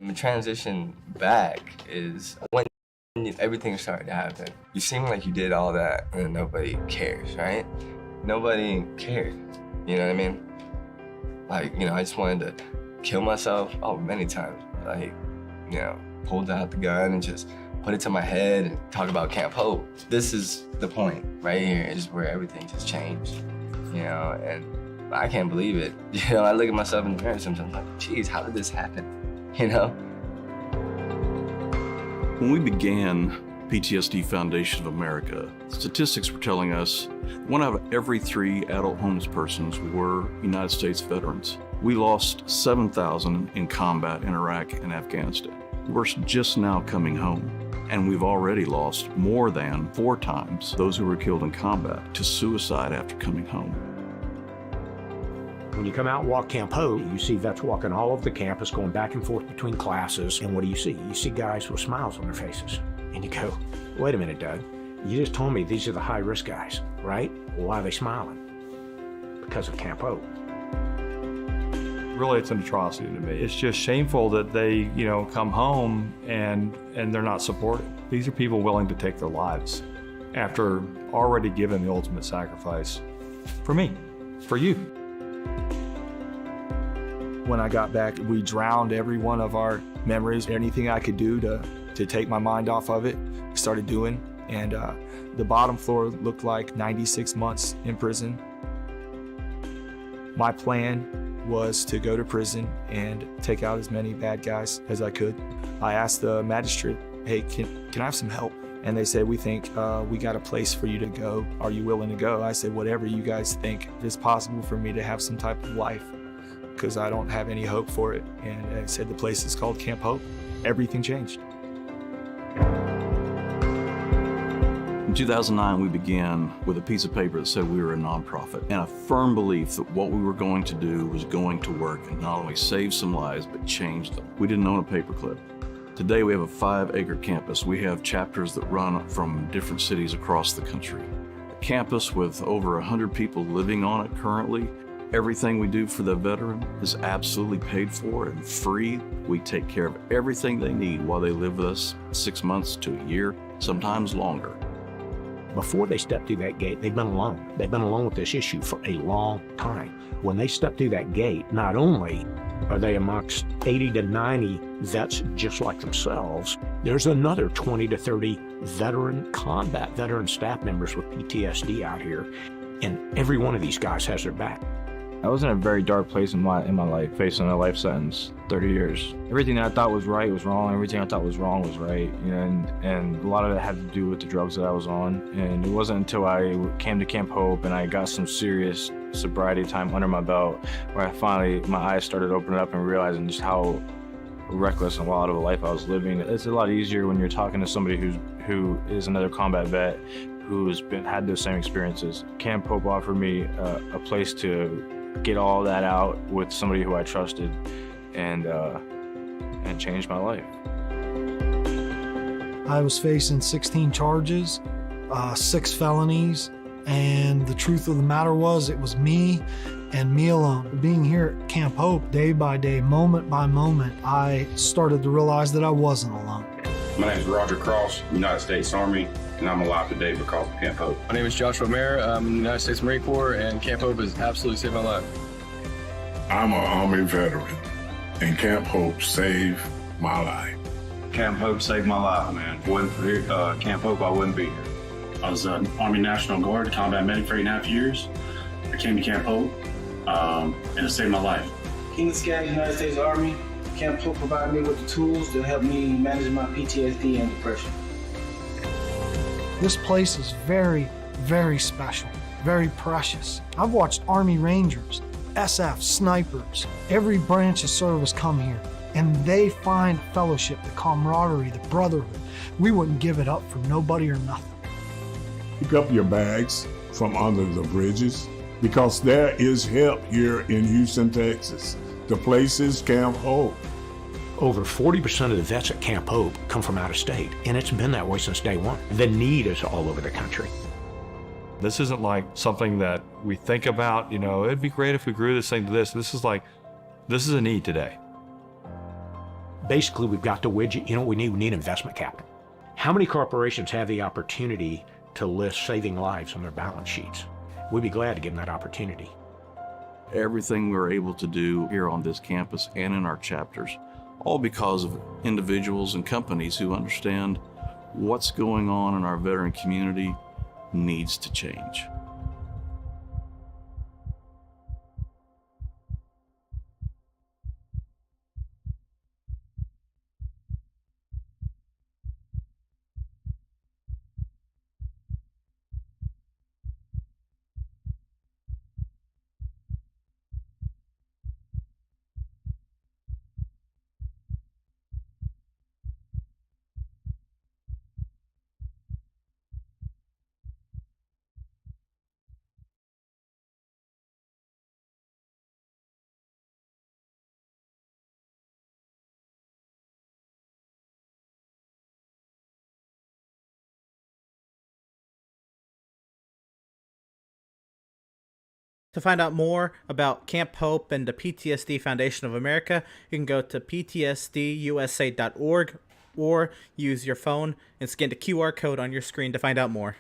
The transition back is when everything started to happen. You seem like you did all that and nobody cares, right? Nobody cared, you know what I mean? Like, I just wanted to kill myself, many times. Like, pulled out the gun and just put it to my head and talk about Camp Hope. This is the point right here, is where everything just changed, and I can't believe it. I look at myself in the mirror sometimes, like, geez, how did this happen, When we began PTSD Foundation of America, statistics were telling us 1 out of every 3 adult homeless persons were United States veterans. We lost 7,000 in combat in Iraq and Afghanistan. We're just now coming home, and we've already lost more than 4 times those who were killed in combat to suicide after coming home. When you come out and walk Camp Hope, you see vets walking all over the campus, going back and forth between classes, and what do? You see guys with smiles on their faces. And you go, wait a minute, Doug, you just told me these are the high-risk guys, right? Well, why are they smiling? Because of Camp Hope. Really, it's an atrocity to me. It's just shameful that they, come home and they're not supported. These are people willing to take their lives after already giving the ultimate sacrifice for me, for you. When I got back, we drowned every one of our memories. Anything I could do to take my mind off of it, I started doing. And the bottom floor looked like 96 months in prison. My plan was to go to prison and take out as many bad guys as I could. I asked the magistrate, hey, can I have some help? And they said, we think we got a place for you to go. Are you willing to go? I said, whatever you guys think is possible for me to have some type of life, because I don't have any hope for it. And they said the place is called Camp Hope. Everything changed. In 2009, we began with a piece of paper that said we were a nonprofit and a firm belief that what we were going to do was going to work and not only save some lives, but change them. We didn't own a paperclip. Today, we have a 5-acre campus. We have chapters that run from different cities across the country. A campus with over 100 people living on it currently. Everything we do for the veteran is absolutely paid for and free. We take care of everything they need while they live with us 6 months to a year, sometimes longer. Before they step through that gate, they've been alone. They've been alone with this issue for a long time. When they step through that gate, not only are they amongst 80 to 90 vets just like themselves, there's another 20 to 30 veteran staff members with PTSD out here, and every one of these guys has their back. I was in a very dark place in my life, facing a life sentence, 30 years. Everything that I thought was right was wrong. Everything I thought was wrong was right. And a lot of it had to do with the drugs that I was on. And it wasn't until I came to Camp Hope and I got some serious sobriety time under my belt where I finally, my eyes started opening up and realizing just how reckless and wild of a life I was living. It's a lot easier when you're talking to somebody who is another combat vet who's had those same experiences. Camp Hope offered me a place to get all that out with somebody who I trusted and changed my life. I was facing 16 charges, 6 felonies, and the truth of the matter was it was me and me alone. Being here at Camp Hope, day by day, moment by moment, I started to realize that I wasn't alone. My name is Roger Cross, United States Army, and I'm alive today because of Camp Hope. My name is Joshua Mayer. I'm in the United States Marine Corps, and Camp Hope has absolutely saved my life. I'm an Army veteran, and Camp Hope saved my life. Camp Hope saved my life, man. If it wasn't for Camp Hope, I wouldn't be here. I was an Army National Guard combat medic for 8.5 years. I came to Camp Hope, and it saved my life. King of Scouts, United States Army. Camp Hope provided me with the tools to help me manage my PTSD and depression. This place is very, very special, very precious. I've watched Army Rangers, SF, snipers, every branch of service come here, and they find fellowship, the camaraderie, the brotherhood. We wouldn't give it up for nobody or nothing. Pick up your bags from under the bridges, because there is help here in Houston, Texas. The place is Camp Hope. Over 40% of the vets at Camp Hope come from out of state, and it's been that way since day one. The need is all over the country. This isn't like something that we think about, it'd be great if we grew this thing to this. This is a need today. Basically, we've got the widget. You know what we need? We need investment capital. How many corporations have the opportunity to list saving lives on their balance sheets? We'd be glad to give them that opportunity. Everything we're able to do here on this campus and in our chapters, all because of individuals and companies who understand what's going on in our veteran community needs to change. To find out more about Camp Hope and the PTSD Foundation of America, you can go to ptsdusa.org or use your phone and scan the QR code on your screen to find out more.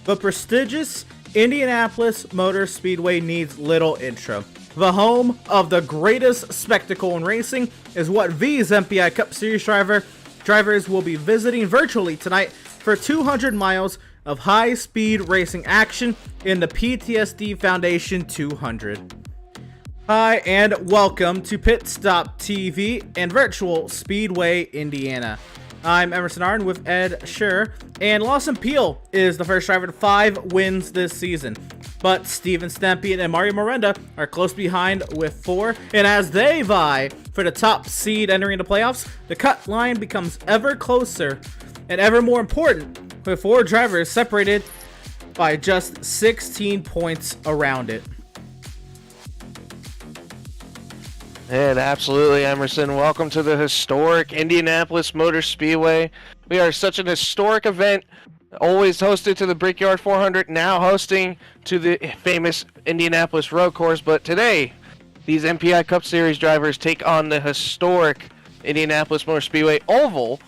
The prestigious Indianapolis Motor Speedway needs little intro. The home of the greatest spectacle in racing is what V's MPI Cup Series drivers will be visiting virtually tonight for 200 miles of high-speed racing action in the PTSD Foundation 200. Hi, and welcome to PitStop TV and Virtual Speedway, Indiana. I'm Emerson Arden with Ed Scher, and Lawson Peel is the first driver to 5 wins this season. But Steven Stampian and Mario Miranda are close behind with 4, and as they vie for the top seed entering the playoffs, the cut line becomes ever closer and ever more important, with 4 drivers separated by just 16 points around it. And absolutely, Emerson, welcome to the historic Indianapolis Motor Speedway. We are such an historic event, always hosted to the Brickyard 400, now hosting to the famous Indianapolis Road Course. But today, these MPI Cup Series drivers take on the historic Indianapolis Motor Speedway Oval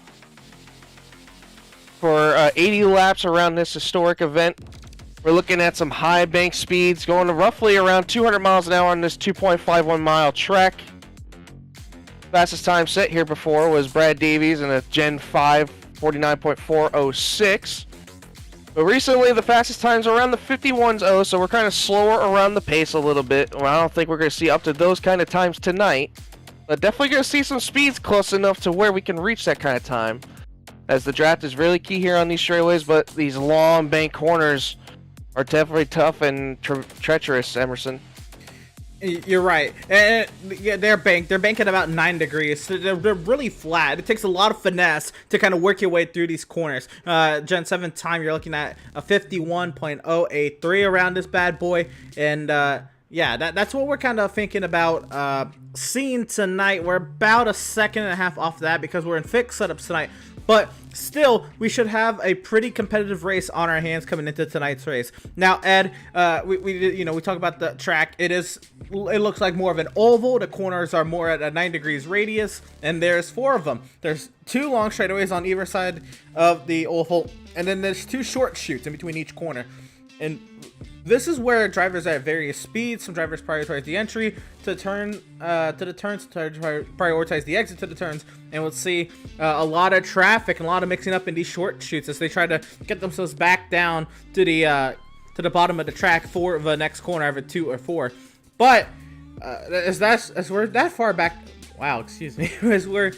for 80 laps around this historic event. We're looking at some high bank speeds going to roughly around 200 miles an hour on this 2.51 mile track. Fastest time set here before was Brad Davies in a Gen 5 49.406. But recently the fastest times are around the 51s, so we're kind of slower around the pace a little bit. Well, I don't think we're going to see up to those kind of times tonight. But definitely going to see some speeds close enough to where we can reach that kind of time. As the draft is really key here on these straightaways, but these long bank corners are definitely tough and treacherous, Emerson. You're right. And yeah, they're banking about 9 degrees. So they're really flat. It takes a lot of finesse to kind of work your way through these corners. Gen 7 time, you're looking at a 51.083 around this bad boy. And yeah, that's what we're kind of thinking about seeing tonight. We're about a second and a half off that because we're in fixed setups tonight. But still, we should have a pretty competitive race on our hands coming into tonight's race. Now, Ed, we talk about the track. It looks like more of an oval. The corners are more at a 9 degrees radius, and there's 4 of them. There's 2 long straightaways on either side of the oval, and then there's 2 short chutes in between each corner. And this is where drivers are at various speeds. Some drivers prioritize the entry to the turns, prioritize the exit to the turns, and we'll see a lot of traffic and a lot of mixing up in these short chutes as they try to get themselves back down to the bottom of the track for the next corner, either 2 or 4. But as we're that far back, wow, excuse me, as we're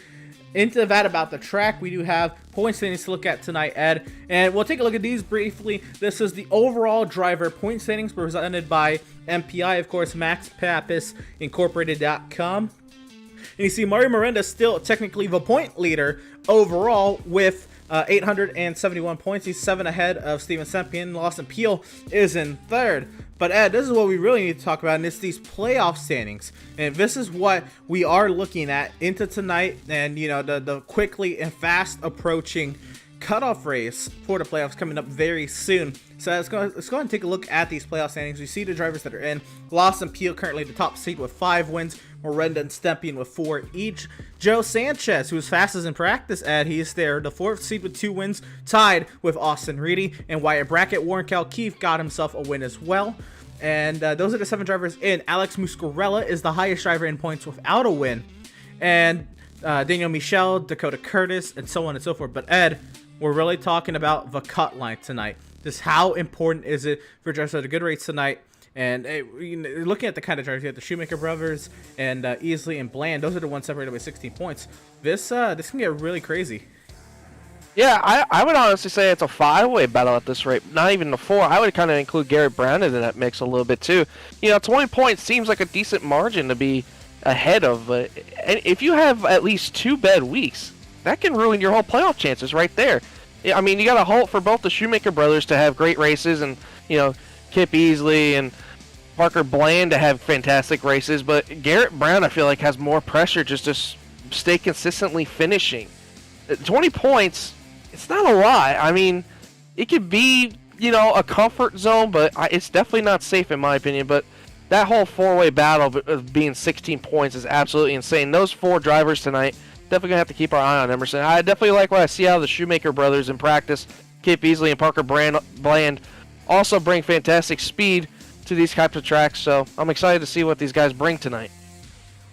into that about the track, we do have point standings to look at tonight, Ed, and we'll take a look at these briefly. This is the overall driver point standings presented by MPI, of course, MaxPappas.Incorporated.com. And you see Mario Miranda still technically the point leader overall with 871 points. He's 7 ahead of Steven Sempian. Lawson Peel is in third. But Ed, this is what we really need to talk about, and it's these playoff standings. And this is what we are looking at into tonight, and you know, the quickly and fast approaching cutoff race for the playoffs coming up very soon. So let's go ahead and take a look at these playoff standings. We see the drivers that are in. Lawson Peel currently the top seed with 5 wins. Miranda and Stempian with 4 each. Joe Sanchez, who's fastest in practice, Ed, he's there, the 4th seed with 2 wins, tied with Austin Reedy. And Wyatt Brackett, Warren Keefe got himself a win as well. And those are the 7 drivers in. Alex Muscarella is the highest driver in points without a win. And Daniel Michel, Dakota Curtis, and so on and so forth. But Ed, we're really talking about the cut line tonight. Just how important is it for drivers at a good race tonight? And looking at the kind of drivers, you have the Shoemaker brothers and Easley and Bland. Those are the ones separated by 16 points. This can get really crazy. Yeah, I would honestly say it's a 5-way battle at this rate. Not even the 4. I would kind of include Garrett Brown into that mix a little bit too. You know, 20 points seems like a decent margin to be ahead of. But if you have at least 2 bad weeks, that can ruin your whole playoff chances right there. I mean, you got to hope for both the Shoemaker brothers to have great races, and you know, Kip Easley and Parker Bland to have fantastic races. But Garrett Brown, I feel like, has more pressure just to stay consistently finishing. 20 points, it's not a lot. I mean, it could be, you know, a comfort zone, but it's definitely not safe in my opinion. But that whole 4-way battle of being 16 points is absolutely insane. Those 4 drivers tonight, definitely gonna have to keep our eye on Emerson. I definitely like what I see out of the Shoemaker brothers in practice. Kip Easley and Parker Bland also bring fantastic speed to these types of tracks, so I'm excited to see what these guys bring tonight.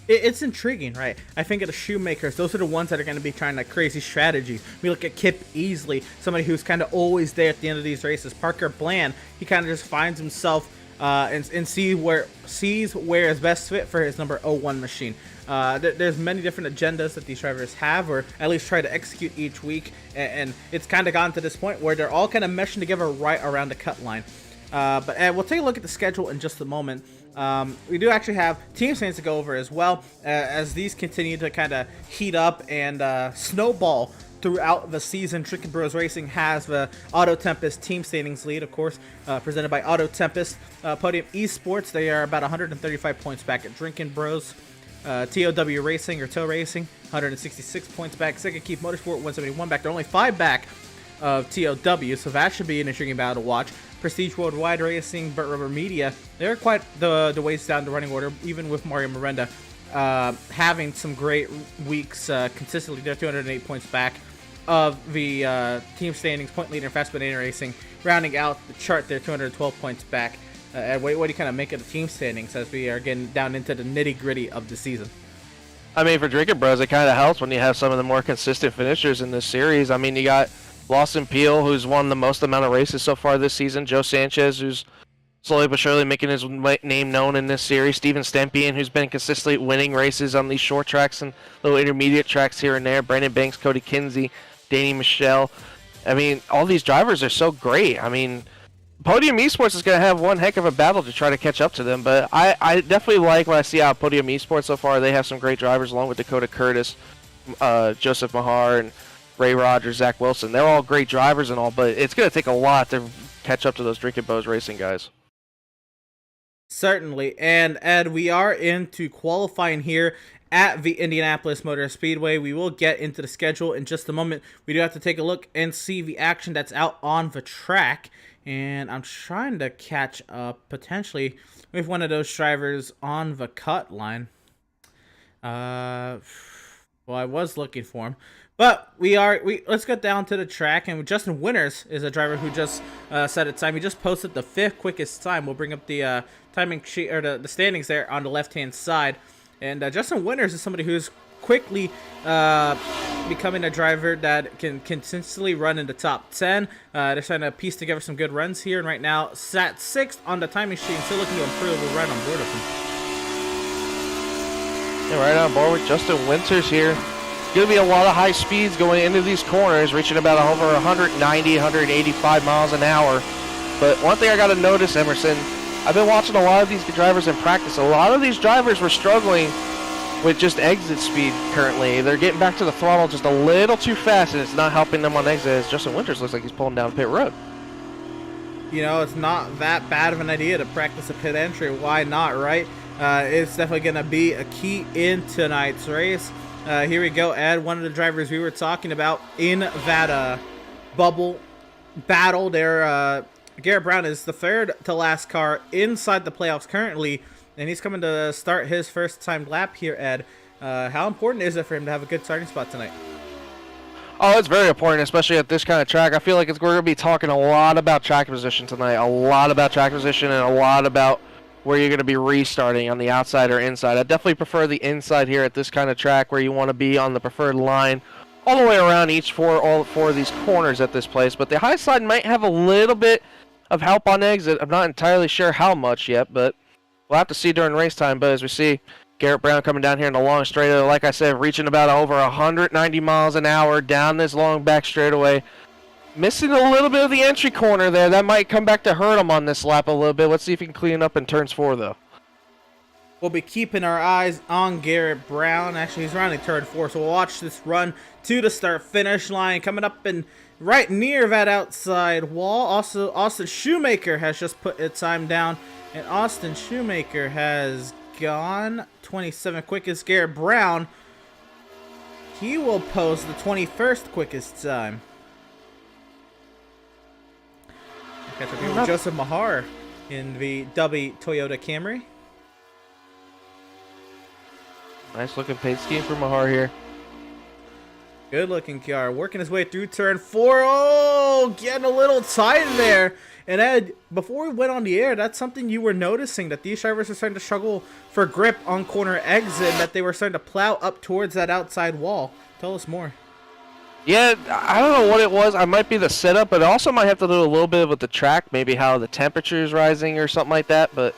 It's intriguing, right? I think of the Shoemakers, those are the ones that are going to be trying like crazy strategies. We look at Kip Easley, somebody who's kind of always there at the end of these races. Parker Bland, he kind of just finds himself and sees where is best fit for his number 01 machine. There's many different agendas that these drivers have, or at least try to execute each week, and it's kind of gotten to this point where they're all kind of meshing together right around the cut line. But we'll take a look at the schedule in just a moment. We do actually have team standings to go over as well, as these continue to kind of heat up and snowball throughout the season. Drinking Bros Racing has the Auto Tempest team standings lead, of course, presented by Auto Tempest. Podium Esports, they are about 135 points back at Drinking Bros. TOW Racing, or Tow Racing, 166 points back. Second Keith Motorsport, 171 back. They're only 5 back of TOW, so that should be an intriguing battle to watch. Prestige Worldwide Racing, Burt Rubber Media, they're quite the ways down the running order, even with Mario Miranda having some great weeks consistently. They're 208 points back of the team standings. Point leader Fast Banana Racing rounding out the chart. They're 212 points back. What do you kind of make of the team standings as we are getting down into the nitty-gritty of the season? I mean, for Drinking Bros, it kind of helps when you have some of the more consistent finishers in this series. I mean, you got Lawson Peel, who's won the most amount of races so far this season. Joe Sanchez, who's slowly but surely making his name known in this series. Steven Stempian, who's been consistently winning races on these short tracks and little intermediate tracks here and there. Brandon Banks, Cody Kinsey, Danny Michelle. I mean, all these drivers are so great. I mean, Podium Esports is going to have one heck of a battle to try to catch up to them, but I definitely like what I see out of Podium Esports so far. They have some great drivers along with Dakota Curtis, Joseph Mahar, and Ray Rogers, Zach Wilson. They're all great drivers and all, but it's going to take a lot to catch up to those Drinking Bros Racing guys. Certainly, and Ed, we are into qualifying here at the Indianapolis Motor Speedway. We will get into the schedule in just a moment. We do have to take a look and see the action that's out on the track. And I'm trying to catch up potentially with one of those drivers on the cut line. Well, I was looking for him. But let's get down to the track, and Justin Winters is a driver who just set a time. He just posted the 5th quickest time. We'll bring up the timing sheet, or the standings there on the left-hand side. And Justin Winters is somebody who's quickly becoming a driver that can consistently run in the top 10. They're trying to piece together some good runs here, and right now sat 6th on the timing sheet and still looking to improve. We're right on board with him. Yeah, right on board with Justin Winters here. going to be a lot of high speeds going into these corners, reaching about over 190, 185 miles an hour. But one thing I got to notice, Emerson, I've been watching a lot of these drivers in practice. A lot of these drivers were struggling with just exit speed currently. They're getting back to the throttle just a little too fast, and it's not helping them on exit, as Justin Winters looks like he's pulling down pit road. You know, it's not that bad of an idea to practice a pit entry. Why not, right? It's definitely going to be a key in tonight's race. Here we go, Ed, one of the drivers we were talking about in that bubble battle there. Garrett Brown is the third to last car inside the playoffs currently, and he's coming to start his first time lap here, Ed. How important is it for him to have a good starting spot tonight? Oh, it's very important, especially at this kind of track. I feel like we're going to be talking a lot about track position tonight, a lot about track position, and a lot about where you're going to be restarting on the outside or inside. I definitely prefer the inside here at this kind of track, where you want to be on the preferred line all the way around all four of these corners at this place. But the high side might have a little bit of help on exit. I'm not entirely sure how much yet, but we'll have to see during race time. But as we see, Garrett Brown coming down here in the long straightaway, like I said, reaching about over 190 miles an hour down this long back straightaway. Missing a little bit of the entry corner there. That might come back to hurt him on this lap a little bit. Let's see if he can clean up in turns 4, though. We'll be keeping our eyes on Garrett Brown. Actually, he's running turn 4, so we'll watch this run to the start-finish line. Coming up and right near that outside wall. Also, Austin Shoemaker has just put its time down, and Austin Shoemaker has gone 27 quickest. Garrett Brown, he will post the 21st quickest time. Catch up here with Joseph Mahar in the W Toyota Camry. Nice looking paint scheme for Mahar here. Good looking car, working his way through turn 4. Oh, getting a little tight there. And Ed, before we went on the air, that's something you were noticing, that these drivers are starting to struggle for grip on corner exit, and that they were starting to plow up towards that outside wall. Tell us more. Yeah, I don't know what it was. I might be the setup, but it also might have to do a little bit with the track, maybe how the temperature is rising or something like that. But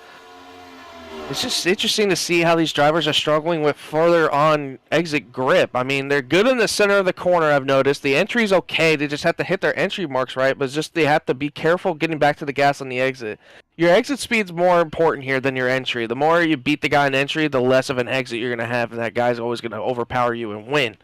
it's just interesting to see how these drivers are struggling with further on exit grip. I mean, they're good in the center of the corner, I've noticed. The entry's okay. They just have to hit their entry marks right, but it's just they have to be careful getting back to the gas on the exit. Your exit speed's more important here than your entry. The more you beat the guy in entry, the less of an exit you're going to have, and that guy's always going to overpower you and win.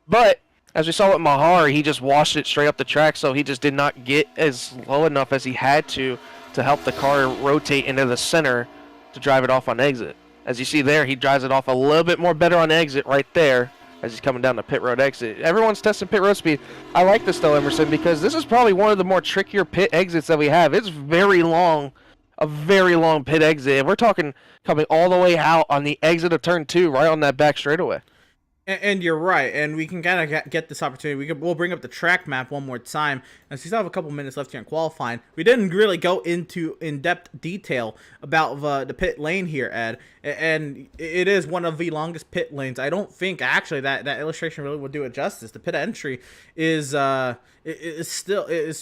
But as we saw with Mahar, he just washed it straight up the track, so he just did not get as low enough as he had to help the car rotate into the center to drive it off on exit. As you see there, he drives it off a little bit more better on exit right there as he's coming down the pit road exit. Everyone's testing pit road speed. I like this though, Emerson, because this is probably one of the more trickier pit exits that we have. It's very long, a very long pit exit. And we're talking coming all the way out on the exit of turn 2, right on that back straightaway. And you're right, and we can kind of get this opportunity. We'll bring up the track map one more time, and we still have a couple minutes left here in qualifying. We didn't really go into in-depth detail about the pit lane here, Ed, and it is one of the longest pit lanes. I don't think actually that illustration really would do it justice. The pit entry is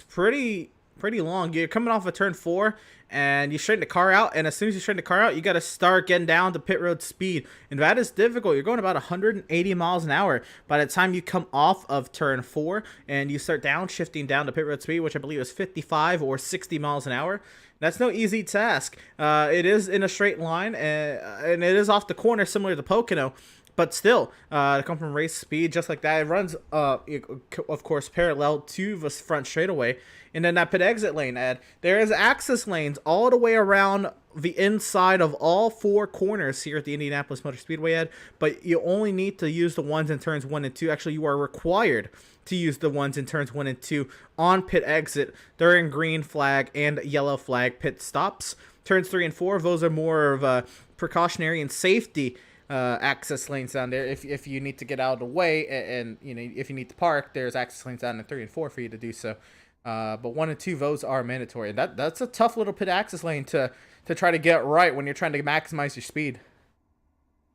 pretty long. You're coming off of turn 4, and you straighten the car out, and as soon as you straighten the car out, you got to start getting down to pit road speed, and that is difficult. You're going about 180 miles an hour by the time you come off of turn 4, and you start downshifting down to pit road speed, which I believe is 55 or 60 miles an hour. That's no easy task. It is in a straight line, and it is off the corner, similar to Pocono. But still, to come from race speed just like that, it runs, of course, parallel to the front straightaway. And then that pit exit lane, Ed, there is access lanes all the way around the inside of all 4 corners here at the Indianapolis Motor Speedway, Ed. But you only need to use the ones in turns 1 and 2. Actually, you are required to use the ones in turns 1 and 2 on pit exit during green flag and yellow flag pit stops. Turns 3 and 4, those are more of a precautionary and safety access lanes down there. If you need to get out of the way, and you know, if you need to park, there's access lanes down in 3 and 4 for you to do so. But 1 and 2, those are mandatory. That's a tough little pit access lane to try to get right when you're trying to maximize your speed.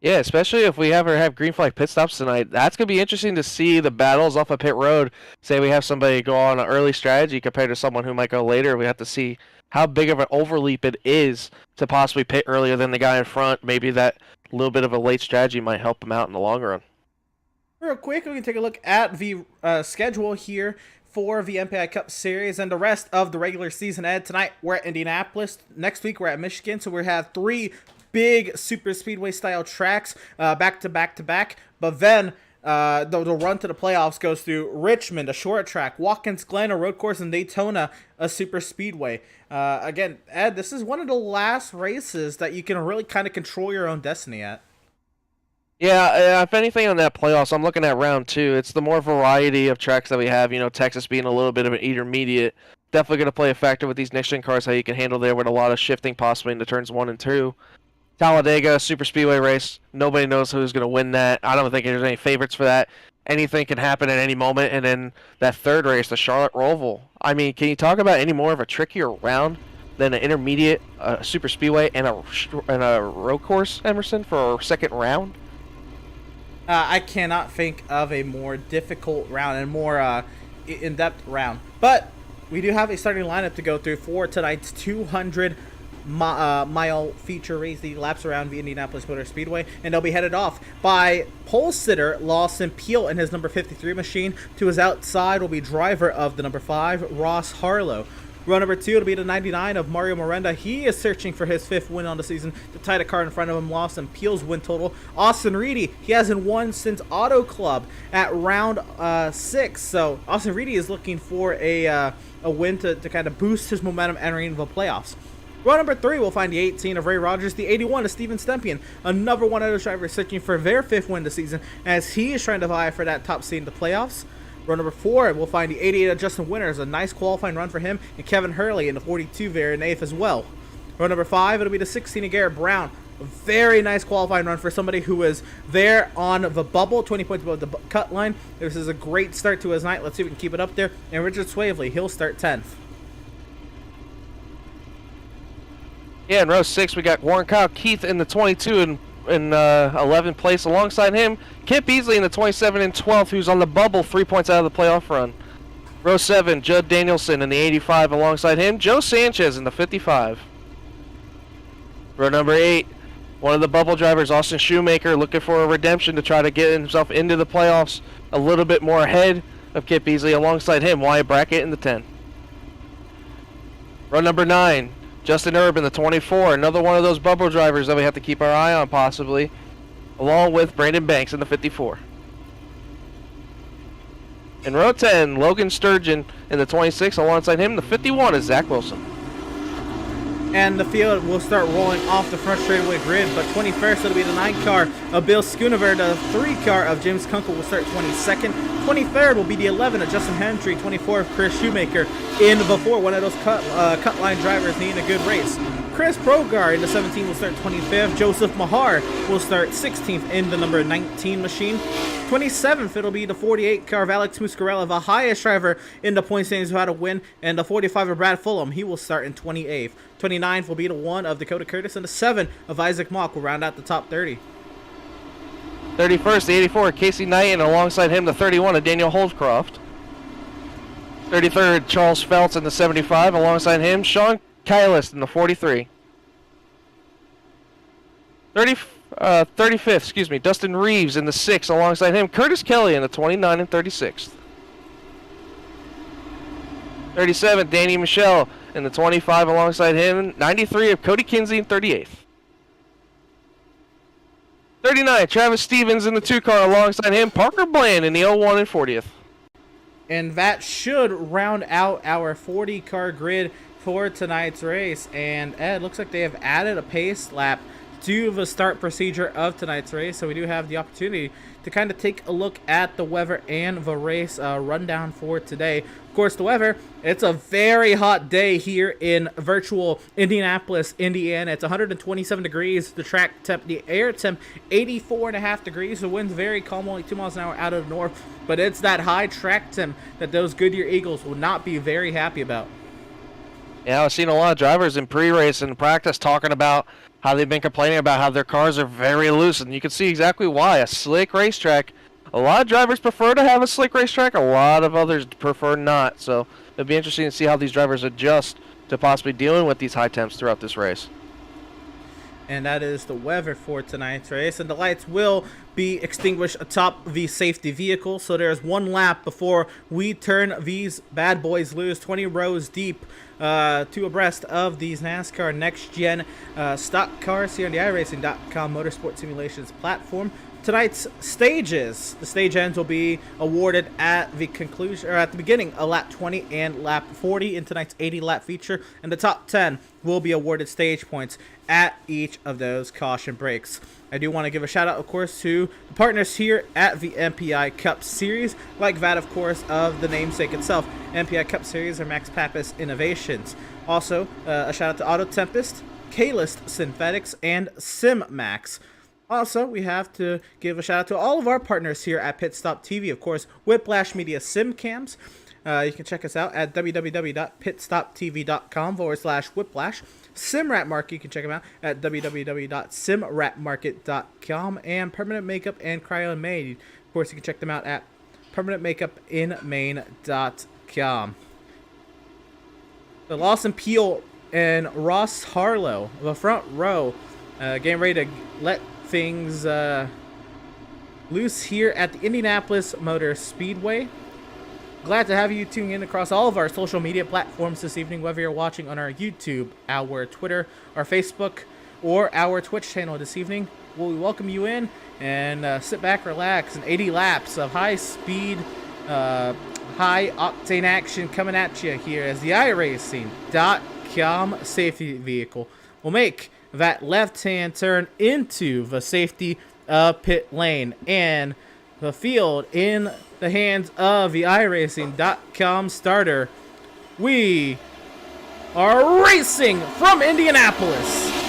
Yeah, especially if we ever have green flag pit stops tonight. That's going to be interesting to see the battles off of pit road. Say we have somebody go on an early strategy compared to someone who might go later. We have to see how big of an overleap it is to possibly pit earlier than the guy in front. Maybe that little bit of a late strategy might help him out in the long run. Real quick, we can take a look at the schedule here for the MPI Cup Series and the rest of the regular season. Ed, tonight we're at Indianapolis. Next week we're at Michigan, so we have 3 big super speedway style tracks back to back to back. But then the run to the playoffs goes through Richmond, a short track, Watkins Glen, a road course, and Daytona, a super speedway. Again, Ed, this is one of the last races that you can really kind of control your own destiny at. Yeah, if anything on that playoffs, I'm looking at round 2. It's the more variety of tracks that we have. You know, Texas being a little bit of an intermediate. Definitely going to play a factor with these next-gen cars, how you can handle there with a lot of shifting possibly into turns 1 and 2. Talladega, super speedway race. Nobody knows who's going to win that. I don't think there's any favorites for that. Anything can happen at any moment. And then that third race, the Charlotte Roval. I mean, can you talk about any more of a trickier round than an intermediate, super speedway, and a road course, Emerson, for a second round? I cannot think of a more difficult round and more in-depth round. But we do have a starting lineup to go through for tonight's 200-mile feature race, the laps around the Indianapolis Motor Speedway. And they'll be headed off by pole sitter Lawson Peel in his number 53 machine. To his outside will be driver of the number 5, Ross Harlow. Row number 2 will be the 99 of Mario Miranda. He is searching for his 5th win on the season to tie the car in front of him. Lawson Peel's win total. Austin Reedy, he hasn't won since Auto Club at round 6. So Austin Reedy is looking for a win to kind of boost his momentum entering the playoffs. Row number 3 will find the 18 of Ray Rogers, the 81 of Steven Stempian. Another one of those drivers searching for their 5th win this season as he is trying to vie for that top seed in the playoffs. Row number 4, we'll find the 88 of Justin Winters, a nice qualifying run for him, and Kevin Hurley in the 42 there in 8th as well. Row number 5, it'll be the 16 of Garrett Brown. A very nice qualifying run for somebody who was there on the bubble, 20 points above the cut line. This is a great start to his night. Let's see if we can keep it up there. And Richard Swavely, he'll start 10th. Yeah, in row 6, we got Warren Kyle Keith in the 22 in 11th place. Alongside him, Kip Beasley in the 27 and 12th, who's on the bubble, 3 points out of the playoff run. Row 7, Judd Danielson in the 85. Alongside him, Joe Sanchez in the 55. Row number 8, one of the bubble drivers, Austin Shoemaker, looking for a redemption to try to get himself into the playoffs a little bit more ahead of Kip Beasley. Alongside him, Wyatt Brackett in the 10. Row number 9, Justin Erb in the 24, another one of those bubble drivers that we have to keep our eye on possibly, along with Brandon Banks in the 54. In row 10, Logan Sturgeon in the 26, alongside him, the 51 is Zach Wilson. And the field will start rolling off the front straightaway grid, but 21st it'll be the 9 car of Bill Schoonover. The 3 car of James Kunkel will start 22nd. 23rd will be the 11 of Justin Hendry. 24th, Chris Shoemaker in before one of those cut line drivers needing a good race. Chris Progar in the 17 will start 25th. Joseph Mahar will start 16th in the number 19 machine. 27th, it'll be the 48 car of Alex Muscarella, the highest driver in the point standings who had a win. And the 45 of Brad Fulham, he will start in 28th. 29th will be the 1 of Dakota Curtis, and the 7 of Isaac Mock will round out the top 30. 31st, the 84 of Casey Knight, and alongside him, the 31 of Daniel Holdcroft. 33rd, Charles Feltz in the 75. Alongside him, Sean Kylist in the 43. 35th, Dustin Reeves in the 6. Alongside him, Curtis Kelly in the 29 and 36th. 37th, Danny Michelle in the 25. Alongside him, 93 of Cody Kinsey in 38th. 39, Travis Stevens in the 2 car. Alongside him, Parker Bland in the 01 and 40th. And that should round out our 40 car grid for tonight's race. And Ed, looks like they have added a pace lap to the start procedure of tonight's race, so we do have the opportunity to kind of take a look at the weather and the race rundown for today. Of course, the weather, it's a very hot day here in virtual Indianapolis, Indiana. It's 127 degrees. The track temp, the air temp, 84.5 degrees. The wind's very calm, only 2 miles an hour out of the north, but it's that high track temp that those Goodyear Eagles will not be very happy about. Yeah, I've seen a lot of drivers in pre-race and practice talking about how they've been complaining about how their cars are very loose, and you can see exactly why. A slick racetrack. A lot of drivers prefer to have a slick racetrack. A lot of others prefer not. So it'll be interesting to see how these drivers adjust to possibly dealing with these high temps throughout this race. and that is the weather for tonight's race. And the lights will be extinguished atop the safety vehicle, so there's one lap before we turn these bad boys loose, 20 rows deep, two abreast of these NASCAR next-gen stock cars here on the iRacing.com Motorsport Simulations platform. Tonight's stages, the stage ends will be awarded at the conclusion, or at the beginning of lap 20 and lap 40 in tonight's 80-lap feature, and the top 10 will be awarded stage points at each of those caution breaks. I do want to give a shout out, of course, to the partners here at the MPI Cup Series, like that, of course, of the namesake itself, MPI Cup Series or Max Pappas Innovations. Also, a shout out to Auto Tempest, K-List Synthetics, and SimMax. Also, we have to give a shout out to all of our partners here at PitStop TV. Of course, Whiplash Media Sim Cams. You can check us out at www.pitstoptv.com/whiplash. SimRat Market, you can check them out at www.simratmarket.com. And Permanent Makeup and Cryo in Maine. Of course, you can check them out at permanentmakeupinmaine.com. The Lawson Peel and Ross Harlow, the front row, getting ready to let things loose here at the Indianapolis Motor Speedway. Glad to have you tuning in across all of our social media platforms this evening, whether you're watching on our YouTube, our Twitter, our Facebook, or our Twitch channel this evening. We welcome you in and sit back, relax, and 80 laps of high speed, high octane action coming at you here as the iRacing.com safety vehicle will make that left-hand turn into the safety pit lane, and the field in the hands of the iRacing.com starter. We are racing from Indianapolis.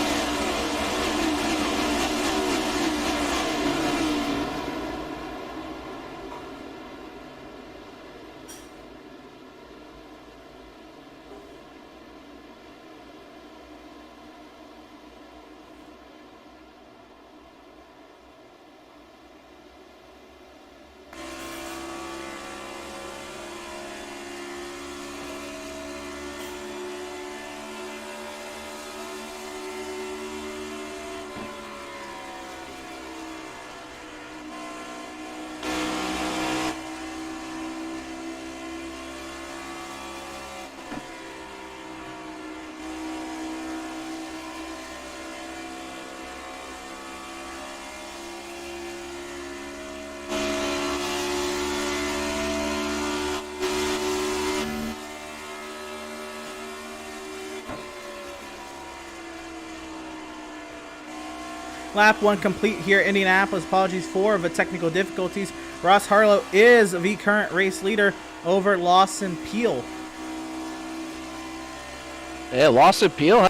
Lap 1 complete here, Indianapolis. Apologies for the technical difficulties. Ross Harlow is the current race leader over Lawson Peel. Yeah, Lawson Peel.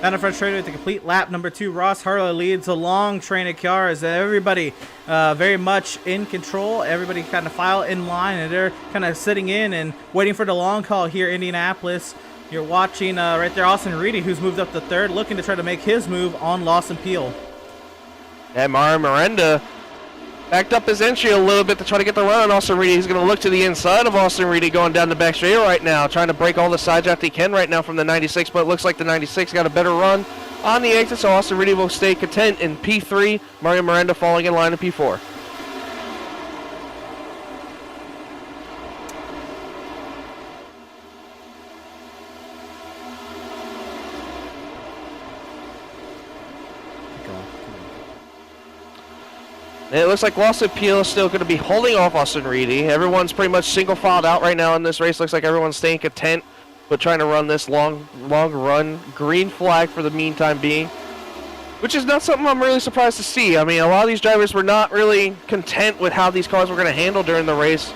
Down in front straight with the complete lap number 2. Ross Harlow leads a long train of cars. Everybody very much in control. Everybody kind of file in line, and they're kind of sitting in and waiting for the long call here in Indianapolis. You're watching right there Austin Reedy, who's moved up to third, looking to try to make his move on Lawson Peel. And Mario Miranda backed up his entry a little bit to try to get the run on Austin Reedy. He's going to look to the inside of Austin Reedy going down the back straight right now, trying to break all the sides after he can right now from the 96, but it looks like the 96 got a better run on the exit, so Austin Reedy will stay content in P3. Mario Miranda falling in line in P4. And it looks like Lawson Peel is still going to be holding off Austin Reedy. Everyone's pretty much single filed out right now in this race. Looks like everyone's staying content, but trying to run this long run. Green flag for the meantime being, which is not something I'm really surprised to see. I mean, a lot of these drivers were not really content with how these cars were going to handle during the race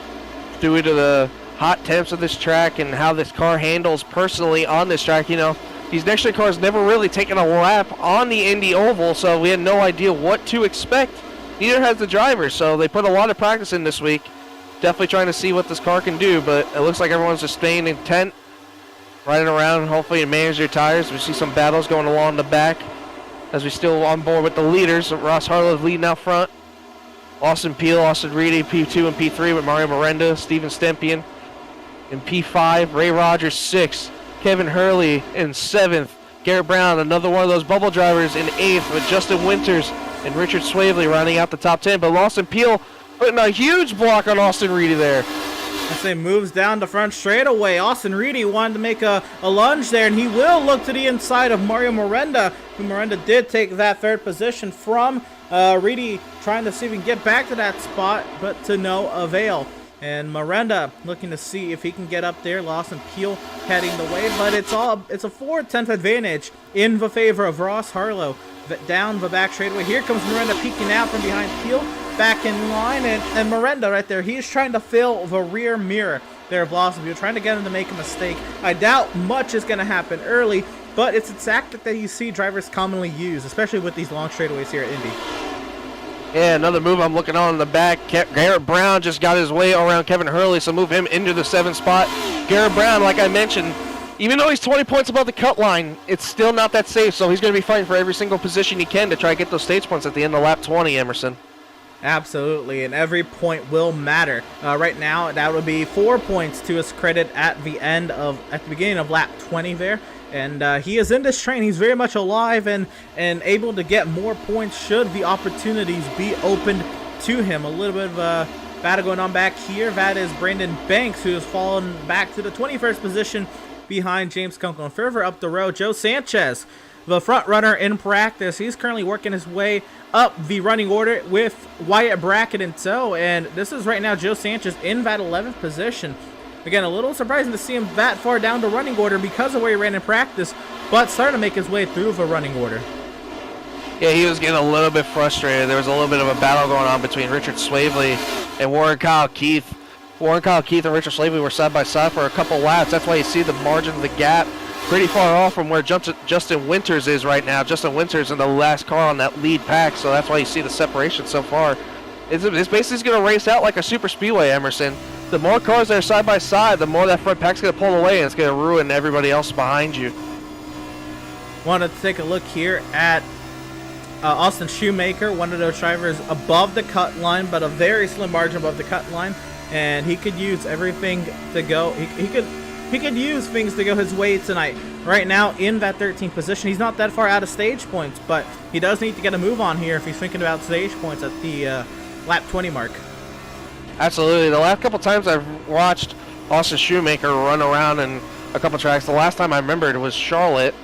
due to the hot temps of this track and how this car handles personally on this track. You know, These next gen cars never really taken a lap on the Indy Oval, so we had no idea what to expect. Neither has the driver, so they put a lot of practice in this week. Definitely trying to see what this car can do, but it looks like everyone's just staying intent, riding around, hopefully to manage their tires. We see some battles going along the back as we still on board with the leaders. Ross Harlow leading out front. Austin Peele, Austin Reedy, P2 and P3 with Mario Miranda, Steven Stempian in P5, Ray Rogers 6th, Kevin Hurley in 7th, Garrett Brown, another one of those bubble drivers, in 8th with Justin Winters and Richard Swavely rounding out the top 10. But Austin Peele putting a huge block on Austin Reedy there. I say moves down the front straightaway. Austin Reedy wanted to make a lunge there, and he will look to the inside of Mario Miranda, who Miranda did take that third position from. Reedy trying to see if he can get back to that spot, but to no avail. And Miranda looking to see if he can get up there. Lawson Peele heading the way, but it's a 4/10 advantage in the favor of Ross Harlow. Down the back straightaway. Here comes Miranda peeking out from behind Peele. Back in line, and Miranda right there. He's trying to fill the rear mirror there of Lawson Peele, trying to get him to make a mistake. I doubt much is going to happen early, but it's a tactic that you see drivers commonly use, especially with these long straightaways here at Indy. Yeah, another move I'm looking on in the back. Garrett Brown just got his way around Kevin Hurley, so move him into the 7th spot. Garrett Brown, like I mentioned, even though he's 20 points above the cut line, it's still not that safe, so he's going to be fighting for every single position he can to try to get those stage points at the end of lap 20, Emerson. Absolutely, and every point will matter. Right now, that would be 4 points to his credit at the beginning of lap 20 there. And he is in this train. He's very much alive and able to get more points should the opportunities be opened to him. A little bit of a battle going on back here. That is Brandon Banks, who has fallen back to the 21st position behind James Kunkel. And further up the road, Joe Sanchez, the front runner in practice. He's currently working his way up the running order with Wyatt Brackett in tow. And this is right now Joe Sanchez in that 11th position. Again, a little surprising to see him that far down the running order because of where he ran in practice, but starting to make his way through the running order. Yeah, he was getting a little bit frustrated. There was a little bit of a battle going on between Richard Swavely and Warren Kyle Keith. Warren Kyle Keith and Richard Swavely were side by side for a couple laps. That's why you see the margin of the gap pretty far off from where Justin Winters is right now. Justin Winters in the last car on that lead pack, so that's why you see the separation so far. It's basically going to race out like a super speedway, Emerson. The more cars that are side by side, the more that front pack's going to pull away, and it's going to ruin everybody else behind you. Wanted to take a look here at Austin Shoemaker, one of those drivers above the cut line, but a very slim margin above the cut line, and he could use everything to go. He could use things to go his way tonight. Right now, in that 13th position, he's not that far out of stage points, but he does need to get a move on here if he's thinking about stage points at the lap 20 mark. Absolutely. The last couple times I've watched Austin Shoemaker run around in a couple tracks, the last time I remembered was Charlotte.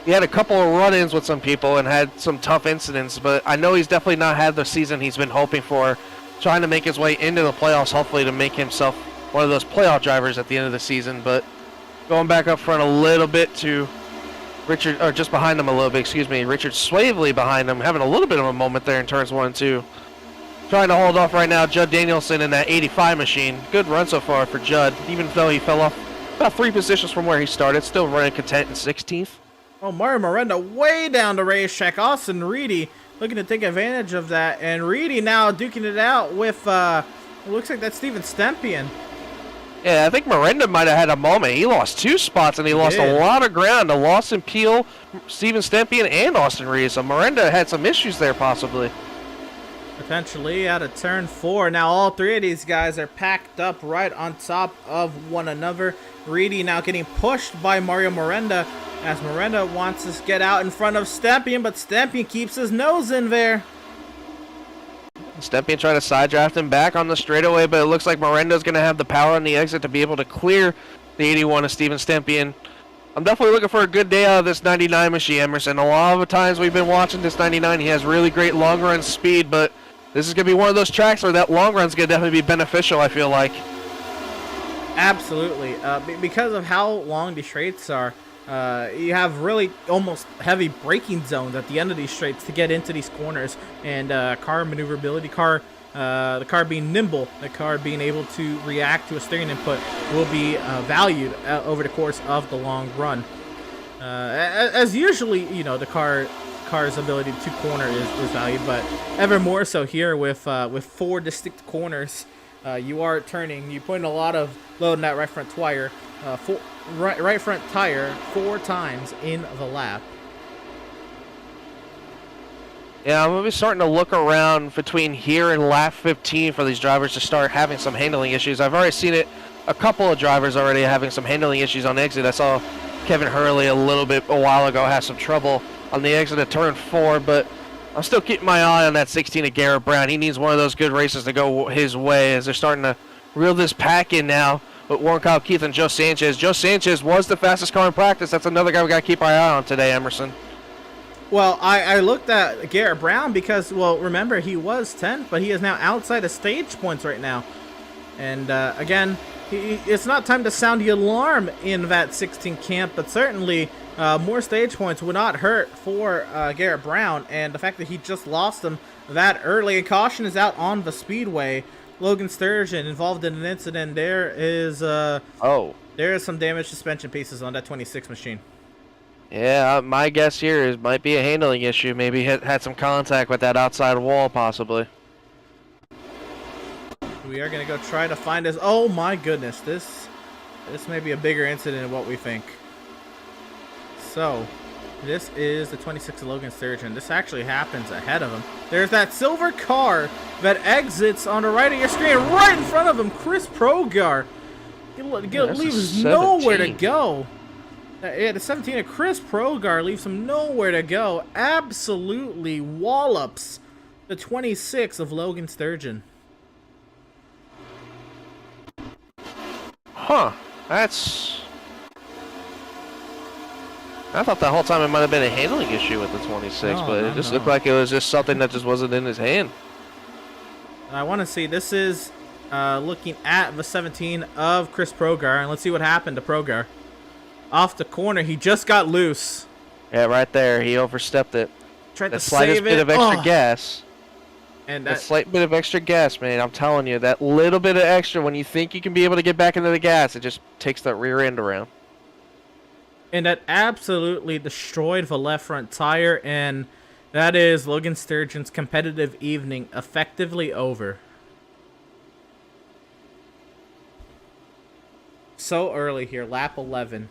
He had a couple of run-ins with some people and had some tough incidents, but I know he's definitely not had the season he's been hoping for, trying to make his way into the playoffs, hopefully to make himself one of those playoff drivers at the end of the season. But going back up front a little bit to Richard, or just behind him a little bit, excuse me, Richard Swavely behind him, having a little bit of a moment there in turns 1 and 2. Trying to hold off right now, Judd Danielson in that 85 machine. Good run so far for Judd, even though he fell off about 3 positions from where he started. Still running content in 16th. Oh, Mario Miranda way down the racetrack. Austin Reedy looking to take advantage of that. And Reedy now duking it out with, it looks like that's Steven Stempian. Yeah, I think Miranda might have had a moment. He lost 2 spots, and he lost a lot of ground to Lawson Peele, Steven Stempian, and Austin Reedy. So Miranda had some issues there possibly. Potentially out of turn 4. Now all 3 of these guys are packed up right on top of one another. Reedy now getting pushed by Mario Miranda as Miranda wants to get out in front of Stempian, but Stempian keeps his nose in there. Stempian trying to side draft him back on the straightaway, but it looks like Miranda's going to have the power on the exit to be able to clear the 81 of Steven Stempian. I'm definitely looking for a good day out of this 99 machine, Emerson. A lot of the times we've been watching this 99, he has really great long run speed, but this is going to be one of those tracks where that long run is going to definitely be beneficial, I feel like. Absolutely. Because of how long the straights are, you have really almost heavy braking zones at the end of these straights to get into these corners. And car maneuverability, the car being nimble, the car being able to react to a steering input will be valued over the course of the long run. As usually, you know, the car's ability to corner is valued, but ever more so here with 4 distinct corners. You are turning. You put in a lot of load in that right front tire. Right front tire 4 times in the lap. Yeah, I'm going to be starting to look around between here and lap 15 for these drivers to start having some handling issues. I've already seen it. A couple of drivers already having some handling issues on exit. I saw Kevin Hurley a while ago have some trouble on the exit of turn 4, but I'm still keeping my eye on that 16 of Garrett Brown. He needs one of those good races to go his way as they're starting to reel this pack in now with Warren Kyle Keith and Joe Sanchez. Joe Sanchez was the fastest car in practice. That's another guy we got to keep our eye on today, Emerson. Well, I looked at Garrett Brown because, well, remember, he was 10th, but he is now outside of stage points right now. And, again, it's not time to sound the alarm in that 16 camp, but certainly more stage points would not hurt for Garrett Brown. And the fact that he just lost them that early, and caution is out on the speedway. Logan Sturgeon involved in an incident. There is there is some damaged suspension pieces on that 26 machine. Yeah, my guess here is might be a handling issue. Maybe had some contact with that outside wall, possibly. We are going to go try to find this. Oh my goodness, this may be a bigger incident than what we think. So, this is the 26 Logan Sturgeon. This actually happens ahead of him. There's that silver car that exits on the right of your screen, right in front of him. Chris Progar leaves nowhere to go. Yeah, the 17 of Chris Progar leaves him nowhere to go. Absolutely wallops the 26 of Logan Sturgeon. Huh. That's... I thought that whole time it might have been a handling issue with the 26, but it just looked like it was just something that just wasn't in his hand. I want to see. This is looking at the 17 of Chris Progar, and let's see what happened to Progar. Off the corner, he just got loose. Yeah, right there. He overstepped it. Tried to slightest save bit it. of extra gas. And that slight bit of extra gas, man. I'm telling you, that little bit of extra, when you think you can be able to get back into the gas, it just takes that rear end around. And that absolutely destroyed the left front tire, and that is Logan Sturgeon's competitive evening effectively over. So early here, lap 11.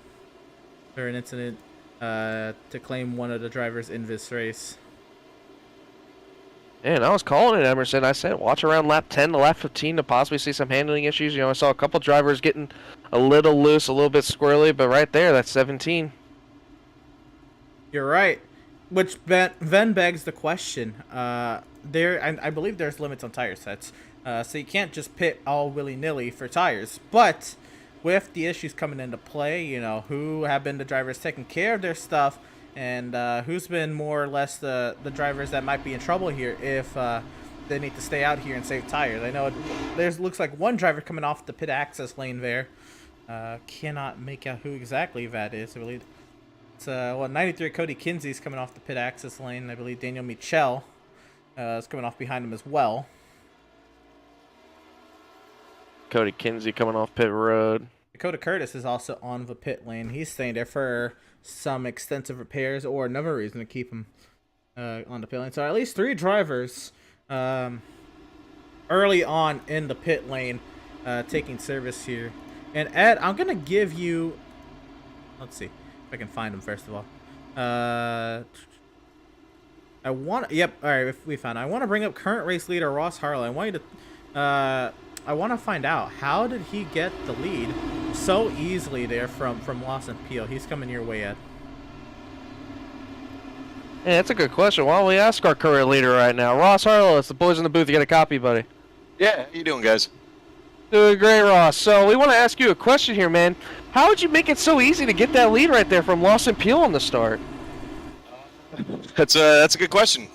For an incident to claim one of the drivers in this race. And I was calling it, Emerson. I said, watch around lap 10 to lap 15 to possibly see some handling issues. You know, I saw a couple drivers getting a little loose, a little bit squirrely, but right there, that's 17. You're right. Which then begs the question. I believe there's limits on tire sets. So you can't just pit all willy-nilly for tires. But with the issues coming into play, you know, who have been the drivers taking care of their stuff, and who's been more or less the drivers that might be in trouble here if they need to stay out here and save tires. I know looks like one driver coming off the pit access lane there. Cannot make out who exactly that is. I believe it's 93 Cody Kinsey's coming off the pit access lane. I believe Daniel Michel is coming off behind him as well. Cody Kinsey coming off pit road. Dakota Curtis is also on the pit lane. He's staying there for some extensive repairs or another reason to keep him on the pit lane. So at least 3 drivers early on in the pit lane taking service here. And Ed, I'm going to give you... Let's see if I can find him first of all. Yep, all right, we found him. I want to bring up current race leader Ross Harlow. I want you to... I want to find out, how did he get the lead so easily there from Lawson Peel? He's coming your way, Ed. Yeah, that's a good question. Why don't we ask our current leader right now? Ross Harlow, it's the boys in the booth. You got a copy, buddy? Yeah, how you doing, guys? Doing great, Ross. So we want to ask you a question here, man. How would you make it so easy to get that lead right there from Lawson Peel on the start? That's a good question.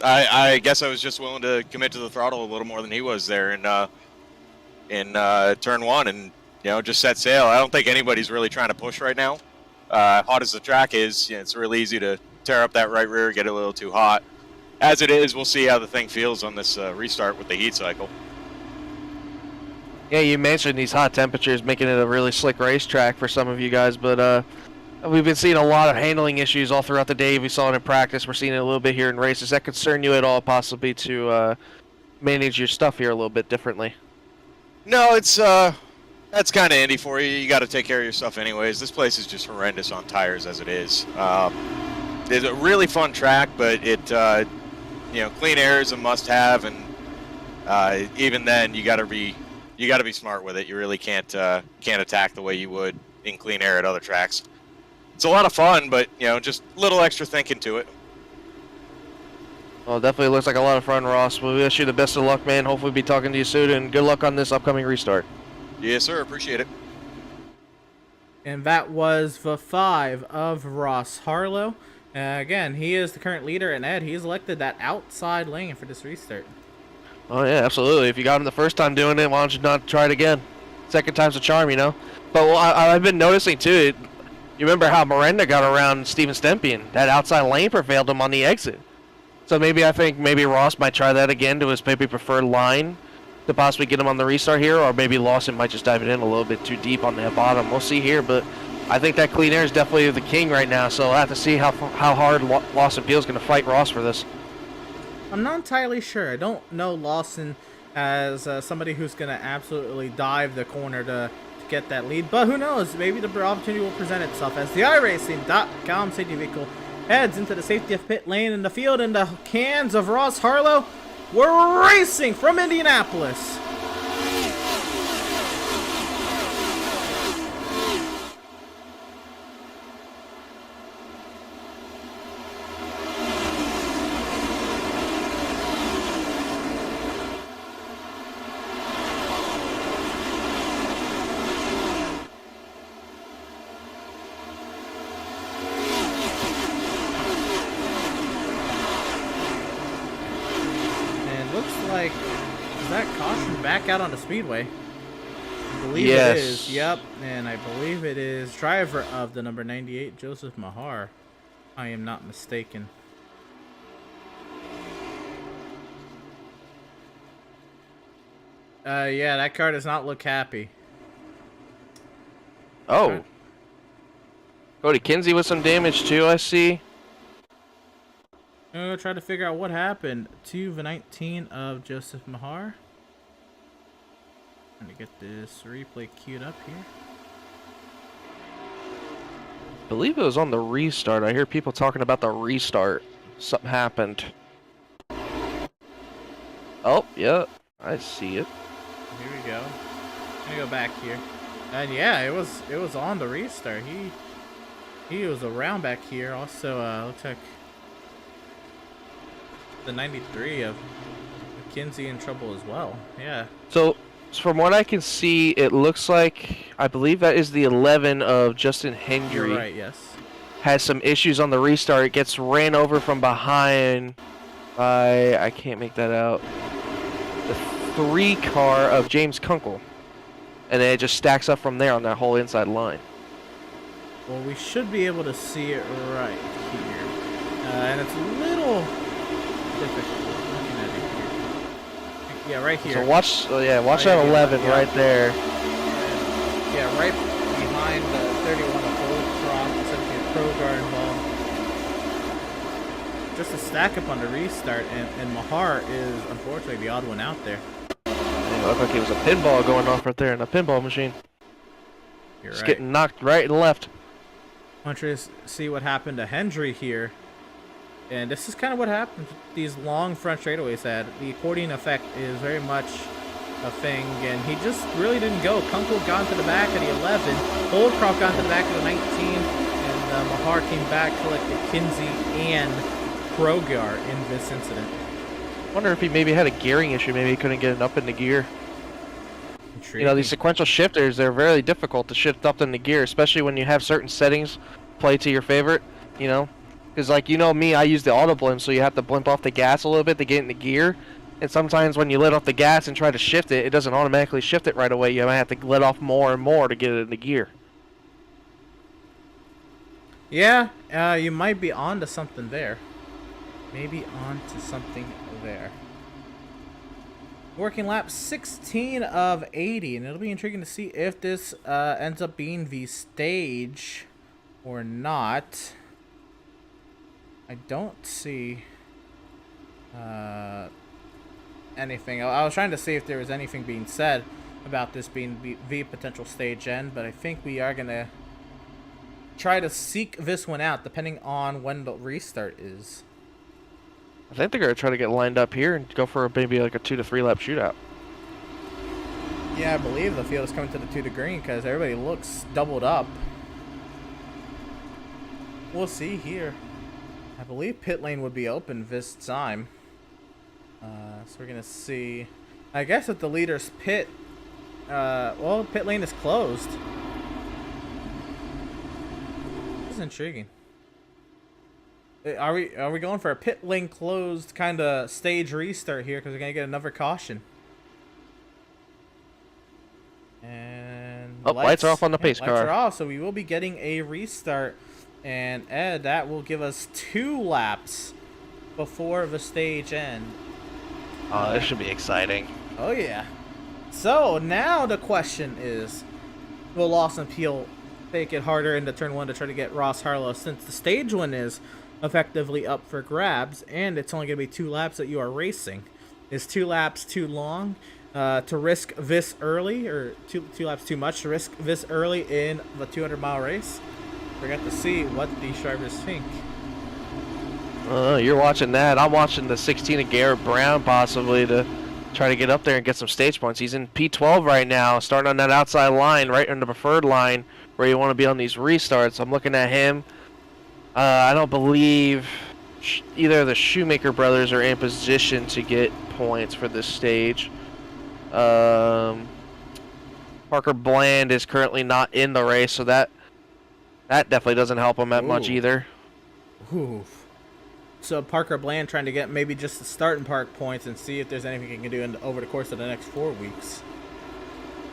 I guess I was just willing to commit to the throttle a little more than he was there in turn 1, and just set sail. I don't think anybody's really trying to push right now. Hot as the track is, it's really easy to tear up that right rear, get a little too hot. As it is, we'll see how the thing feels on this restart with the heat cycle. Yeah, you mentioned these hot temperatures making it a really slick racetrack for some of you guys, but We've been seeing a lot of handling issues all throughout the day. We saw it in practice. We're seeing it a little bit here in races. Does that concern you at all, possibly, to manage your stuff here a little bit differently? No, it's that's kind of Indy for you. You got to take care of your stuff anyways. This place is just horrendous on tires as it is. It's a really fun track, but it clean air is a must-have, and even then you got to be smart with it. You really can't attack the way you would in clean air at other tracks. It's a lot of fun, but just a little extra thinking to it. Well, definitely looks like a lot of fun, Ross. We wish you the best of luck, man. Hopefully we'll be talking to you soon, and good luck on this upcoming restart. Yes, sir. Appreciate it. And that was the 5 of Ross Harlow. Again, he is the current leader, and Ed, he's elected that outside lane for this restart. Oh, yeah, absolutely. If you got him the first time doing it, why don't you not try it again? Second time's a charm, you know? But I've been noticing, too, you remember how Miranda got around Steven Stempien? That outside lane prevailed him on the exit. So I think Ross might try that again to his maybe preferred line to possibly get him on the restart here, or maybe Lawson might just dive it in a little bit too deep on that bottom. We'll see here, but I think that clean air is definitely the king right now, so we'll have to see how hard Lawson feels going to fight Ross for this. I'm not entirely sure. I don't know Lawson as somebody who's going to absolutely dive the corner to get that lead, but who knows? Maybe the opportunity will present itself as the iRacing.com safety vehicle heads into the safety of pit lane in the field, in the cans of Ross Harlow. We're racing from Indianapolis. Is that caution back out on the speedway? I believe it is. Yep, and I believe it is driver of the number 98, Joseph Mahar. I am not mistaken. Yeah, that car does not look happy. Oh. Cody Kinsey with some damage too, I see. I'm going to try to figure out what happened to the 19 of Joseph Mahar. Trying to get this replay queued up here. I believe it was on the restart. I hear people talking about the restart. Something happened. Oh, yeah. I see it. Here we go. Let me go back here. And yeah, it was on the restart. He was around back here. Also, looks like the 93 of McKenzie in trouble as well. Yeah. So from what I can see, it looks like, I believe that is the 11 of Justin Hendry. You're right, yes. Has some issues on the restart. It gets ran over from behind by, I can't make that out, the 3 car of James Kunkel. And then it just stacks up from there on that whole inside line. Well, we should be able to see it right here. And it's a little difficult looking at it here. Yeah, right here. So watch that 11 right there. Yeah, right behind the 31 of Goldcroft, essentially a Pro Guard involved. Just a stack up on the restart, and Mahar is unfortunately the odd one out there. It looked like it was a pinball going off right there in a pinball machine. You're Just right. getting knocked right and left. I want you to see what happened to Hendry here. And this is kind of what happens with these long front straightaways that the accordion effect is very much a thing, and he just really didn't go. Kunkel got into the back of the 11, Holdcroft got into the back of the 19, and Mahar came back to like the Kinsey and Krogar in this incident. I wonder if he maybe had a gearing issue. Maybe he couldn't get it up into gear. Intriguing. You know, these sequential shifters, they're very difficult to shift up into gear, especially when you have certain settings play to your favorite, you know? Because, like, you know me, I use the auto blimp, so you have to blimp off the gas a little bit to get into gear. And sometimes when you let off the gas and try to shift it, it doesn't automatically shift it right away. You might have to let off more and more to get it into gear. Yeah, you might be onto something there. Maybe onto something there. Working lap 16 of 80, and it'll be intriguing to see if this ends up being the stage or not. I don't see anything. I was trying to see if there was anything being said about this being the potential stage end, but I think we are gonna try to seek this one out depending on when the restart is. I think they're gonna try to get lined up here and go for maybe like a 2 to 3 lap shootout. Yeah, I believe the field is coming to the 2 to green because everybody looks doubled up. We'll see here. I believe pit lane would be open this time. So we're gonna see. I guess if the leader's pit, well, pit lane is closed. This is intriguing. Are we going for a pit lane closed kind of stage restart here because we're gonna get another caution? And lights are off on the pace car. Lights are off, so we will be getting a restart. And Ed, that will give us 2 laps before the stage end. Oh, this should be exciting. Oh yeah. So now the question is, will Lawson Peel make it harder into turn 1 to try to get Ross Harlow, since the stage one is effectively up for grabs and it's only going to be 2 laps that you are racing? Is 2 laps too long to risk this early, or two laps too much to risk this early in the 200-mile race? We got to see what these drivers think. You're watching that. I'm watching the 16 of Garrett Brown possibly to try to get up there and get some stage points. He's in P12 right now, starting on that outside line, right on the preferred line where you want to be on these restarts. I'm looking at him. I don't believe either of the Shoemaker brothers are in position to get points for this stage. Parker Bland is currently not in the race, so that definitely doesn't help him that much either. Ooh. So Parker Bland trying to get maybe just the start and park points and see if there's anything he can do over the course of the next 4 weeks.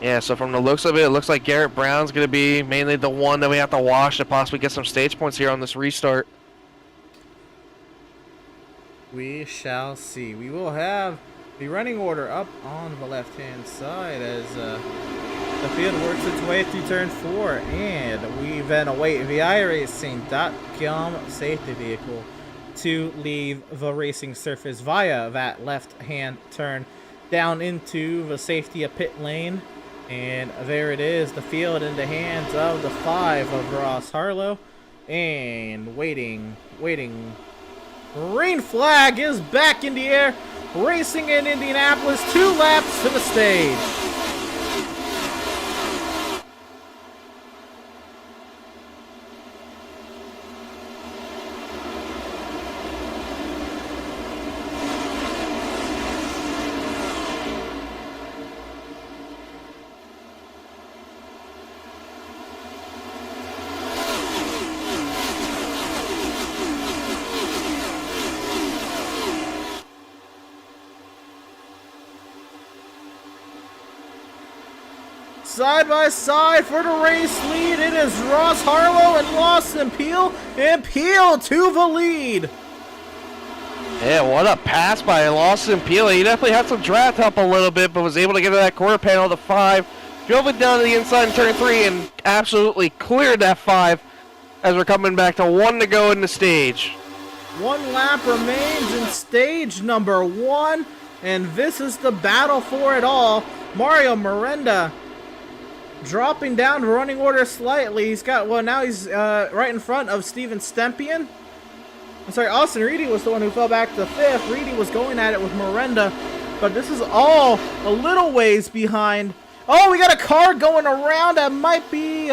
Yeah, so from the looks of it, it looks like Garrett Brown's going to be mainly the one that we have to wash to possibly get some stage points here on this restart. We shall see. We will have the running order up on the left-hand side as the field works its way through turn 4, and we then await the iRacing.com safety vehicle to leave the racing surface via that left-hand turn down into the safety of pit lane. And there it is, the field in the hands of the 5 of Ross Harlow. And waiting. Green flag is back in the air. Racing in Indianapolis, 2 laps to the stage. Side by side for the race lead, it is Ross Harlow and Lawson Peel, and Peel to the lead. Yeah, what a pass by Lawson Peel. He definitely had some draft help a little bit, but was able to get to that quarter panel to 5. Drove it down to the inside in turn 3 and absolutely cleared that 5 as we're coming back to 1 to go in the stage. 1 lap remains in stage number 1, and this is the battle for it all. Mario Miranda dropping down the running order slightly. He's got, well, now he's right in front of Steven Stempian. I'm sorry, Austin Reedy was the one who fell back to 5th. Reedy was going at it with Miranda, but this is all a little ways behind. Oh, we got a car going around that might be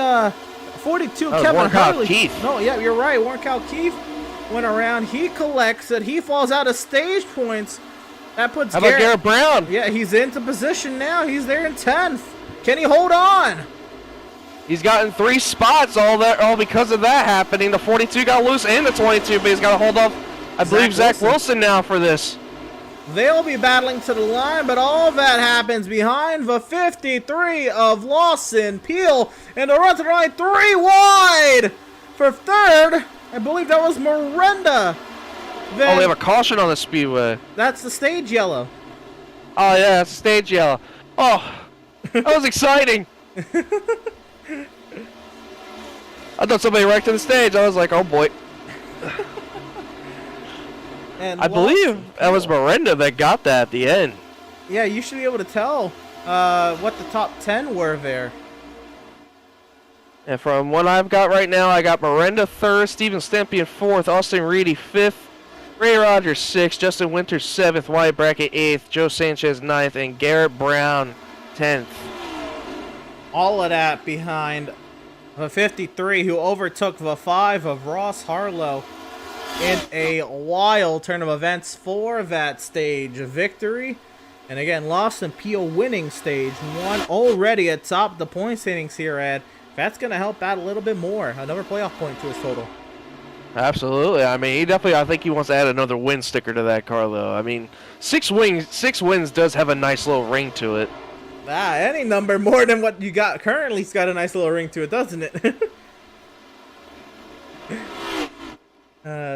42 Kevin Hurley. Keith. No, yeah, you're right. Warren Cal Keith went around. He collects it. He falls out of stage points. That puts How about Garrett Brown? Yeah, he's into position now. He's there in 10th. Can he hold on? He's gotten 3 spots all because of that happening. The 42 got loose and the 22, but he's got to hold off, I believe, Zach Wilson now for this. They'll be battling to the line, but all that happens behind the 53 of Lawson Peel. And the run to the line, 3 wide for 3rd. I believe that was Miranda. Then, we have a caution on the speedway. That's the stage yellow. Oh, yeah, that's the stage yellow. Oh, that was exciting. I thought somebody wrecked on the stage. I was like, oh boy. And I believe that was Miranda that got that at the end. Yeah, you should be able to tell what the top 10 were there. And from what I've got right now, I got Miranda 3rd, Steven Stempian 4th, Austin Reedy 5th, Ray Rogers 6th, Justin Winters 7th, Wyatt Brackett 8th, Joe Sanchez 9th, and Garrett Brown 10th. All of that behind the 53 who overtook the 5 of Ross Harlow in a wild turn of events for that stage victory. And again, Lawson Peel winning stage 1 already atop the point standings here, Ed. That's going to help out a little bit more. Another playoff point to his total. Absolutely. I mean, he definitely, I think he wants to add another win sticker to that car, though. I mean, 6 wins does have a nice little ring to it. Any number more than what you got currently's got a nice little ring to it, doesn't it?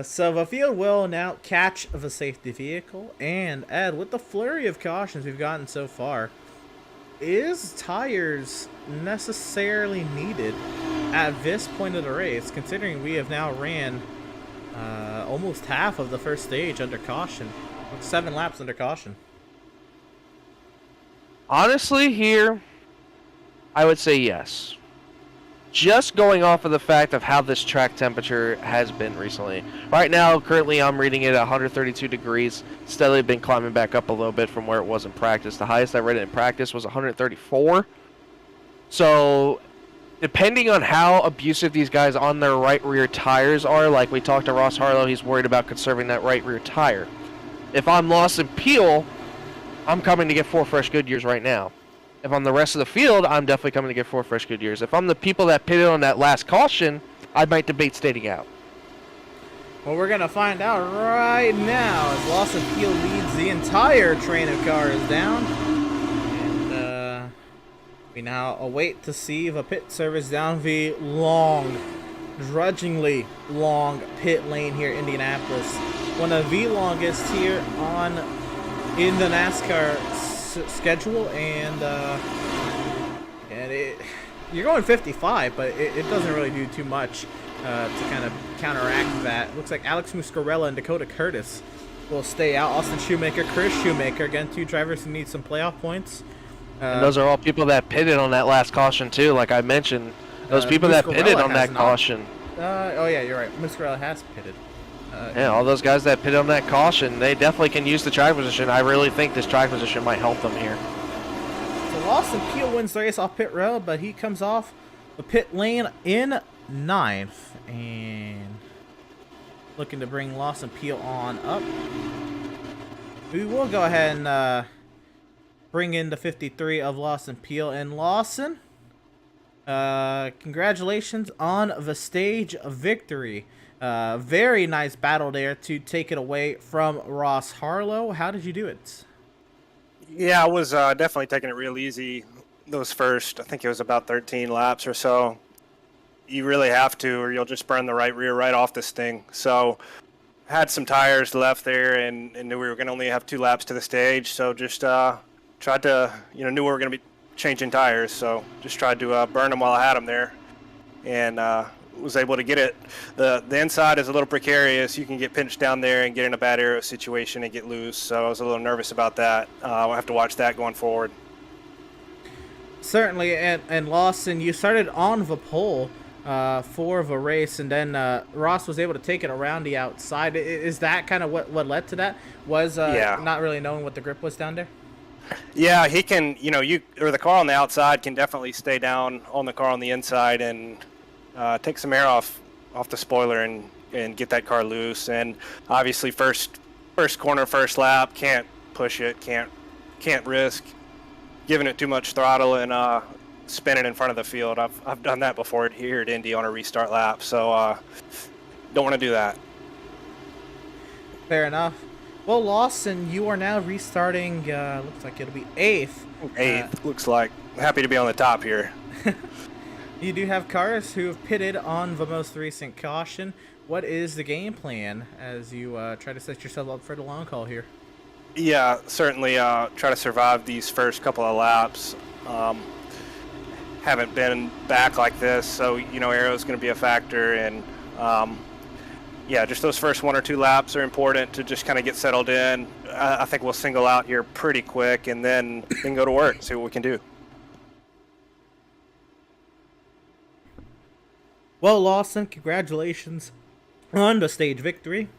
So the field will now catch the safety vehicle. And Ed, with the flurry of cautions we've gotten so far, is tires necessarily needed at this point of the race, considering we have now ran almost half of the first stage under caution, with 7 laps under caution? Honestly, here, I would say yes. Just going off of the fact of how this track temperature has been recently. Right now, currently, I'm reading it at 132 degrees. Steadily been climbing back up a little bit from where it was in practice. The highest I read it in practice was 134. So, depending on how abusive these guys on their right rear tires are, like we talked to Ross Harlow, he's worried about conserving that right rear tire. If I'm Lawson Peel, I'm coming to get 4 fresh Goodyears right now. If I'm the rest of the field, I'm definitely coming to get 4 fresh Goodyears. If I'm the people that pitted on that last caution, I might debate staying out. Well, we're going to find out right now as Lawson Peel leads the entire train of cars down. And we now await to see the pit service down the long, drudgingly long pit lane here in Indianapolis. One of the longest here in the NASCAR schedule, and you're going 55, but it doesn't really do too much to kind of counteract that. Looks like Alex Muscarella and Dakota Curtis will stay out. Austin Shoemaker, Chris Shoemaker, again, 2 drivers who need some playoff points. And those are all people that pitted on that last caution too, like I mentioned. Those people that pitted on that caution. Oh yeah, you're right. Muscarella has pitted. Yeah, all those guys that pitted on that caution, they definitely can use the track position. I really think this track position might help them here. So Lawson Peel wins the race off pit road, but he comes off the pit lane in 9th. And looking to bring Lawson Peel on up. We will go ahead and bring in the 53 of Lawson Peel. And Lawson, congratulations on the stage victory. Very nice battle there to take it away from Ross Harlow. How did you do it? Yeah, I was definitely taking it real easy those first, I think it was about 13 laps or so. You really have to, or you'll just burn the right rear right off this thing. So had some tires left there and knew we were going to only have 2 laps to the stage. So just tried to, knew we were going to be changing tires. So just tried to burn them while I had them there. And was able to get it. The inside is a little precarious. You can get pinched down there and get in a bad aero situation and get loose. So I was a little nervous about that. I'll have to watch that going forward. Certainly, and Lawson, you started on the pole for the race, and then Ross was able to take it around the outside. Is that kind of what led to that? Was not really knowing what the grip was down there? Yeah, he can, the car on the outside can definitely stay down on the car on the inside and take some air off the spoiler and get that car loose. And obviously first corner, first lap, can't push it, can't risk giving it too much throttle and spinning in front of the field. I've done that before here at Indy on a restart lap, so don't want to do that. Fair enough. Well, Lawson, you are now restarting, looks like it'll be 8th. 8th, looks like. Happy to be on the top here. You do have cars who have pitted on the most recent caution. What is the game plan as you try to set yourself up for the long haul here? Yeah, certainly try to survive these first couple of laps. haven't been back like this, so aero is going to be a factor, and yeah, just those first 1 or 2 laps are important to just kind of get settled in. I think we'll single out here pretty quick, and then go to work, see what we can do. Well, Lawson, congratulations on the stage victory.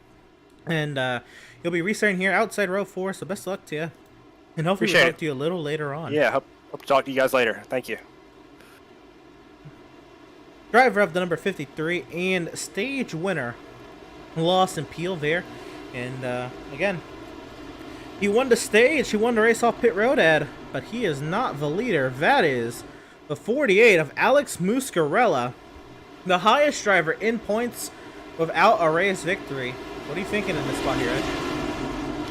And you'll be restarting here outside row 4, so best of luck to you. And hopefully we'll talk to you a little later on. Yeah, hope to talk to you guys later. Thank you. Driver of the number 53 and stage winner, Lawson Peel there. And again, he won the stage. He won the race off pit road, Ed. But he is not the leader. That is the 48 of Alex Muscarella, the highest driver in points without a race victory. What are you thinking in this spot here, Ed?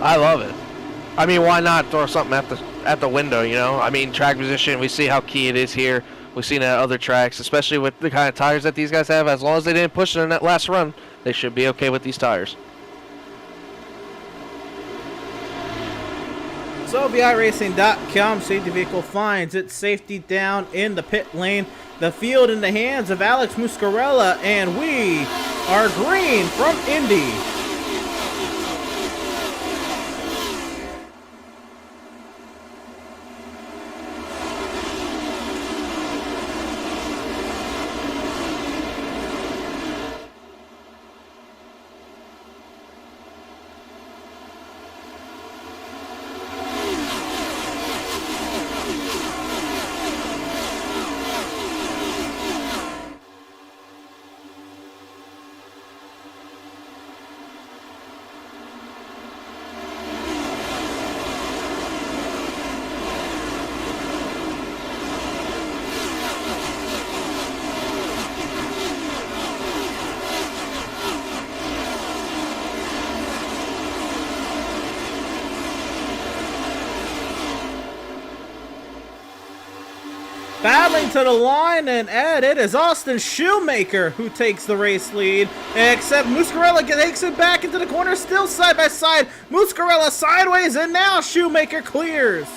I love it. I mean, why not throw something at the window, I mean, track position, we see how key it is here. We've seen it at other tracks, especially with the kind of tires that these guys have. As long as they didn't push it in that last run, they should be okay with these tires. So VIRacing.com safety vehicle finds its safety down in the pit lane. The field in the hands of Alex Muscarella, and we are green from Indy. Battling to the line, and Ed, it is Austin Shoemaker who takes the race lead, except Muscarella takes it back into the corner, still side by side. Muscarella sideways, and now Shoemaker clears.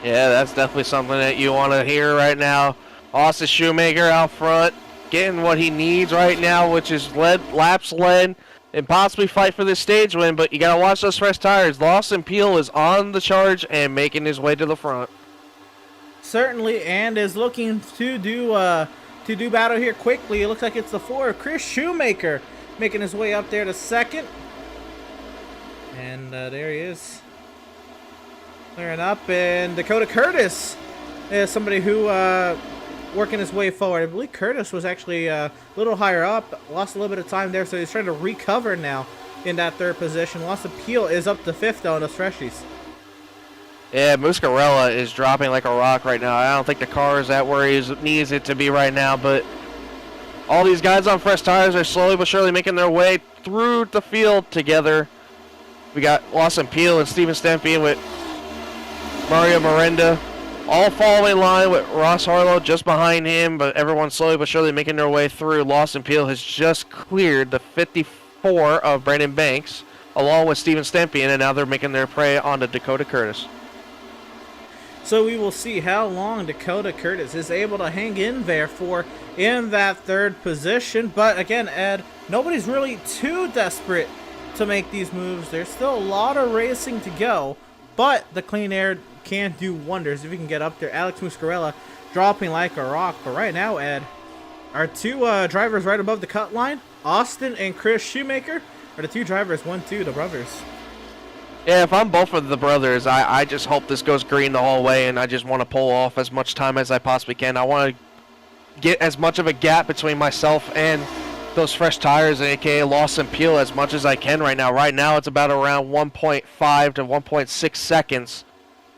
Yeah, that's definitely something that you want to hear right now. Austin Shoemaker out front, getting what he needs right now, which is laps led, and possibly fight for this stage win, but you got to watch those fresh tires. Lawson Peel is on the charge and making his way to the front. Certainly, and is looking to do battle here quickly. It looks like it's the 4 of Chris Shoemaker making his way up there to second. And there he is. Clearing up, and Dakota Curtis is somebody who working his way forward. I believe Curtis was actually a little higher up, lost a little bit of time there, so he's trying to recover now in that 3rd position. Lawson Peel is up to 5th though in those freshies. Yeah, Muscarella is dropping like a rock right now. I don't think the car is at where he needs it to be right now, but all these guys on fresh tires are slowly but surely making their way through the field together. We got Lawson Peel and Steven Stempian with Mario Miranda, all following line with Ross Harlow just behind him, but everyone slowly but surely making their way through. Lawson Peel has just cleared the 54 of Brandon Banks, along with Steven Stempian, and now they're making their prey onto Dakota Curtis. So we will see how long Dakota Curtis is able to hang in there for in that 3rd position. But again, Ed, nobody's really too desperate to make these moves. There's still a lot of racing to go, but the clean air can do wonders if you can get up there. Alex Muscarella dropping like a rock. But right now, Ed, our 2 drivers right above the cut line, Austin and Chris Shoemaker, are the 2 drivers, 1-2, the brothers. Yeah, if I'm both of the brothers, I just hope this goes green the whole way, and I just want to pull off as much time as I possibly can. I want to get as much of a gap between myself and those fresh tires, aka Lawson Peel, as much as I can right now. Right now, it's about around 1.5 to 1.6 seconds.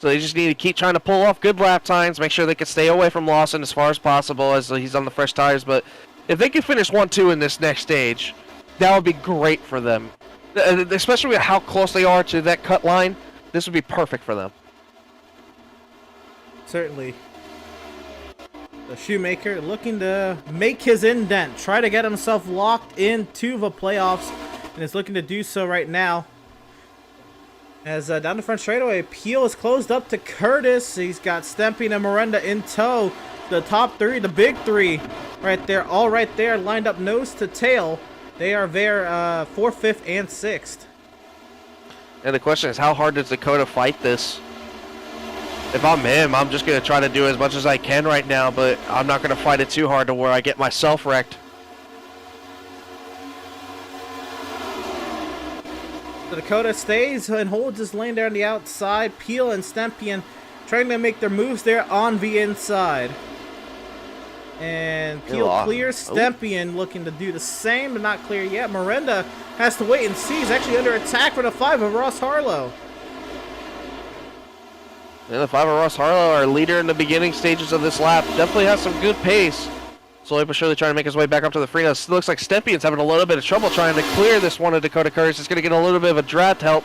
So they just need to keep trying to pull off good lap times, make sure they can stay away from Lawson as far as possible as he's on the fresh tires. But if they can finish 1-2 in this next stage, that would be great for them. Especially with how close they are to that cut line, this would be perfect for them. Certainly. The Shoemaker looking to make his indent, try to get himself locked into the playoffs, and is looking to do so right now. As down the front straightaway, Peel is closed up to Curtis. He's got Stempian and Miranda in tow the top three, the big three, right there, all right there, lined up nose to tail. They are there, 4th, 5th, and 6th. And the question is, how hard does Dakota fight this? If I'm him, I'm just going to try to do as much as I can right now, but I'm not going to fight it too hard to where I get myself wrecked. So Dakota stays and holds his lane there on the outside. Peel and Stempian trying to make their moves there on the inside. And Peel clears. Stempian looking to do the same, but not clear yet. Miranda has to wait and see. He's actually under attack for the 5 of Ross Harlow. And the 5 of Ross Harlow, our leader in the beginning stages of this lap, definitely has some good pace. Slowly but surely trying to make his way back up to the free. It looks like Stempian's having a little bit of trouble trying to clear this one of Dakota Curtis. He's going to get a little bit of a draft help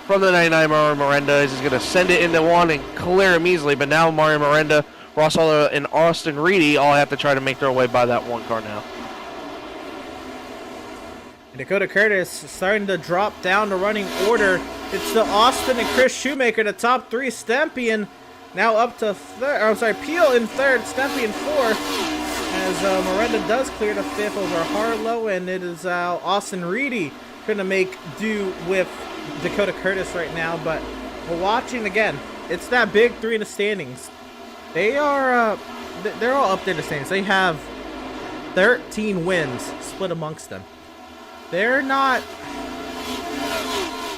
from the 99 Mario Miranda. He's going to send it into one and clear him easily. But now Mario Miranda, Ross Harlow, and Austin Reedy all have to try to make their way by that one car now. Dakota Curtis starting to drop down the running order. It's the Austin and Chris Shoemaker, the top 3. Stempian now up to third. I'm sorry, Peel in 3rd, Stempian 4th. As Miranda does clear the 5th over Harlow, and it is Austin Reedy trying to make do with Dakota Curtis right now. But we're watching again. It's that big 3 in the standings. They are they're all up there in the standings. They have 13 wins split amongst them. They're not.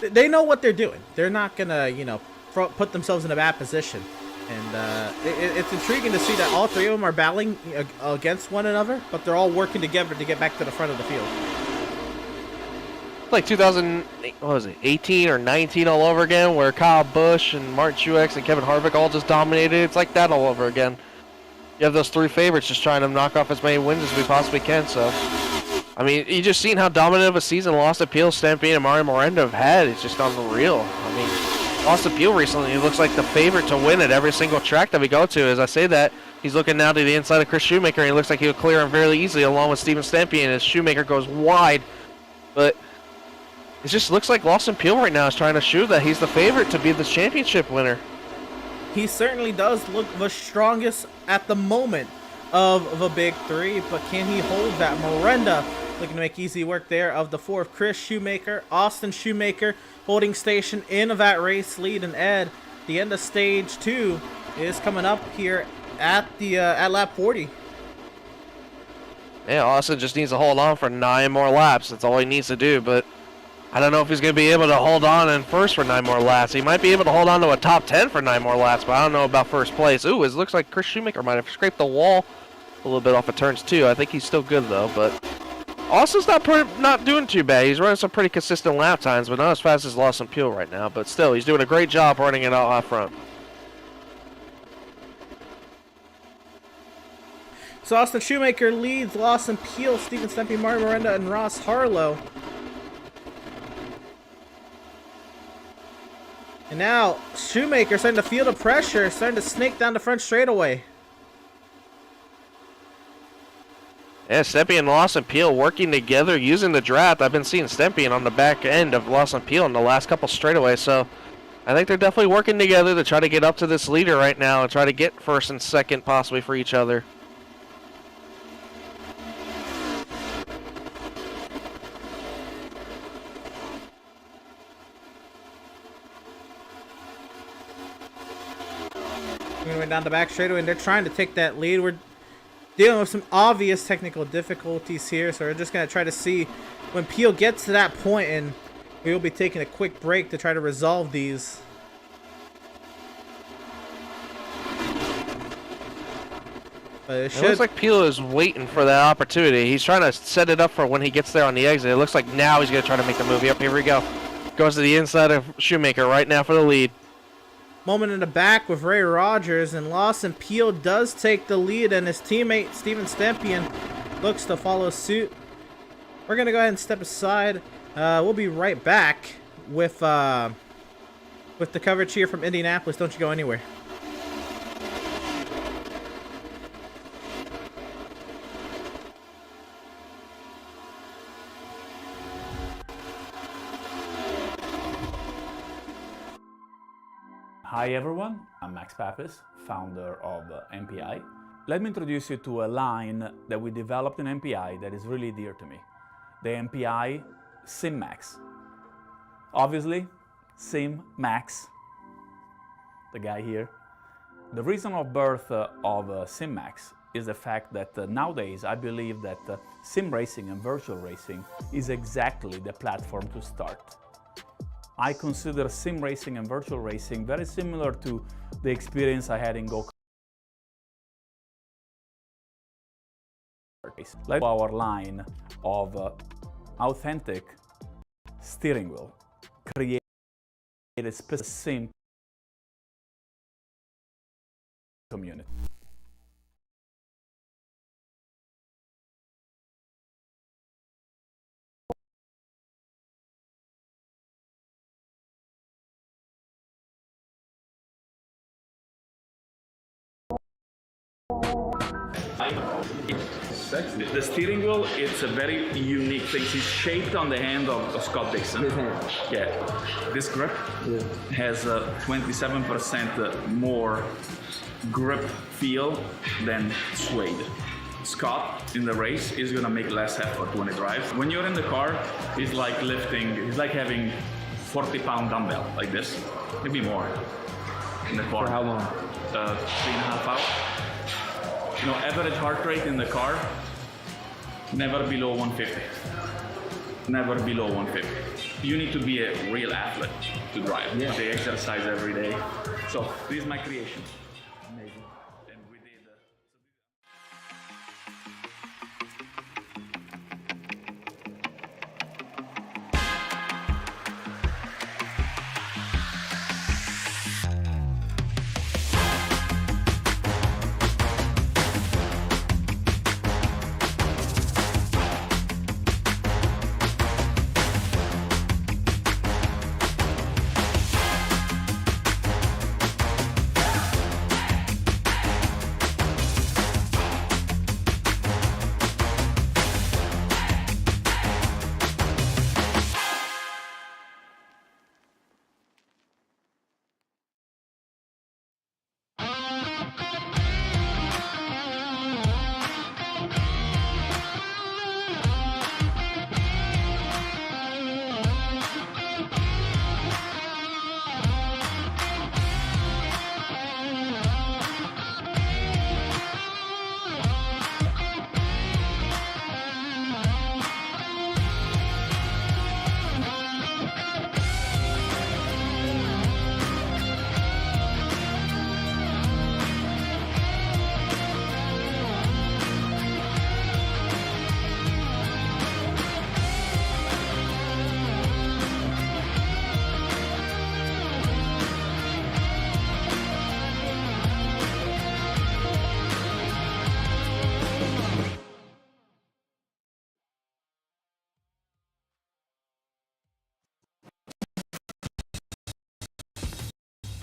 They know what they're doing. They're not gonna, you know, put themselves in a bad position. And it's intriguing to see that all 3 of them are battling against one another, but they're all working together to get back to the front of the field. Like 2018 or 19 all over again, where Kyle Busch and Martin Truex and Kevin Harvick all just dominated. It's like that all over again. You have those 3 favorites just trying to knock off as many wins as we possibly can. So, I mean, you just seen how dominant of a season Lost Appeal, Stempian, and Mario Miranda have had. It's just unreal. I mean, Lost Appeal recently, he looks like the favorite to win at every single track that we go to. As I say that, he's looking now to the inside of Chris Shoemaker, and he looks like he'll clear him fairly easily along with Steven Stempian as Shoemaker goes wide. But it just looks like Lost Appeal right now is trying to show that he's the favorite to be the championship winner. He certainly does look the strongest at the moment of the big 3, but can he hold that? Miranda looking to make easy work there of the 4 of Chris Shoemaker. Austin Shoemaker holding station in that race lead, and Ed, the end of stage 2 is coming up here at the at lap 40. Yeah, Austin just needs to hold on for 9 more laps. That's all he needs to do, but I don't know if he's going to be able to hold on in first for 9 more laps. He might be able to hold on to a top 10 for 9 more laps, but I don't know about first place. Ooh, it looks like Chris Shoemaker might have scraped the wall a little bit off of turns 2. I think he's still good, though, but Austin's not doing too bad. He's running some pretty consistent lap times, but not as fast as Lawson Peel right now. But still, he's doing a great job running it out front. So Austin Shoemaker leads Lawson Peel, Steven Stempian, Mario Miranda, and Ross Harlow. And now Shoemaker starting to feel the pressure, starting to snake down the front straightaway. Yeah, Stempian and Lawson Peel working together using the draft. I've been seeing Stempian on the back end of Lawson Peel in the last couple straightaways, so I think they're definitely working together to try to get up to this leader right now and try to get first and second possibly for each other. Moving down the back straightaway, and they're trying to take that lead. We're dealing with some obvious technical difficulties here, so we're just going to try to see when Peel gets to that point, and we will be taking a quick break to try to resolve these. But it looks like Peel is waiting for that opportunity. He's trying to set it up for when he gets there on the exit. It looks like now he's going to try to make the move. Yep, here we go. Goes to the inside of Shoemaker right now for the lead. Moment in the back with Ray Rogers, and Lawson Peel does take the lead, and his teammate Steven Stempian looks to follow suit. We're gonna go ahead and step aside. We'll be right back with the coverage here from Indianapolis. Don't you go anywhere. Hi everyone, I'm Max Pappas, founder of MPI. Let me introduce you to a line that we developed in MPI that is really dear to me. The MPI Sim Max. Obviously, Sim Max, the guy here. The reason of birth of Sim Max is the fact that nowadays I believe that sim racing and virtual racing is exactly the platform to start. I consider sim racing and virtual racing very similar to the experience I had in go-kart. Like our line of authentic steering wheel, create a specific sim community. The steering wheel, it's a very unique thing. It's shaped on the hand of Scott Dixon. Yeah. This grip has 27% more grip feel than suede. Scott in the race is gonna make less effort when he drives. When you're in the car, it's like lifting, it's like having 40-pound dumbbell like this, maybe more in the car. For how long? 3.5 hours. You know, average heart rate in the car, never below 150. Never below 150. You need to be a real athlete to drive. Yeah. They exercise every day. So this is my creation. Amazing. And we did.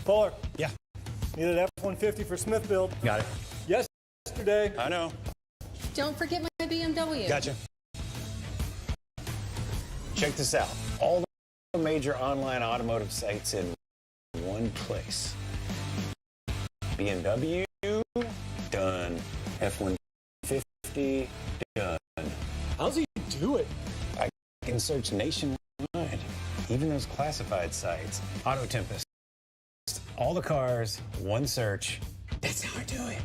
Fuller. Yeah. Needed F-150 for Smith build. Got it. Yesterday. I know. Don't forget my BMW. Gotcha. Check this out. All the major online automotive sites in one place. BMW, done. F-150, done. How's he do it? I can search nationwide. Even those classified sites. Auto Tempest. All the cars, one search. That's how I do it.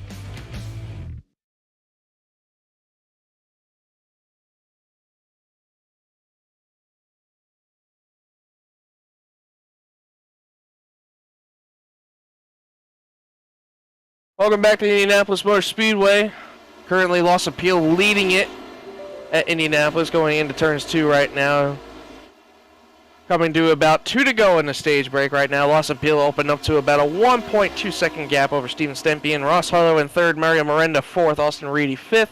Welcome back to Indianapolis Motor Speedway. Currently Lost Appeal leading it at Indianapolis, going into turns 2 right now. Coming to about 2 to go in the stage break right now. Lost Appeal opened up to about a 1.2 second gap over Steven Stempien. Ross Harlow in 3rd, Mario Miranda 4th, Austin Reedy 5th,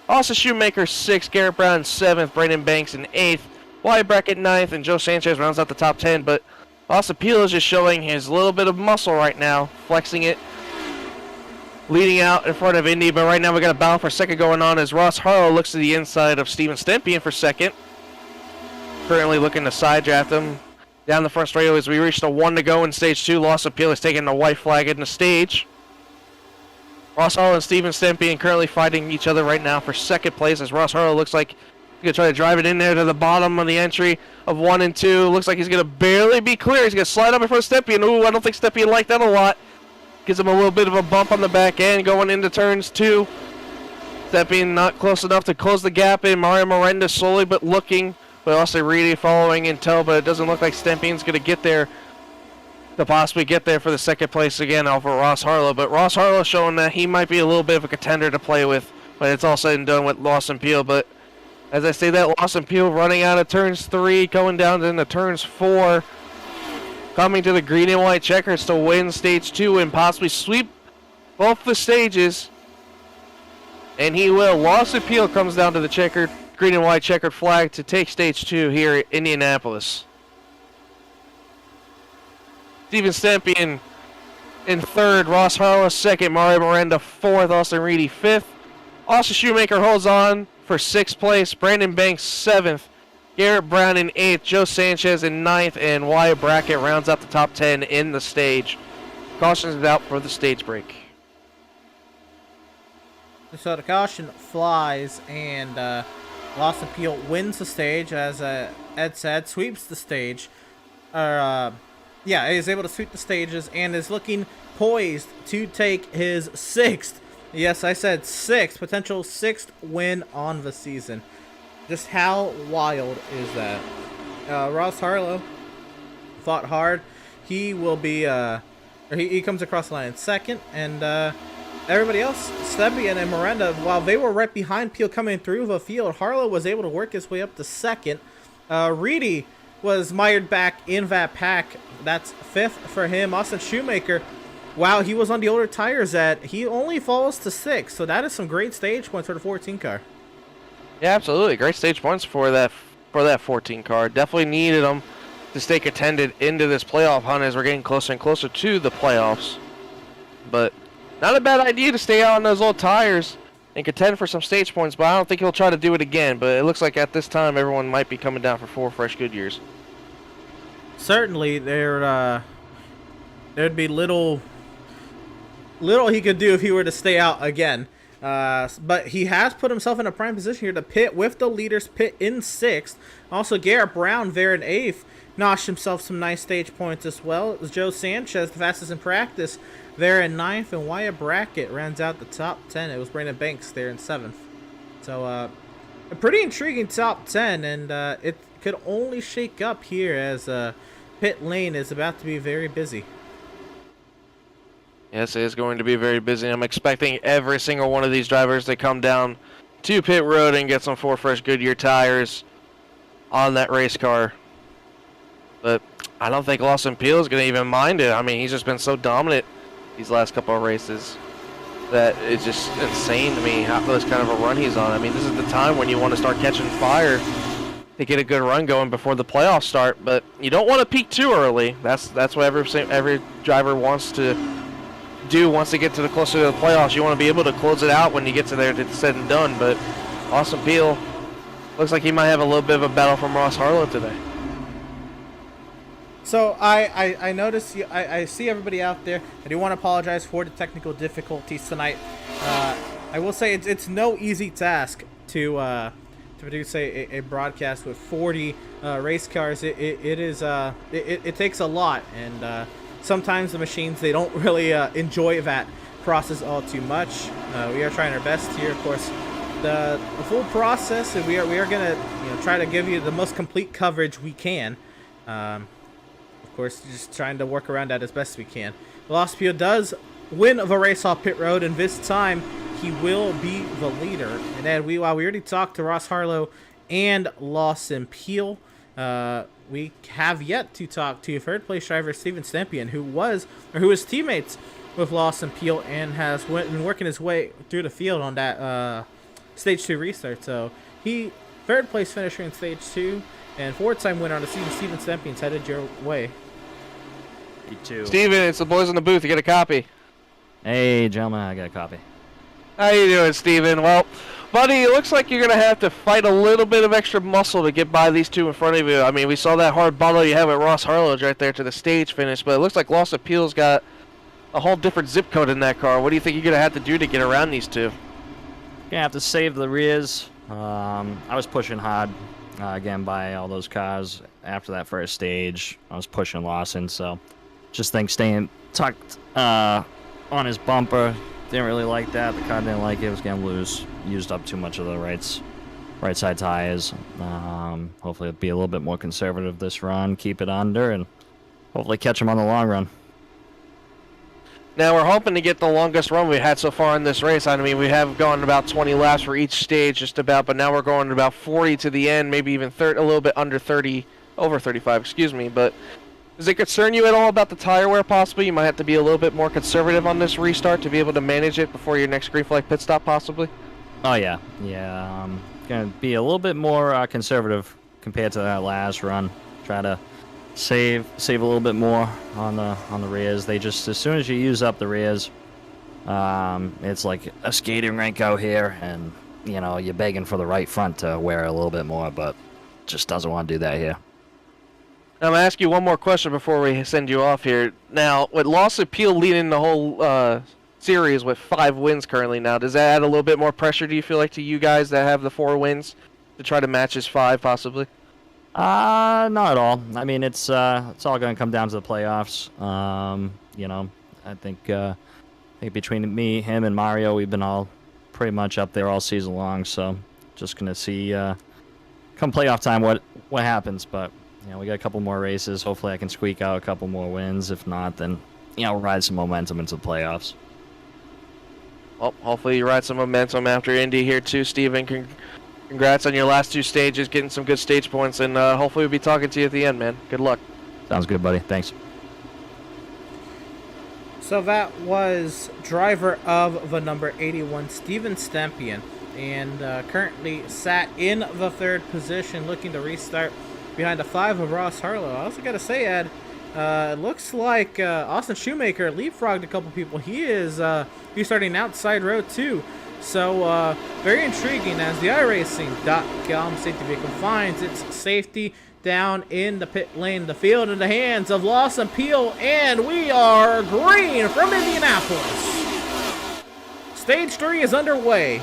Austin Shoemaker 6th, Garrett Brown 7th, Brandon Banks in 8th, Wyatt Brackett 9th, and Joe Sanchez rounds out the top 10. But Lost Appeal is just showing his little bit of muscle right now, flexing it, leading out in front of Indy. But right now we got a battle for second going on as Ross Harlow looks to the inside of Steven Stempien for second. Currently looking to side draft him down the front straightaway as we reach the 1 to go in stage 2. Lost Appeal is taking the white flag in the stage. Ross Harlow and Steven Stempien currently fighting each other right now for second place, as Ross Harlow looks like he's going to try to drive it in there to the bottom of the entry of 1 and 2. Looks like he's going to barely be clear. He's going to slide up in front of Stempien. Ooh, I don't think Stempien liked that a lot. Gives him a little bit of a bump on the back end going into turns 2. Stempien not close enough to close the gap in. Mario Miranda slowly but looking, but also Reedy following in tow, but it doesn't look like Stempien's going to get there to possibly get there for the second place again over Ross Harlow. But Ross Harlow showing that he might be a little bit of a contender to play with when it's all said and done with Lawson Peel. But as I say that, Lawson Peel running out of turns 3, going down into turns 4, coming to the green and white checkers to win stage 2 and possibly sweep both the stages. And he will. Lawson Peel comes down to the checkered, green and white checkered flag to take stage 2 here at Indianapolis. Steven Stempien in 3rd, Ross Harlow 2nd, Mario Miranda 4th, Austin Reedy 5th. Austin Shoemaker holds on for 6th place, Brandon Banks 7th, Garrett Brown in 8th, Joe Sanchez in 9th, and Wyatt Brackett rounds out the top 10 in the stage. Caution is out for the stage break. So the caution flies, and Lawson Peel wins the stage, as Ed said, sweeps the stage. Yeah, he's able to sweep the stages and is looking poised to take his 6th. Yes, I said 6th, potential 6th win on the season. Just how wild is that? Ross Harlow fought hard. He will be, he comes across the line in 2nd, and everybody else, Stempien and Miranda, while they were right behind Peel coming through the field, Harlow was able to work his way up to 2nd. Reedy was mired back in that pack. That's 5th for him. Austin Shoemaker, wow, he was on the older tires he only falls to 6th. So that is some great stage points for the 14 car. Yeah, absolutely. Great stage points for that 14 car. Definitely needed them to stay contended into this playoff hunt as we're getting closer and closer to the playoffs. But not a bad idea to stay out on those old tires and contend for some stage points, but I don't think he'll try to do it again. But it looks like at this time, everyone might be coming down for 4 fresh Goodyears. Certainly, there'd be little he could do if he were to stay out again. But he has put himself in a prime position here to pit with the leaders, pit in 6th. Also, Garrett Brown there in 8th notched himself some nice stage points as well. It was Joe Sanchez, the fastest in practice, there in 9th, and Wyatt Brackett rounds out the top 10. It was Brandon Banks there in 7th. So, a pretty intriguing top 10, and it could only shake up here as pit lane is about to be very busy. Yes, it is going to be very busy. I'm expecting every single one of these drivers to come down to pit road and get some 4 fresh Goodyear tires on that race car. But I don't think Lawson Peel is going to even mind it. I mean, he's just been so dominant these last couple of races that it's just insane to me how this kind of a run he's on. I mean, this is the time when you want to start catching fire to get a good run going before the playoffs start. But you don't want to peak too early. That's what every driver wants to do once they get to the closer to the playoffs. You want to be able to close it out when you get to there it's said and done. But Lawson Peel looks like he might have a little bit of a battle from Ross Harlow today. So I notice I see everybody out there. I do want to apologize for the technical difficulties tonight. I will say it's no easy task to produce a broadcast with 40 race cars. It takes a lot, and sometimes the machines, they don't really enjoy that process all too much. We are trying our best here, of course. The full process, and we are gonna try to give you the most complete coverage we can. Of course, just trying to work around that as best we can. Lawson Peel does win the race off pit road, and this time he will be the leader. And then we already talked to Ross Harlow and Lawson Peel. We have yet to talk to 3rd place driver Steven Stempien, who was teammates with Lawson Peel and has been working his way through the field on that stage 2 restart. So he 3rd place finisher in stage 2 and 4-time winner on the season. Steven Stempien's headed your way. You too. Steven, it's the boys in the booth. You get a copy. Hey, gentlemen, I got a copy. How you doing, Steven? Well, buddy, it looks like you're going to have to fight a little bit of extra muscle to get by these two in front of you. I mean, we saw that hard battle you had with Ross Harlow right there to the stage finish, but it looks like Lawson Peel's got a whole different zip code in that car. What do you think you're gonna have to do to get around these two? Gonna have to save the rears. I was pushing hard again by all those cars after that first stage. I was pushing Lawson, so just think staying tucked on his bumper. Didn't really like that. The car didn't like it. It was gonna used up too much of the right side tires. Hopefully it'll be a little bit more conservative this run, keep it under, and hopefully catch him on the long run. Now we're hoping to get the longest run we've had so far in this race. I mean, we have gone about 20 laps for each stage, just about, but now we're going about 40 to the end, maybe even a little bit under 30, over 35, excuse me. But does it concern you at all about the tire wear possibly? You might have to be a little bit more conservative on this restart to be able to manage it before your next green flag pit stop possibly? Oh yeah, yeah. Gonna be a little bit more conservative compared to that last run. Try to save a little bit more on the rears. They just, as soon as you use up the rears, it's like a skating rink out here, and you know you're begging for the right front to wear a little bit more, but just doesn't want to do that here. I'm gonna ask you one more question before we send you off here. Now, with Lawson Peel leading the whole series with 5 wins currently now, does that add a little bit more pressure, do you feel like, to you guys that have the 4 wins to try to match his 5 possibly? Not at all. I mean, it's all going to come down to the playoffs. You know, I think between me, him, and Mario, we've been all pretty much up there all season long. So just going to see come playoff time what happens. But you know, we got a couple more races. Hopefully, I can squeak out a couple more wins. If not, then you know, ride some momentum into the playoffs. Well, hopefully you ride some momentum after Indy here too, Steven. Congrats on your last 2 stages, getting some good stage points, and hopefully we'll be talking to you at the end, man. Good luck. Sounds good, buddy. Thanks. So that was driver of the number 81, Steven Stempian, and currently sat in the 3rd position, looking to restart behind the 5 of Ross Harlow. I also got to say, Ed, it looks like Austin Shoemaker leapfrogged a couple people. He is restarting outside row 2. So, very intriguing as the iRacing.com safety vehicle finds its safety down in the pit lane. The field in the hands of Lawson Peel, and we are green from Indianapolis. Stage 3 is underway.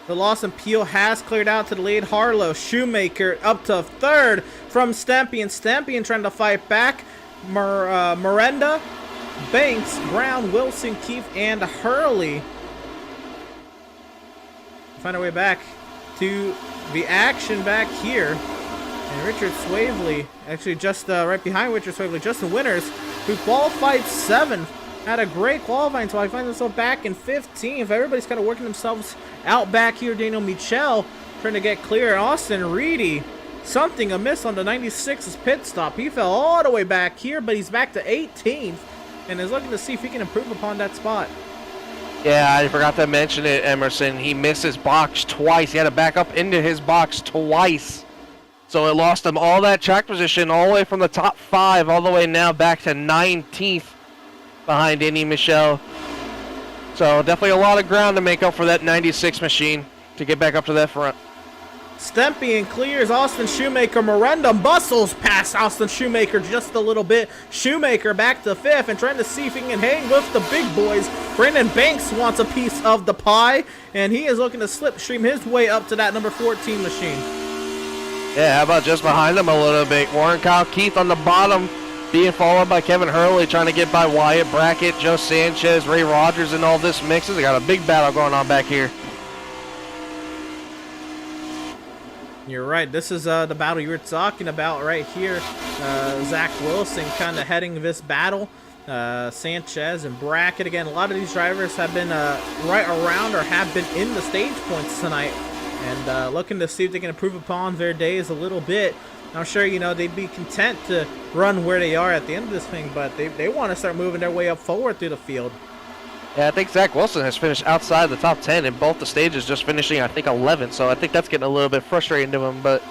The Lawson Peel has cleared out to the lead. Harlow, Shoemaker up to 3rd from Stempian. Stempian trying to fight back. Miranda, Banks, Brown, Wilson, Keefe, and Hurley find our way back to the action back here. And Richard Swavely, actually just right behind Richard Swavely, Justin Winters, who qualified 7th. Had a great qualifying, so I find himself back in 15th. Everybody's kind of working themselves out back here. Daniel Michel trying to get clear. Austin Reedy, something amiss on the 96's pit stop. He fell all the way back here, but he's back to 18th and is looking to see if he can improve upon that spot. Yeah, I forgot to mention it, Emerson. He missed his box twice. He had to back up into his box twice. So it lost him all that track position all the way from the top 5 all the way now back to 19th. Behind Indy Michelle. So definitely a lot of ground to make up for that 96 machine to get back up to that front. Stempian clears Austin Shoemaker. Miranda bustles past Austin Shoemaker just a little bit. Shoemaker back to 5th and trying to see if he can hang with the big boys. Brandon Banks wants a piece of the pie, and he is looking to slipstream his way up to that number 14 machine. Yeah, how about just behind him a little bit? Warren Kyle Keith on the bottom, being followed by Kevin Hurley, trying to get by Wyatt Brackett, Joe Sanchez, Ray Rogers, and all this mixes. They got a big battle going on back here. You're right. This is the battle you were talking about right here. Zach Wilson kind of heading this battle. Sanchez and Brackett. Again, a lot of these drivers have been right around or have been in the stage points tonight. And looking to see if they can improve upon their days a little bit. I'm sure, you know, they'd be content to run where they are at the end of this thing, but they want to start moving their way up forward through the field. Yeah, I think Zach Wilson has finished outside the top 10 in both the stages, just finishing, I think, 11. So I think that's getting a little bit frustrating to him. But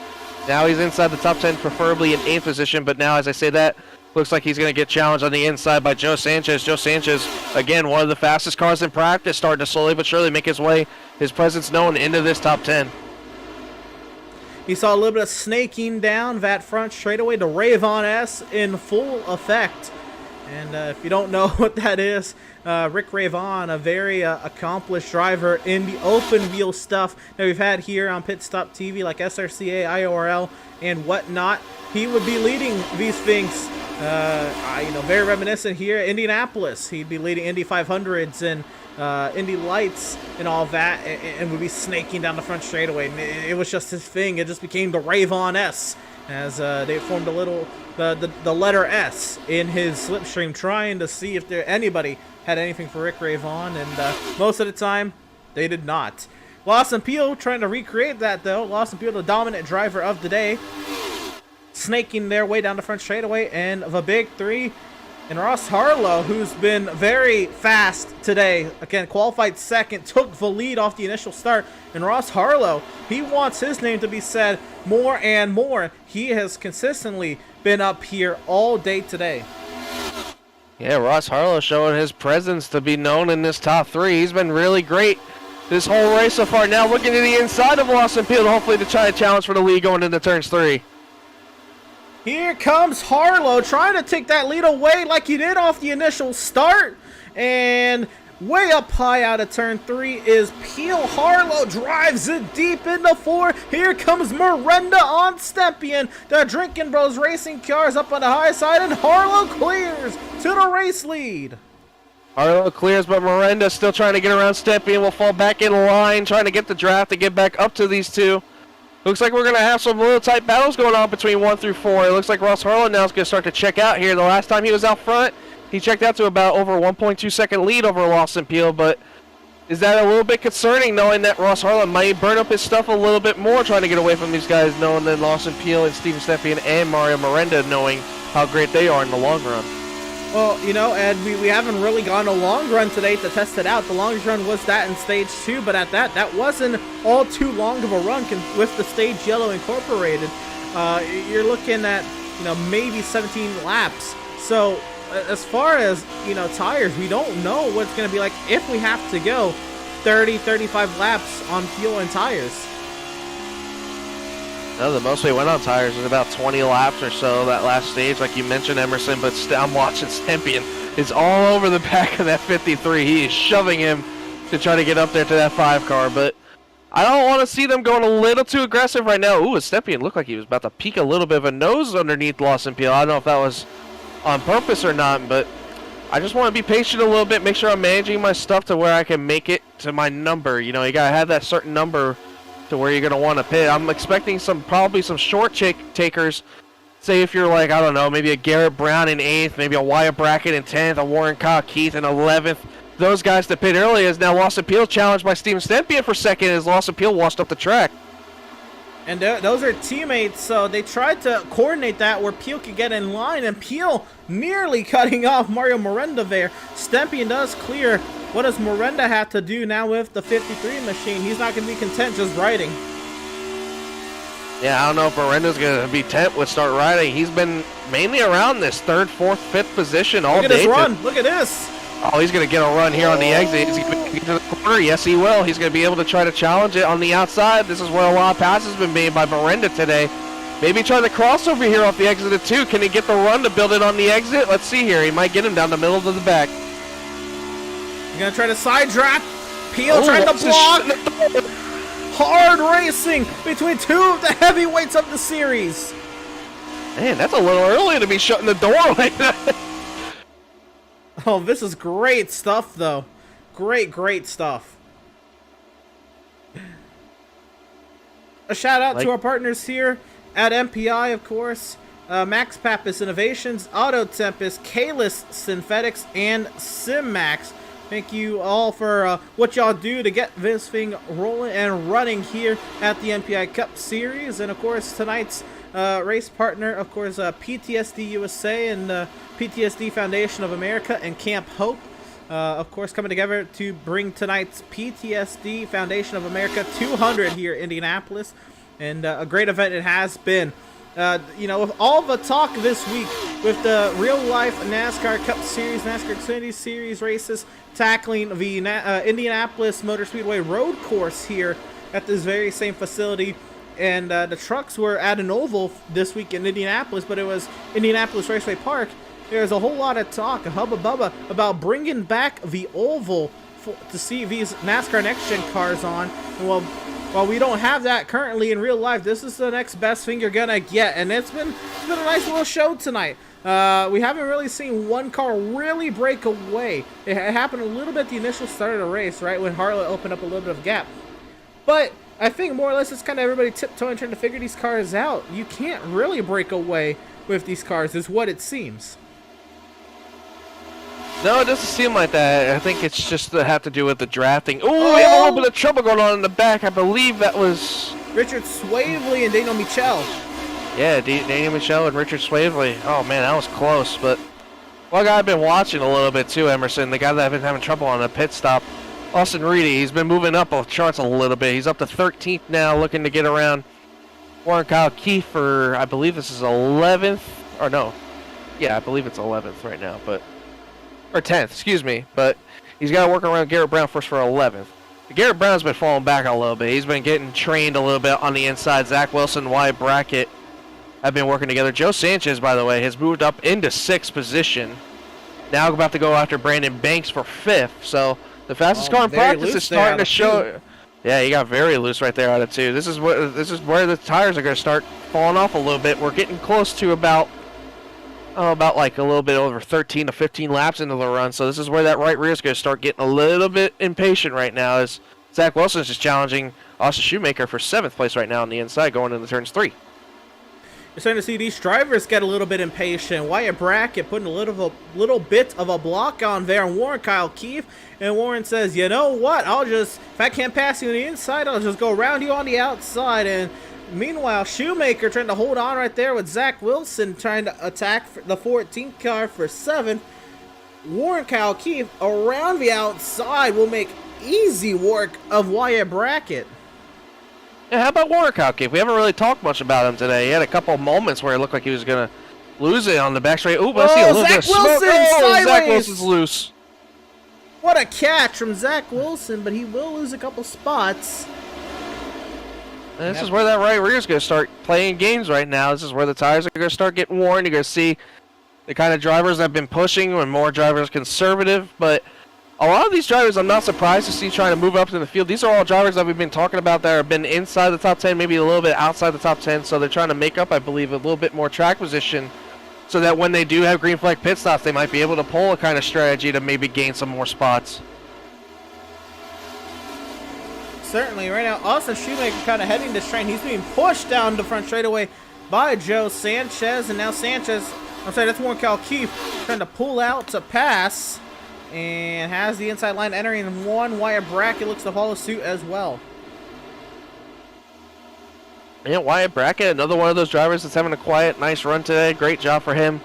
now he's inside the top 10, preferably in 8th position. But now, as I say that, looks like he's going to get challenged on the inside by Joe Sanchez. Joe Sanchez, again, one of the fastest cars in practice, starting to slowly but surely make his way, his presence known into this top 10. You saw a little bit of snaking down that front straightaway to Rayvon S in full effect. And if you don't know what that is, Rick Rayvon, a very accomplished driver in the open wheel stuff that we've had here on PitStop TV, like SRCA, IORL, and whatnot. He would be leading these things, very reminiscent here at Indianapolis. He'd be leading Indy 500s and Indy Lights and all that, and would be snaking down the front straightaway. It was just his thing. It just became the Rayvon S, as they formed a little the letter S in his slipstream, trying to see if anybody had anything for Rick Rayvon, and most of the time they did not. Lawson Peel trying to recreate that, though. Lawson Peel, the dominant driver of the day, snaking their way down the front straightaway, and the big three. And Ross Harlow, who's been very fast today, again, qualified second, took the lead off the initial start. And Ross Harlow, he wants his name to be said more and more. He has consistently been up here all day today. Yeah, Ross Harlow showing his presence to be known in this top 3. He's been really great this whole race so far. Now looking to the inside of Lawson Peel, hopefully to try to challenge for the lead going into turns 3. Here comes Harlow trying to take that lead away like he did off the initial start. And way up high out of turn 3 is Peel. Harlow drives it deep into 4. Here comes Miranda on Stempian. The Drinking Bros Racing cars up on the high side, and Harlow clears to the race lead. Harlow clears, but Miranda still trying to get around Stempian. Will fall back in line, trying to get the draft to get back up to these two. Looks like we're going to have some little tight battles going on between 1 through 4. It looks like Ross Harlow now is going to start to check out here. The last time he was out front, he checked out to about over 1.2 second lead over Lawson Peel, but is that a little bit concerning, knowing that Ross Harlow might burn up his stuff a little bit more trying to get away from these guys, knowing that Lawson Peel and Steven Stepien and Mario Miranda, knowing how great they are in the long run? Well, Ed, we haven't really gone a long run today to test it out. The longest run was that in stage 2, but at that wasn't all too long of a run with the stage yellow incorporated. You're looking at, maybe 17 laps. So as far as, tires, we don't know what it's going to be like if we have to go 30, 35 laps on fuel and tires. No, the most we went on tires was about 20 laps or so that last stage, like you mentioned, Emerson, but I'm watching Stempian is all over the back of that 53. He is shoving him to try to get up there to that 5 car, but I don't want to see them going a little too aggressive right now. Ooh, Stempian looked like he was about to peek a little bit of a nose underneath Lawson Peel. I don't know if that was on purpose or not, but I just want to be patient a little bit, make sure I'm managing my stuff to where I can make it to my number. You got to have that certain number to where you're going to want to pit. I'm expecting probably some short takers. Say if you're like, I don't know, maybe a Garrett Brown in 8th, maybe a Wyatt Brackett in 10th, a Warren Keith in 11th. Those guys to pit early, as now Lawson Peel challenged by Steven Stepien for second as Lawson Peel washed up the track. And those are teammates, so they tried to coordinate that where Peel could get in line, and Peel nearly cutting off Mario Miranda there. Stepien does clear. What does Miranda have to do now with the 53 machine? He's not going to be content just riding. Yeah, I don't know if Miranda's going to be content with start riding. He's been mainly around this 3rd, 4th, 5th position all day. Look at this run. Look at this. Oh, he's going to get a run here on the exit. Is he going to get to the corner? Yes, he will. He's going to be able to try to challenge it on the outside. This is where a lot of passes have been made by Miranda today. Maybe try the crossover here off the exit of 2. Can he get the run to build it on the exit? Let's see here. He might get him down the middle of the back. He's going to try to side draft. Peel trying to block. Hard racing between 2 of the heavyweights of the series. Man, that's a little early to be shutting the door like that. Oh, this is great stuff, though. Great stuff. A shout out to our partners here at MPI, of course. Max Pappas Innovations, Auto Tempest, Kalis Synthetics, and SimMax. Thank you all for what y'all do to get this thing rolling and running here at the MPI Cup Series. And, of course, tonight's race partner, of course, PTSD USA and PTSD Foundation of America and Camp Hope. of course, coming together to bring tonight's PTSD Foundation of America 200 here in Indianapolis. And a great event it has been. With all the talk this week with the real-life NASCAR Cup Series, NASCAR Xfinity Series races tackling the Indianapolis Motor Speedway road course here at this very same facility. And the trucks were at an oval this week in Indianapolis, but it was Indianapolis Raceway Park. There's a whole lot of talk, a hubba bubba, about bringing back the oval to see these NASCAR Next Gen cars on. And while we don't have that currently in real life, this is the next best thing you're gonna get, and it's been a nice little show tonight. We haven't really seen one car really break away. It happened a little bit at the initial start of the race, right, when Harlan opened up a little bit of a gap. But I think more or less it's kind of everybody tiptoeing trying to figure these cars out. You can't really break away with these cars, is what it seems. No, it doesn't seem like that. I think it's just to have to do with the drafting. Oh, we have a little bit of trouble going on in the back. I believe that was Richard Swavely and Daniel Michel. Yeah, Daniel Michel and Richard Swavely. Oh man, that was close. But one guy I've been watching a little bit too, Emerson, the guy that I've been having trouble on a pit stop, Austin Reedy. He's been moving up the charts a little bit. He's up to 13th now, looking to get around Warren Kyle Keefe for, I believe this is 11th, or no, yeah, I believe it's 11th right now, but. Or 10th, excuse me, but he's got to work around Garrett Brown first for 11th. Garrett Brown's been falling back a little bit. He's been getting trained a little bit on the inside. Zach Wilson, Wyatt Brackett have been working together. Joe Sanchez, by the way, has moved up into 6th position. Now about to go after Brandon Banks for 5th. So the fastest car in practice is starting to show. Yeah, he got very loose right there out of 2. This is where the tires are going to start falling off a little bit. We're getting close to about like a little bit over 13 to 15 laps into the run. So this is where that right rear is going to start getting a little bit impatient right now, as Zach Wilson is just challenging Austin Shoemaker for 7th place right now on the inside going into turns 3. You're starting to see these drivers get a little bit impatient. Wyatt Brackett putting a little bit of a block on there on Warren Kyle Keefe. And Warren says, you know what, if I can't pass you on the inside, I'll just go around you on the outside. And meanwhile, Shoemaker trying to hold on right there with Zach Wilson trying to attack the 14th car for 7th. Warren Kyle Keefe around the outside will make easy work of Wyatt Brackett. Yeah, how about Warren Kyle Keefe? We haven't really talked much about him today. He had a couple of moments where it looked like he was going to lose it on the back straight. Ooh, I see a little bit of smoke. Zach Wilson's loose. What a catch from Zach Wilson, but he will lose a couple spots. And this is where that right rear is going to start playing games right now. This is where the tires are going to start getting worn. You're going to see the kind of drivers that have been pushing when more drivers conservative. But a lot of these drivers, I'm not surprised to see trying to move up to the field. These are all drivers that we've been talking about that have been inside the top 10, maybe a little bit outside the top 10. So they're trying to make up, I believe, a little bit more track position so that when they do have green flag pit stops, they might be able to pull a kind of strategy to maybe gain some more spots. Certainly, right now, Austin Shoemaker kind of heading this train. He's being pushed down the front straightaway by Joe Sanchez, and now that's Warren Kyle Keefe trying to pull out to pass, and has the inside line entering 1. Wyatt Brackett looks to follow suit as well. Yeah, Wyatt Brackett, another one of those drivers that's having a quiet, nice run today. Great job for him.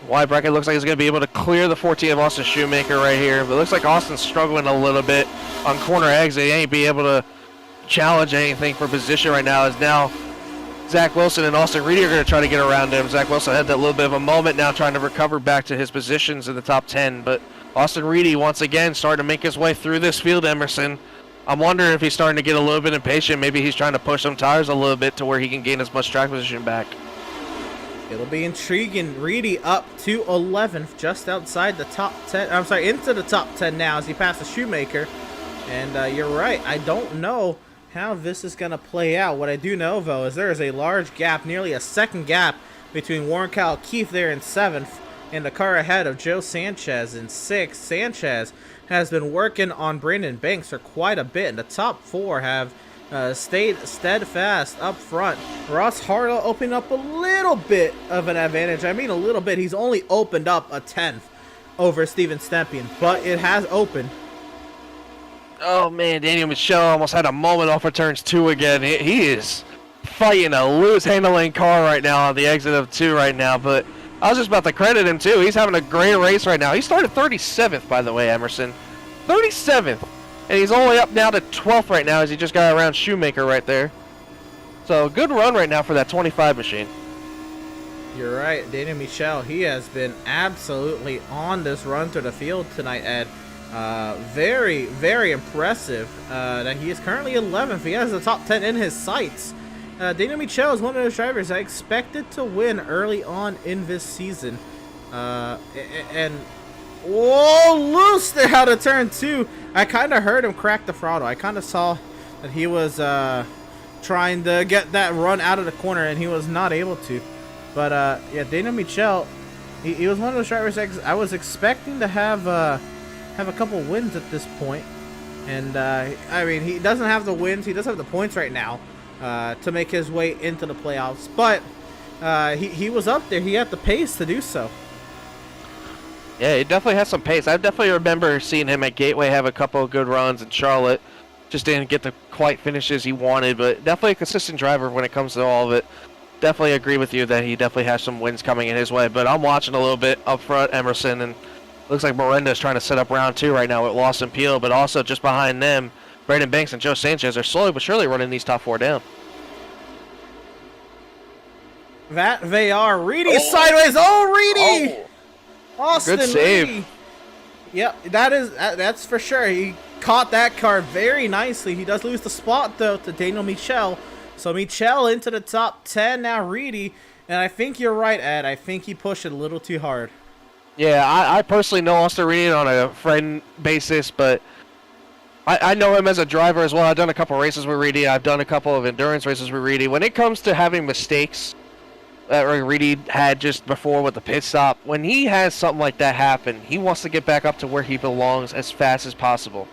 Wyatt Brackett looks like he's going to be able to clear the 14 of Austin Shoemaker right here. But it looks like Austin's struggling a little bit on corner exit. He ain't be able to challenge anything for position right now, as now Zach Wilson and Austin Reedy are going to try to get around him. Zach Wilson had that little bit of a moment now trying to recover back to his positions in the top 10. But Austin Reedy once again starting to make his way through this field, Emerson. I'm wondering if he's starting to get a little bit impatient. Maybe he's trying to push some tires a little bit to where he can gain as much track position back. It'll be intriguing. Reedy up to 11th, just outside the top 10. I'm sorry, into the top 10 now as he passes Shoemaker. And you're right, I don't know how this is going to play out. What I do know, though, is there is a large gap, nearly a second gap, between Warren Kyle Keefe there in 7th and the car ahead of Joe Sanchez in 6th. Sanchez has been working on Brandon Banks for quite a bit, and the top 4 have stayed steadfast up front. Ross Harlow opening up a little bit of an advantage. I mean a little bit. He's only opened up a 10th over Steven Stempien, but it has opened. Oh man, Daniel Michel almost had a moment off of turns 2 again. He is fighting a loose handling car right now on the exit of 2 right now, but I was just about to credit him too. He's having a great race right now. He started 37th, by the way, Emerson. 37th. And he's all the way up now to 12th right now as he just got around Shoemaker right there. So good run right now for that 25 machine. You're right, Daniel Michel. He has been absolutely on this run through the field tonight, Ed. Very, very impressive that he is currently 11th. He has the top 10 in his sights. Daniel Michel is one of those drivers I expected to win early on in this season. And whoa, loose there out of turn 2. I kind of heard him crack the throttle. I kind of saw that he was trying to get that run out of the corner, and he was not able to. But yeah, Daniel Michel, he was one of those drivers I was expecting to have a couple wins at this point. And I mean, he doesn't have the wins, he doesn't have the points right now to make his way into the playoffs. But he was up there. He had the pace to do so. Yeah, he definitely has some pace. I definitely remember seeing him at Gateway have a couple of good runs in Charlotte. Just didn't get the quite finishes he wanted, but definitely a consistent driver when it comes to all of it. Definitely agree with you that he definitely has some wins coming in his way. But I'm watching a little bit up front, Emerson, and looks like Miranda is trying to set up round 2 right now with Lawson Peel, but also just behind them, Brandon Banks and Joe Sanchez are slowly but surely running these top 4 down. That they are. Reedy sideways. Oh, Reedy! Austin Good save. Reedy. Yep, that's for sure. He caught that car very nicely. He does lose the spot, though, to Daniel Michel. So Michel into the top 10 now, Reedy. And I think you're right, Ed. I think he pushed it a little too hard. Yeah, I personally know Austin Reedy on a friend basis, but I know him as a driver as well. I've done a couple races with Reedy. I've done a couple of endurance races with Reedy. When it comes to having mistakes that Reedy had just before with the pit stop, when he has something like that happen, he wants to get back up to where he belongs as fast as possible.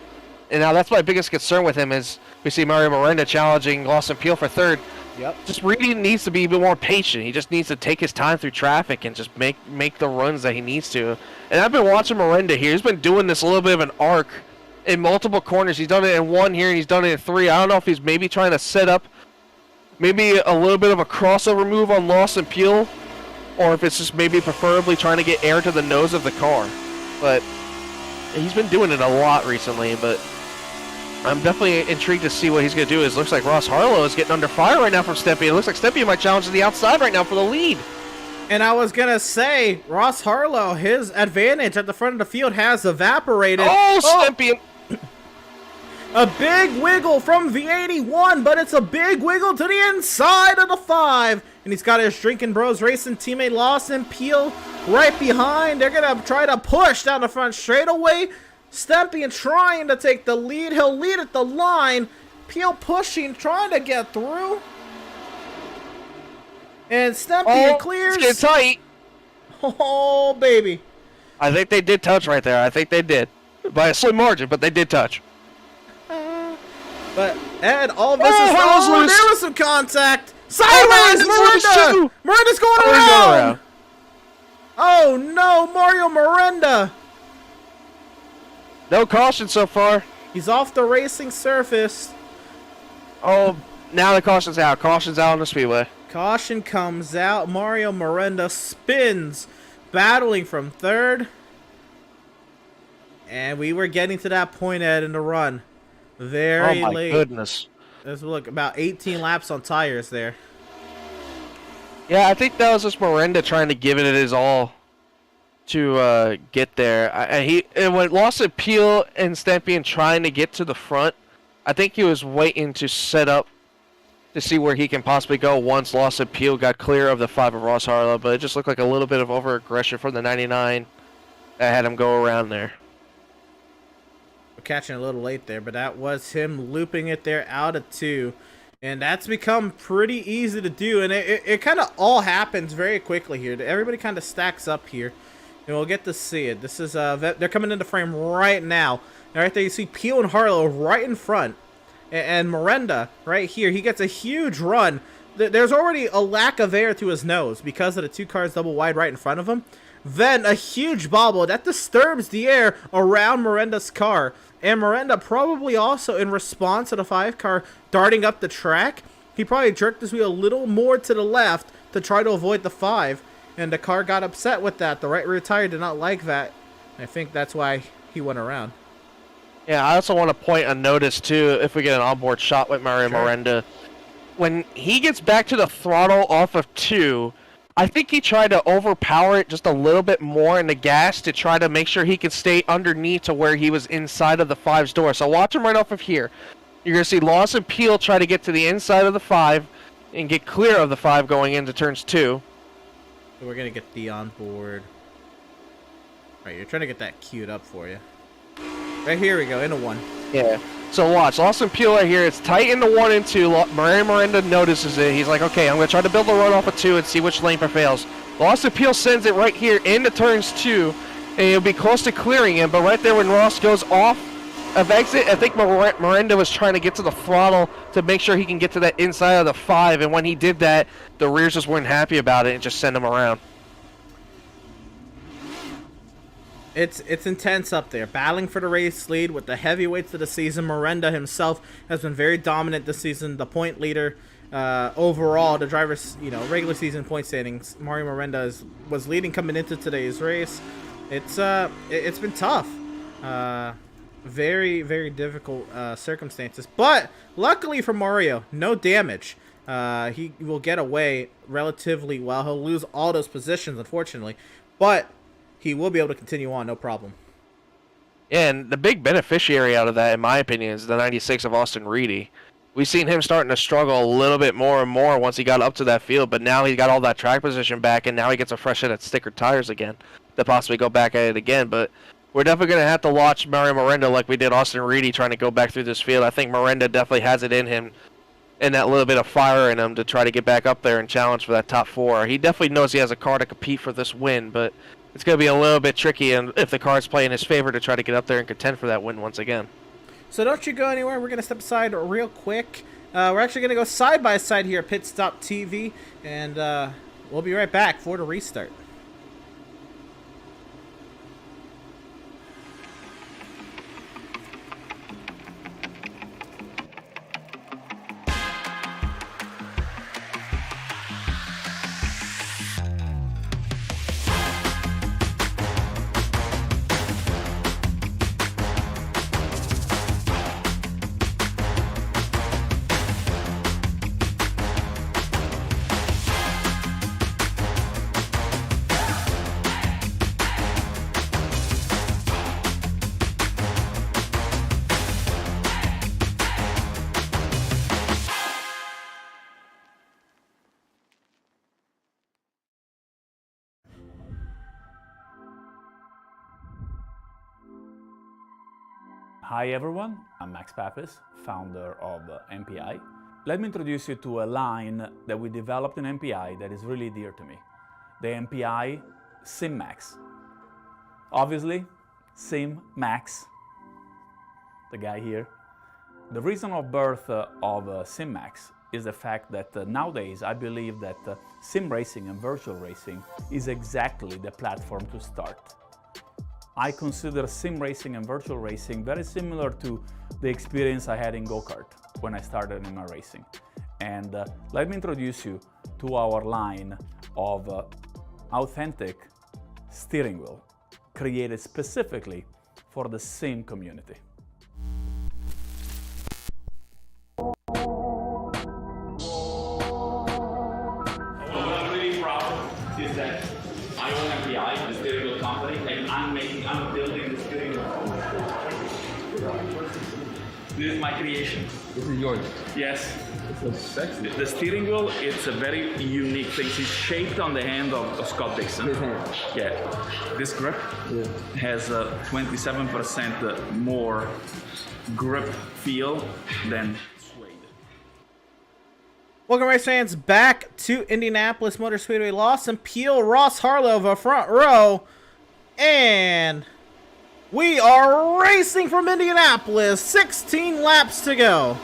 And now that's my biggest concern with him is we see Mario Miranda challenging Lawson Peel for 3rd. Yep. Just Reedy needs to be a bit more patient. He just needs to take his time through traffic and just make the runs that he needs to. And I've been watching Miranda here. He's been doing this a little bit of an arc in multiple corners. He's done it in 1 here and he's done it in 3. I don't know if he's maybe trying to set up maybe a little bit of a crossover move on Lawson Peel, or if it's just maybe preferably trying to get air to the nose of the car. But he's been doing it a lot recently, but I'm definitely intrigued to see what he's going to do. It looks like Ross Harlow is getting under fire right now from Stempy. It looks like Stempy might challenge to the outside right now for the lead. And I was going to say, Ross Harlow, his advantage at the front of the field has evaporated. Oh, Stempy! A big wiggle from V81, but it's a big wiggle to the inside of the 5. And he's got his Drinking Bros Racing teammate Lawson Peel right behind. They're going to try to push down the front straightaway. Stempy trying to take the lead. He'll lead at the line. Peel pushing, trying to get through. And Stempy clears. It's getting tight. Oh, baby. I think they did touch right there. I think they did. By a slim margin, but they did touch. But, Ed, all this is wrong. There was some contact. Sideways, Miranda! Miranda's going around! Oh, no, Mario Miranda. No caution so far. He's off the racing surface. Oh, now the caution's out. Caution's out on the speedway. Caution comes out. Mario Miranda spins, battling from 3rd. And we were getting to that point, Ed, in the run. Very late. Oh, my goodness. Let's look, about 18 laps on tires there. Yeah, I think that was just Miranda trying to give it his all to get there. And when Lawson Peel and Stampian trying to get to the front, I think he was waiting to set up to see where he can possibly go once Lawson Peel got clear of the 5 of Ross Harlow, but it just looked like a little bit of over-aggression from the 99 that had him go around there. We're catching a little late there, but that was him looping it there out of 2. And that's become pretty easy to do, and it kind of all happens very quickly here. Everybody kind of stacks up here. And we'll get to see it. This is they're coming into frame right now. And right there you see Peel and Harlow right in front. And Miranda right here, he gets a huge run. There's already a lack of air to his nose because of the 2 cars double wide right in front of him. Then a huge bobble that disturbs the air around Miranda's car. And Miranda probably also in response to the 5 car darting up the track, he probably jerked his wheel a little more to the left to try to avoid the 5. and the car got upset with that. The right rear tire did not like that. I think that's why he went around. Yeah, I also want to point a notice too, if we get an onboard shot with Mario Sure. Miranda. When he gets back to the throttle off of 2, I think he tried to overpower it just a little bit more in the gas to try to make sure he could stay underneath to where he was inside of the 5's door. So watch him right off of here. You're going to see Lawson Peel try to get to the inside of the 5 and get clear of the 5 going into turns 2. So we're going to get the onboard. Right, you're trying to get that queued up for you. Right here we go, into 1. Yeah. So watch, Lawson Peel right here. It's tight into 1 and 2. Mario Miranda notices it. He's like, okay, I'm going to try to build a run off of 2 and see which lane prevails. Lawson Peel sends it right here into turns 2, and he'll be close to clearing him. But right there when Ross goes off of exit, I think Miranda was trying to get to the throttle to make sure he can get to that inside of the 5. And when he did that, the rears just weren't happy about it and just sent him around. It's intense up there. Battling for the race lead with the heavyweights of the season. Miranda himself has been very dominant this season. The point leader overall, the drivers, regular season point standings. Mario Miranda was leading coming into today's race. It's been tough. Very, very difficult circumstances. But luckily for Mario, no damage. He will get away relatively well. He'll lose all those positions, unfortunately. But he will be able to continue on, no problem. Yeah, and the big beneficiary out of that, in my opinion, is the 96 of Austin Reedy. We've seen him starting to struggle a little bit more and more once he got up to that field, but now he got all that track position back, and now he gets a fresh set of sticker tires again to possibly go back at it again. But we're definitely going to have to watch Mario Miranda like we did Austin Reedy trying to go back through this field. I think Miranda definitely has it in him, and that little bit of fire in him to try to get back up there and challenge for that top 4. He definitely knows he has a car to compete for this win, but it's going to be a little bit tricky and if the car's playing in his favor to try to get up there and contend for that win once again. So don't you go anywhere. We're going to step aside real quick. We're actually going to go side by side here at PitStop TV, and we'll be right back for the restart. Hi everyone, I'm Max Papis, founder of MPI. Let me introduce you to a line that we developed in MPI that is really dear to me, the MPI SimMax. Obviously, SimMax, the guy here. The reason of birth of SimMax is the fact that nowadays I believe that sim racing and virtual racing is exactly the platform to start. I consider sim racing and virtual racing very similar to the experience I had in go-kart when I started in my racing. And let me introduce you to our line of authentic steering wheel created specifically for the sim community. What I'm really proud is that I own MPI, the steering wheel company, and I'm building the steering wheel. This is my creation. This is yours? Yes. This looks sexy. The steering wheel, it's a very unique thing. It's shaped on the hand of Scott Dixon. His hand. Yeah. This grip has 27% more grip feel than suede. Welcome, race fans, back to Indianapolis Motor Speedway. Lawson Peel, Ross Harlow, front row, and we are racing from Indianapolis. 16 laps to go.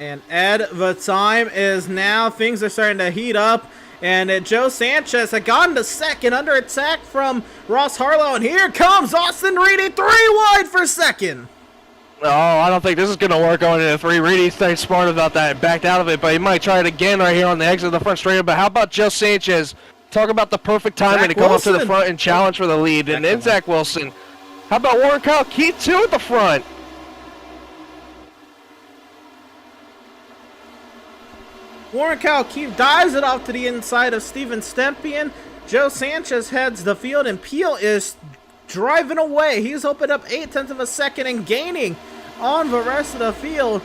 And Ed, the time is now. Things are starting to heat up. And Joe Sanchez had gotten to second under attack from Ross Harlow. And here comes Austin Reedy, 3 wide for second. Oh, I don't think this is going to work going into 3. Reedy stayed smart about that and backed out of it, but he might try it again right here on the exit of the front straight. But how about Joe Sanchez? Talk about the perfect timing to come up to the front and challenge for the lead. And then Zach Wilson. How about Warren Kyle Keith, too, at the front? Warren Kyle Keith dives it off to the inside of Steven Stempien. Joe Sanchez heads the field, and Peel is driving away. He's opened up 0.8 of a second and gaining on the rest of the field.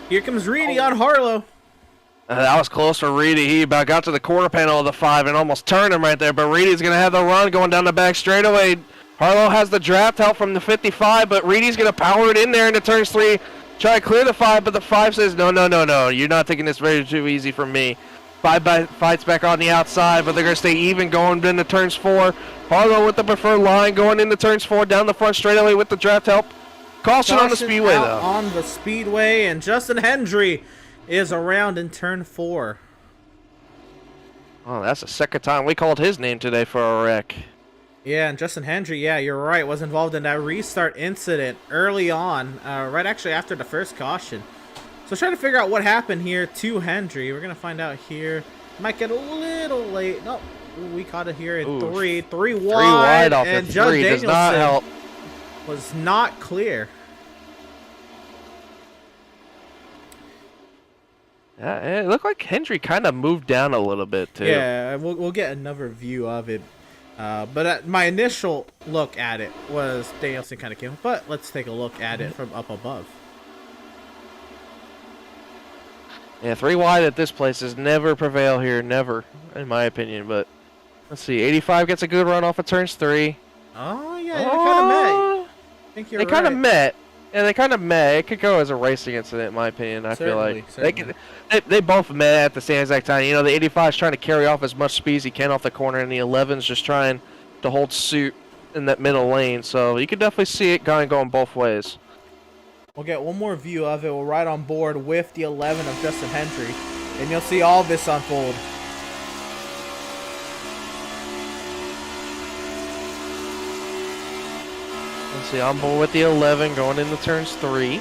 Here comes Reedy on Harlow. That was close for Reedy. He about got to the quarter panel of the 5 and almost turned him right there, but Reedy's going to have the run going down the back straightaway. Harlow has the draft help from the 55, but Reedy's going to power it in there into turns 3. Try to clear the 5, but the 5 says, no, you're not taking this very too easy from me. 5 fights back on the outside, but they're going to stay even going into turns 4. Harlow with the preferred line going into turns 4, down the front straightaway with the draft help. Caution on the speedway, though. On the speedway, and Justin Hendry is around in turn 4. Oh, that's the second time we called his name today for a wreck. Yeah, and Justin Hendry, yeah, you're right, was involved in that restart incident early on, right actually after the first caution. So trying to figure out what happened here to Hendry. We're going to find out here. Might get a little late. No, we caught it here in 3 wide, off and the Judd 3 does not help. Was not clear. Yeah, it looked like Hendry kind of moved down a little bit, too. Yeah, we'll get another view of it. But my initial look at it was Danielson kind of came. But let's take a look at it from up above. Yeah, 3 wide at this place is never prevail here, never, in my opinion. But let's see, 85 gets a good run off of turns 3. Oh, yeah, they kind of met. I think you're right. They kind of met. Yeah, they kind of met. It could go as a racing incident, in my opinion. I feel like they both met at the same exact time. You know, the 85 is trying to carry off as much speed as he can off the corner, and the 11 is just trying to hold suit in that middle lane. So you could definitely see it kind of going both ways. We'll get one more view of it. We're right on board with the 11 of Justin Hendry, and you'll see all this unfold. Let's see, on board with the 11 going into turns 3.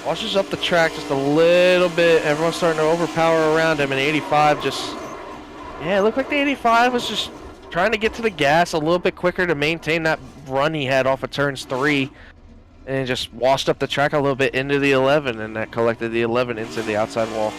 Washes up the track just a little bit. Everyone's starting to overpower around him, and 85 just... Yeah, it looked like the 85 was just trying to get to the gas a little bit quicker to maintain that run he had off of turns 3. And just washed up the track a little bit into the 11, and that collected the 11 into the outside wall.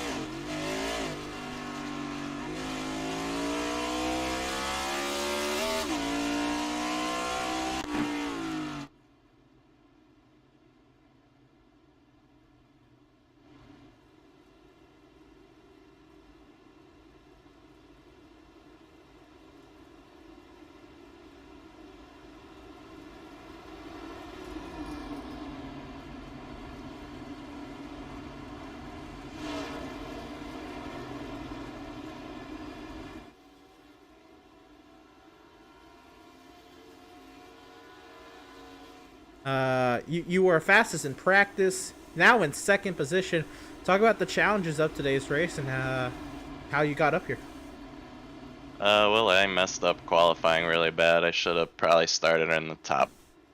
You were fastest in practice, now in second position. Talk about the challenges of today's race and how you got up here. Well, I messed up qualifying really bad. I should have probably started in the top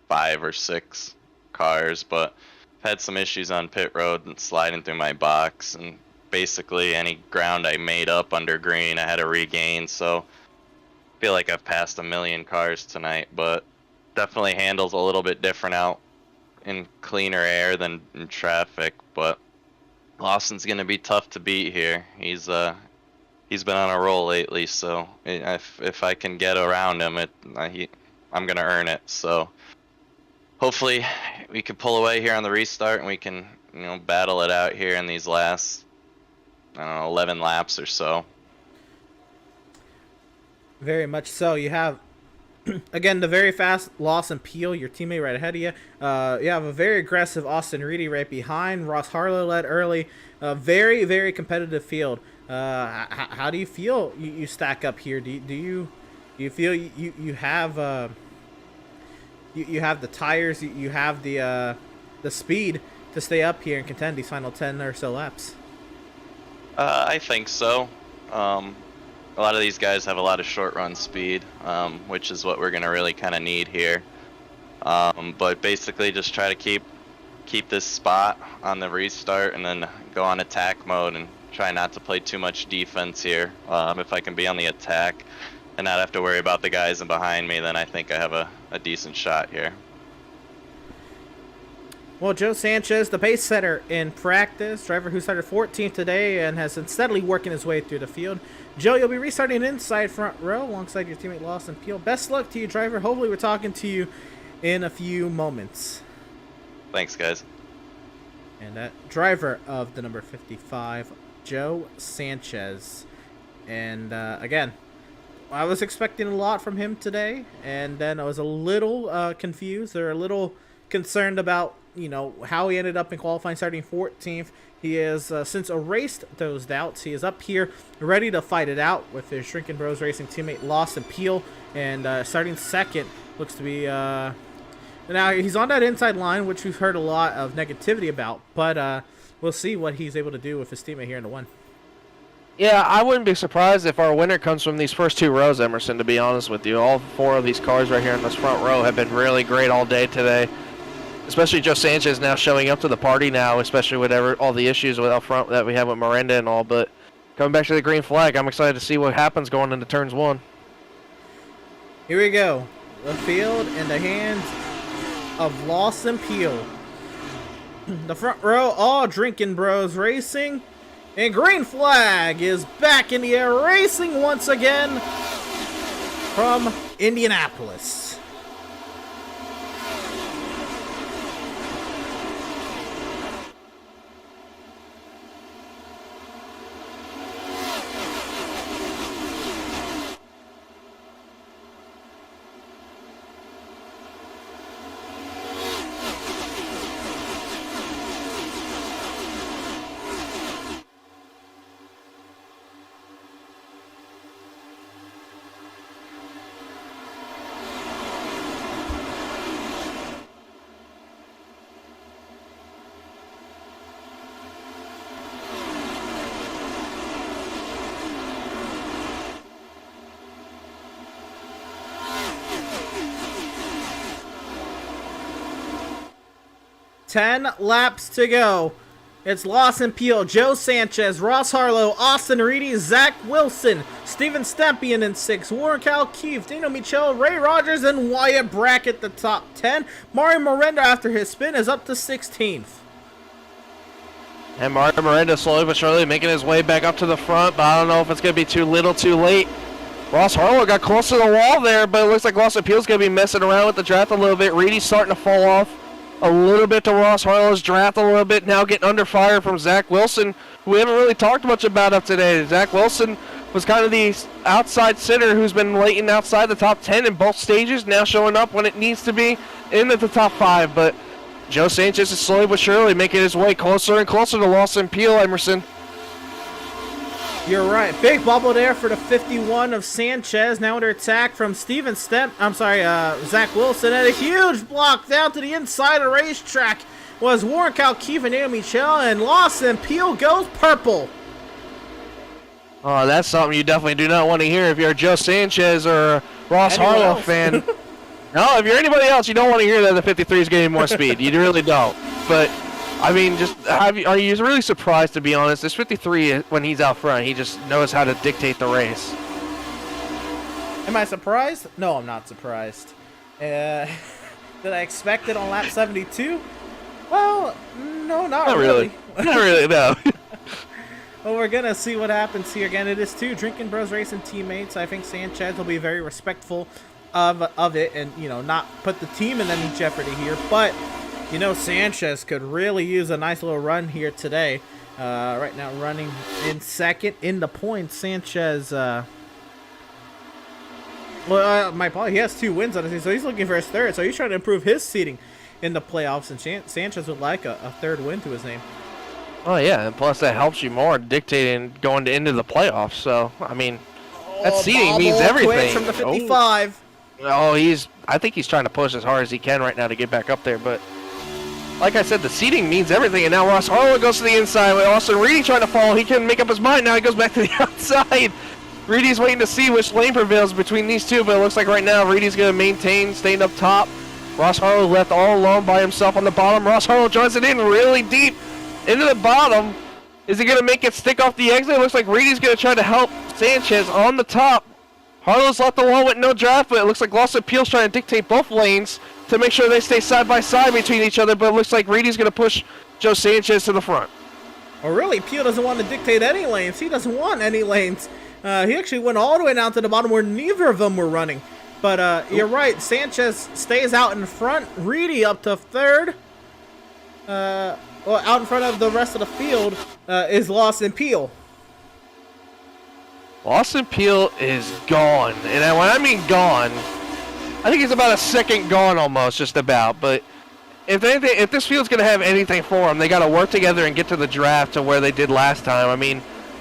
5 or 6 cars, but I've had some issues on pit road and sliding through my box, and basically any ground I made up under green I had to regain, so I feel like I've passed a million cars tonight, but definitely handles a little bit different out in cleaner air than in traffic. But Lawson's gonna be tough to beat here. He's been on a roll lately, so if I can get around him, I'm gonna earn it. So hopefully we can pull away here on the restart, and we can, you know, battle it out here in these last, I don't know, 11 laps or so. Very much so. You have, again, the very fast Lawson Peel, your teammate right ahead of you. You have a very aggressive Austin Reedy right behind. Ross Harlow led early. Very, very competitive field. How do you feel you stack up here? Do you feel you have you have the tires, you have the the speed to stay up here and contend these final 10 or so laps? I think so. A lot of these guys have a lot of short run speed, which is what we're going to really kind of need here. But basically just try to keep this spot on the restart and then go on attack mode and try not to play too much defense here. If I can be on the attack and not have to worry about the guys in behind me, then I think I have a decent shot here. Well, Joe Sanchez, the pace setter in practice, driver who started 14th today and has been steadily working his way through the field. Joe, you'll be restarting inside front row alongside your teammate Lawson Peel. Best luck to you, driver. Hopefully we're talking to you in a few moments. Thanks, guys. And that driver of the number 55, Joe Sanchez. And again, I was expecting a lot from him today, and then I was a little confused or a little concerned about, you know, how he ended up in qualifying starting 14th. He has since erased those doubts. He is up here ready to fight it out with his Shrinking Bros Racing teammate Lawson Peel, and starting second looks to be now he's on that inside line, which we've heard a lot of negativity about, but we'll see what he's able to do with his teammate here in the one. Yeah, I wouldn't be surprised if our winner comes from these first two rows, Emerson, to be honest with you. All four of these cars right here in this front row have been really great all day today. Especially Joe Sanchez now showing up to the party now, especially with all the issues with up front that we have with Miranda and all. But coming back to the green flag, I'm excited to see what happens going into turns 1. Here we go. The field in the hands of Lawson Peel. The front row, all Drinking Bros Racing. And green flag is back in the air, racing once again from Indianapolis. Ten laps to go. It's Lawson Peel, Joe Sanchez, Ross Harlow, Austin Reedy, Zach Wilson, Steven Stempian in 6, Warren Keefe, Dino Michel, Ray Rogers, and Wyatt Brackett the top 10. Mario Miranda, after his spin, is up to 16th. And Mario Miranda slowly but surely making his way back up to the front, but I don't know if it's going to be too little too late. Ross Harlow got close to the wall there, but it looks like Lawson Peel's going to be messing around with the draft a little bit. Reedy's starting to fall off a little bit to Ross Harlow's draft a little bit, now getting under fire from Zach Wilson, who we haven't really talked much about up today. Zach Wilson was kind of the outside sitter who's been waiting outside the top 10 in both stages, now showing up when it needs to be in the top 5. But Joe Sanchez is slowly but surely making his way closer and closer to Lawson Peel, Emerson. You're right. Big bubble there for the 51 of Sanchez. Now under attack from Zach Wilson. And a huge block down to the inside of the racetrack was Warren Keefe and Dino Michel. And Lawson Peel goes purple. Oh, that's something you definitely do not want to hear if you're a Joe Sanchez or a Ross Harlow fan. No, if you're anybody else, you don't want to hear that the 53 is getting more speed. You really don't. But I mean, are you really surprised, to be honest? This 53, when he's out front, he just knows how to dictate the race. Am I surprised? No, I'm not surprised. Did I expect it on lap 72? Well, no, not really. Not really, no. Well, we're going to see what happens here. Again, it is two Drinking Bros Racing teammates. I think Sanchez will be very respectful of it and, you know, not put the team in any jeopardy here. But you know, Sanchez could really use a nice little run here today. Right now running in second in the points. Sanchez, my apologies, he has 2 wins on it, so he's looking for his third. So he's trying to improve his seating in the playoffs, and Sanchez would like a third win to his name. Oh, yeah, and plus that helps you more dictating going into the playoffs. So, I mean, that seating means everything. From the 55. I think he's trying to push as hard as he can right now to get back up there, but like I said, the seating means everything, and now Ross Harlow goes to the inside with Austin Reedy trying to follow. He couldn't make up his mind. Now he goes back to the outside. Reedy's waiting to see which lane prevails between these two, but it looks like right now Reedy's going to maintain, staying up top. Ross Harlow left all alone by himself on the bottom. Ross Harlow joins it in really deep into the bottom. Is he going to make it stick off the exit? It looks like Reedy's going to try to help Sanchez on the top. Harlow's left alone with no draft, but it looks like Lost Appeal's trying to dictate both lanes to make sure they stay side by side between each other, but it looks like Reedy's going to push Joe Sanchez to the front. Well, really, Peel doesn't want to dictate any lanes. He doesn't want any lanes. He actually went all the way down to the bottom where neither of them were running. But you're right, Sanchez stays out in front. Reedy up to third. Well, out in front of the rest of the field is Lawson Peel. Lawson Peel is gone, and when I mean gone, I think he's about a second gone almost, just about. But if this field's going to have anything for him, they got to work together and get to the draft to where they did last time. I mean,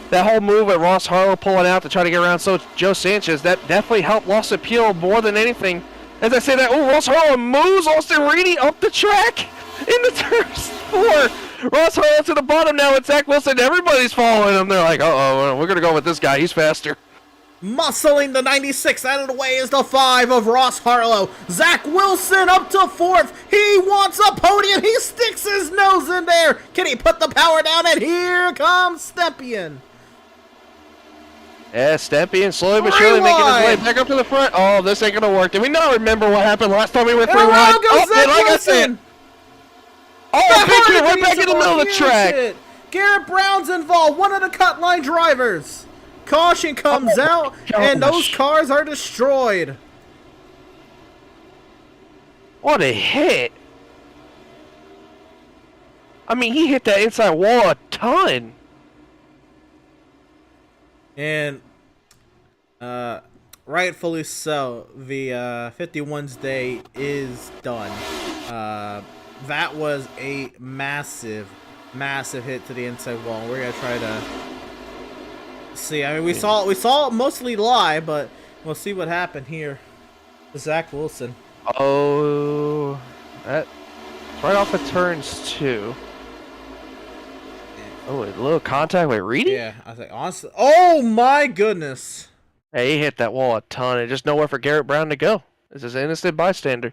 that whole move at Ross Harlow pulling out to try to get around Joe Sanchez, that definitely helped Lawson Peel more than anything. As I say that, Ross Harlow moves Austin Reedy up the track into turn 4. Ross Harlow to the bottom now with Zach Wilson. Everybody's following him. They're like, uh-oh, we're going to go with this guy. He's faster. Muscling the 96 out of the way is the 5 of Ross Harlow. Zach Wilson up to 4th. He wants a podium. He sticks his nose in there. Can he put the power down? And here comes Stepien. Yeah, Stepien slowly but surely making his way back up to the front. Oh, this ain't going to work. Did we not remember what happened last time we went 3 wide? Oh, big hit right back in the middle of the track. Garrett Brown's involved. One of the cut line drivers. Caution comes out, and those cars are destroyed. What a hit. I mean, he hit that inside wall a ton. And rightfully so, the 51's day is done. That was a massive hit to the inside wall. We're going to try to see. I mean, we saw it mostly live, but we'll see what happened here. Zach Wilson. Oh, that's right off of turns 2. Oh, a little contact with Reedy? Yeah, I was like, honestly, oh my goodness. Hey, he hit that wall a ton, and just nowhere for Garrett Brown to go. This is an innocent bystander.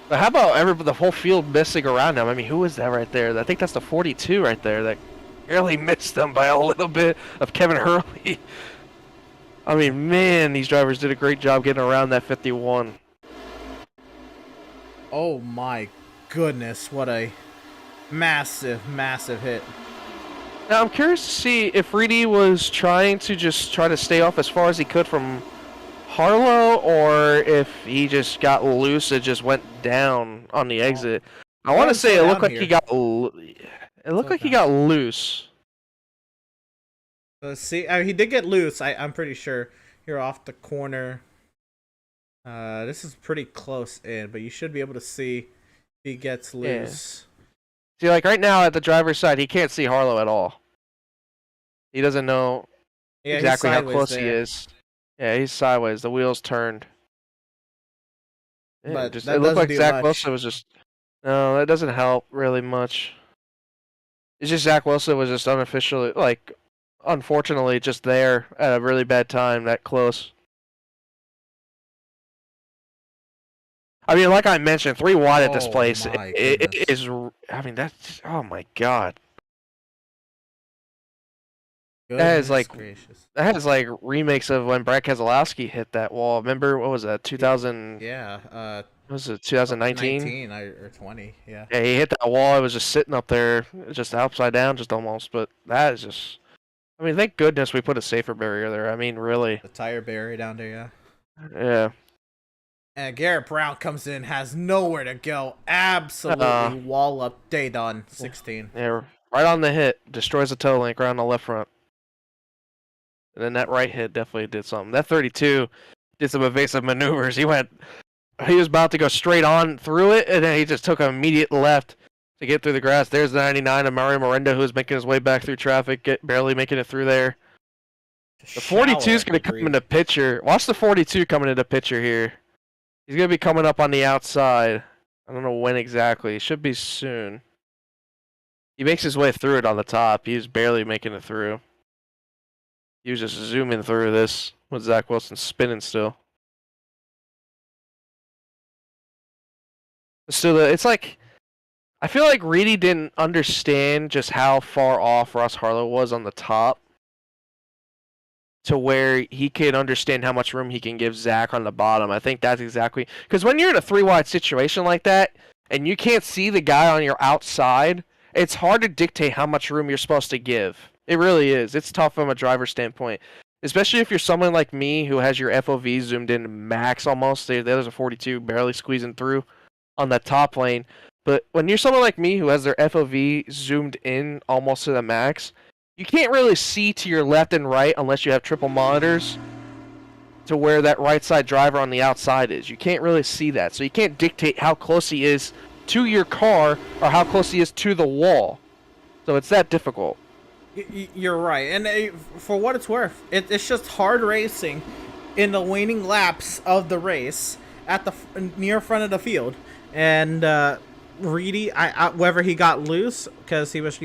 But how about the whole field missing around him? I mean, who is that right there? I think that's the 42 right there that barely missed them by a little bit of Kevin Hurley. I mean, man, these drivers did a great job getting around that 51. Oh my goodness, what a massive hit. Now, I'm curious to see if Reedy was trying to just try to stay off as far as he could from Harlow, or if he just got loose and just went down on the exit. I want to say it looked like he got loose. Let's see. I mean, he did get loose. I'm pretty sure. Here off the corner. This is pretty close in, but you should be able to see if he gets loose. Yeah. See, like right now at the driver's side, he can't see Harlow at all. He doesn't know exactly how close he is. Yeah, he's sideways. The wheels turned. Yeah, but it looked like Zach Wilson was just... No, that doesn't help really much. It's just Zach Wilson was just unofficially, like, unfortunately, just there at a really bad time, that close. I mean, like I mentioned, 3 wide at this place. It is... I mean, that's... Oh, my God. That is like remakes of when Brad Keselowski hit that wall. Remember, what was that? 2000? Yeah. What was it 2019? 19 or 20? Yeah. Yeah, he hit that wall. It was just sitting up there, just upside down, just almost. But that is just. I mean, thank goodness we put a safer barrier there. I mean, really. The tire barrier down there, yeah. Yeah. And Garrett Brown comes in, has nowhere to go. Absolutely wall up. Day done. 16. Yeah, right on the hit. Destroys the toe link right on the left front. And then that right hit definitely did something. That 32 did some evasive maneuvers. He was about to go straight on through it, and then he just took an immediate left to get through the grass. There's the 99 of Mario Miranda, who's making his way back through traffic, barely making it through there. The 42 is going to come into picture. Watch the 42 coming into picture here. He's going to be coming up on the outside. I don't know when exactly. It should be soon. He makes his way through it on the top. He's barely making it through. He was just zooming through this with Zach Wilson spinning still. Still, it's like, I feel like Reedy didn't understand just how far off Ross Harlow was on the top to where he can understand how much room he can give Zach on the bottom. I think that's exactly, because when you're in a 3-wide situation like that and you can't see the guy on your outside, it's hard to dictate how much room you're supposed to give. It really is. It's tough from a driver's standpoint, especially if you're someone like me who has your FOV zoomed in max almost. There's a 42 barely squeezing through on that top lane. But when you're someone like me who has their FOV zoomed in almost to the max, you can't really see to your left and right unless you have triple monitors to where that right side driver on the outside is. You can't really see that. So you can't dictate how close he is to your car or how close he is to the wall. So it's that difficult. You're right. And for what it's worth, it's just hard racing in the waning laps of the race at the near front of the field. And Reedy, whether he got loose because he was,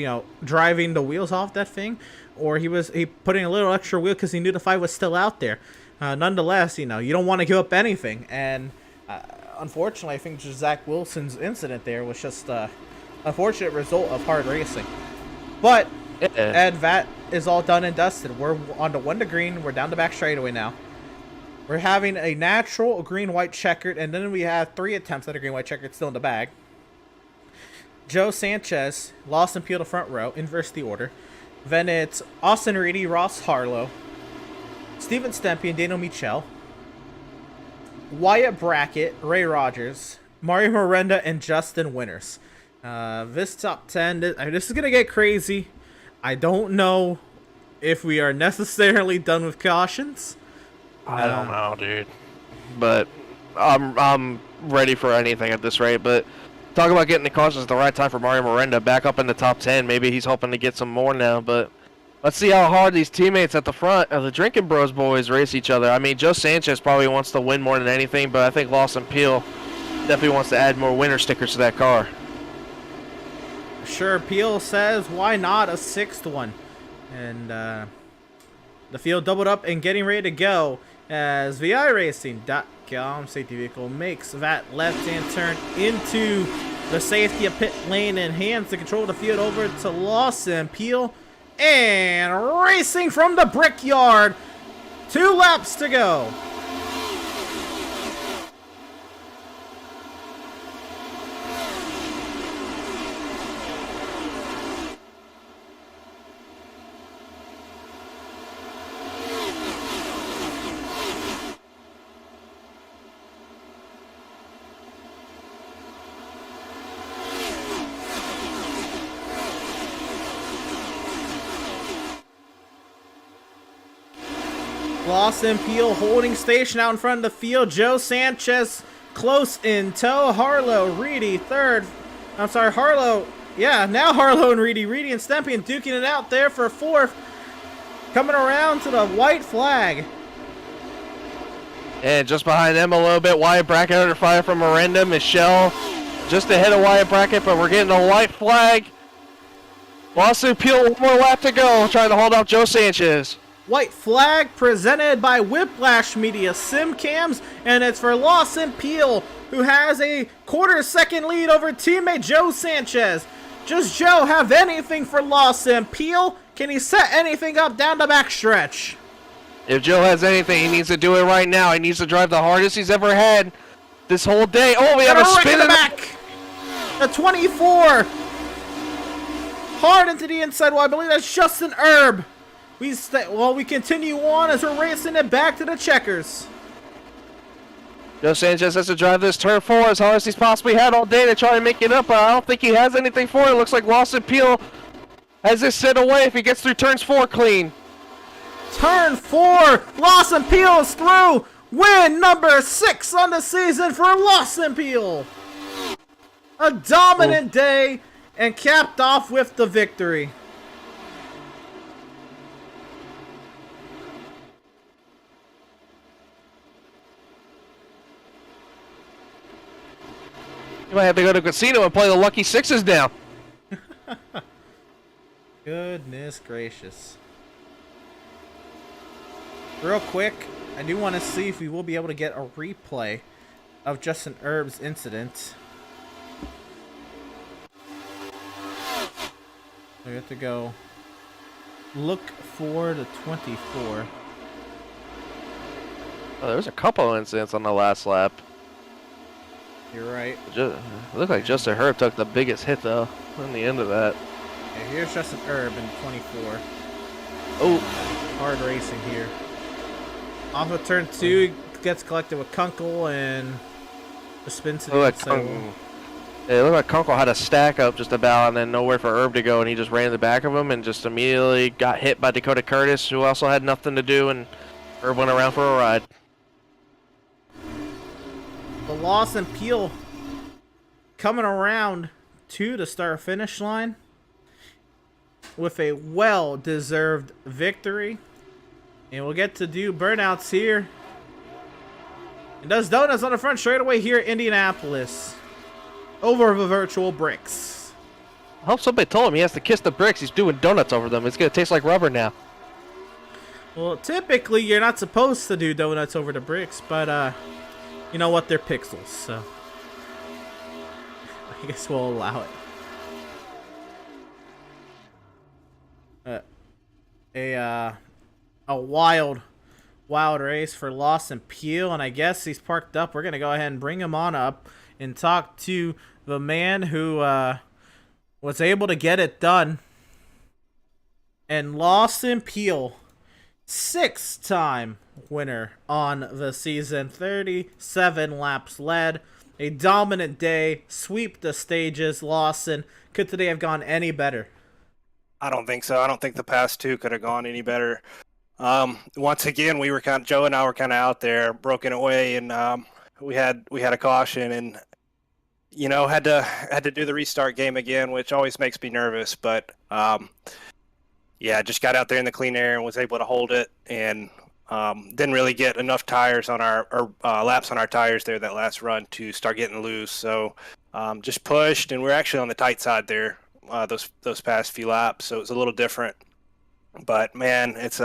driving the wheels off that thing, or he putting a little extra wheel because he knew the fight was still out there. Nonetheless, you don't want to give up anything. And unfortunately, I think just Zach Wilson's incident there was just a unfortunate result of hard racing. But Ed, that is all done and dusted. We're on the 1 to green. We're down the back straightaway now. We're having a natural green-white checkered, and then we have 3 attempts at a green-white checkered still in the bag. Joe Sanchez, Lawson Peel to front row, inverse the order. Then it's Austin Reedy, Ross Harlow, Steven Stempy, and Daniel Michel. Wyatt Brackett, Ray Rogers, Mario Miranda, and Justin Winters. This top 10, this is going to get crazy. I don't know if we are necessarily done with cautions. I don't know, dude. But I'm ready for anything at this rate. But talk about getting the cautions at the right time for Mario Miranda. Back up in the top 10. Maybe he's hoping to get some more now. But let's see how hard these teammates at the front of the Drinking Bros boys race each other. I mean, Joe Sanchez probably wants to win more than anything. But I think Lawson Peel definitely wants to add more winner stickers to that car. Sure, Peel says, why not a 6th one? And the field doubled up and getting ready to go as VIRacing.com safety vehicle makes that left-hand turn into the safety of pit lane and hands the control of the field over to Lawson Peel. And racing from the Brickyard, 2 laps to go. Lawson Peel holding station out in front of the field. Joe Sanchez close in tow. Harlow, Reedy, third. I'm sorry, Harlow. Yeah, now Harlow and Reedy. Reedy and Stempy duking it out there for 4th. Coming around to the white flag. And just behind them a little bit, Wyatt Brackett under fire from Miranda. Michelle just ahead of Wyatt Brackett, but we're getting a white flag. Lawson Peel, 1 more lap to go, trying to hold off Joe Sanchez. White flag presented by Whiplash Media Sim Cams, and it's for Lawson Peel, who has a 1/4 second lead over teammate Joe Sanchez. Does Joe have anything for Lawson Peel? Can he set anything up down the backstretch? If Joe has anything, he needs to do it right now. He needs to drive the hardest he's ever had this whole day. Oh, we have a spin in the back. The 24. Hard into the inside wall. I believe that's Justin Erb. We continue on as we're racing it back to the checkers. Joe Sanchez has to drive this turn 4 as hard as he's possibly had all day to try and make it up, but I don't think he has anything for it. It looks like Lawson Peel has this set away if he gets through turns 4 clean. Turn 4, Lawson Peel is through. Win number 6 on the season for Lawson Peel. A dominant day and capped off with the victory. You might have to go to a casino and play the lucky sixes now. Goodness gracious. Real quick, I do want to see if we will be able to get a replay of Justin Herb's incident. We have to go look for the 24. Oh, there's a couple incidents on the last lap. You're right. It looked like Justin Herb took the biggest hit, though, on the end of that. Okay, here's Justin Herb in 24. Oh. Hard racing here. Off of turn 2, gets collected with Kunkel and the spin to the inside. It looked like Kunkel had a stack up just about and then nowhere for Herb to go, and he just ran in the back of him and just immediately got hit by Dakota Curtis, who also had nothing to do, and Herb went around for a ride. The Lawson Peel coming around to the start-finish line with a well-deserved victory. And we'll get to do burnouts here. And does donuts on the front straightaway here at Indianapolis. Over the virtual bricks. I hope somebody told him he has to kiss the bricks. He's doing donuts over them. It's going to taste like rubber now. Well, typically you're not supposed to do donuts over the bricks, but you know what? They're pixels, so I guess we'll allow it. A wild race for Lawson Peel, and I guess he's parked up. We're gonna go ahead and bring him on up and talk to the man who was able to get it done. And Lawson Peel, 6-time winner on the season, 37 laps led, a dominant day, sweep the stages. Lawson, could today have gone any better? I don't think so. I don't think the past two could have gone any better. Once again, Joe and I were kind of out there, broken away, and we had a caution, and had to do the restart game again, which always makes me nervous. But just got out there in the clean air and was able to hold it, and didn't really get enough tires on our laps on our tires there that last run to start getting loose. So just pushed, and we're actually on the tight side there those past few laps, so it was a little different. But man, it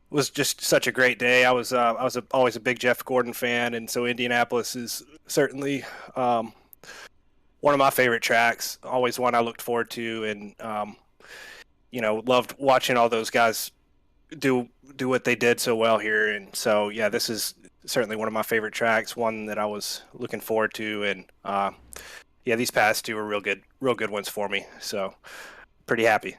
was just such a great day. I was always a big Jeff Gordon fan, and so Indianapolis is certainly one of my favorite tracks. Always one I looked forward to, and loved watching all those guys do what they did so well here. And so yeah, this is certainly one of my favorite tracks, one that I was looking forward to, and these past two were real good ones for me. So pretty happy.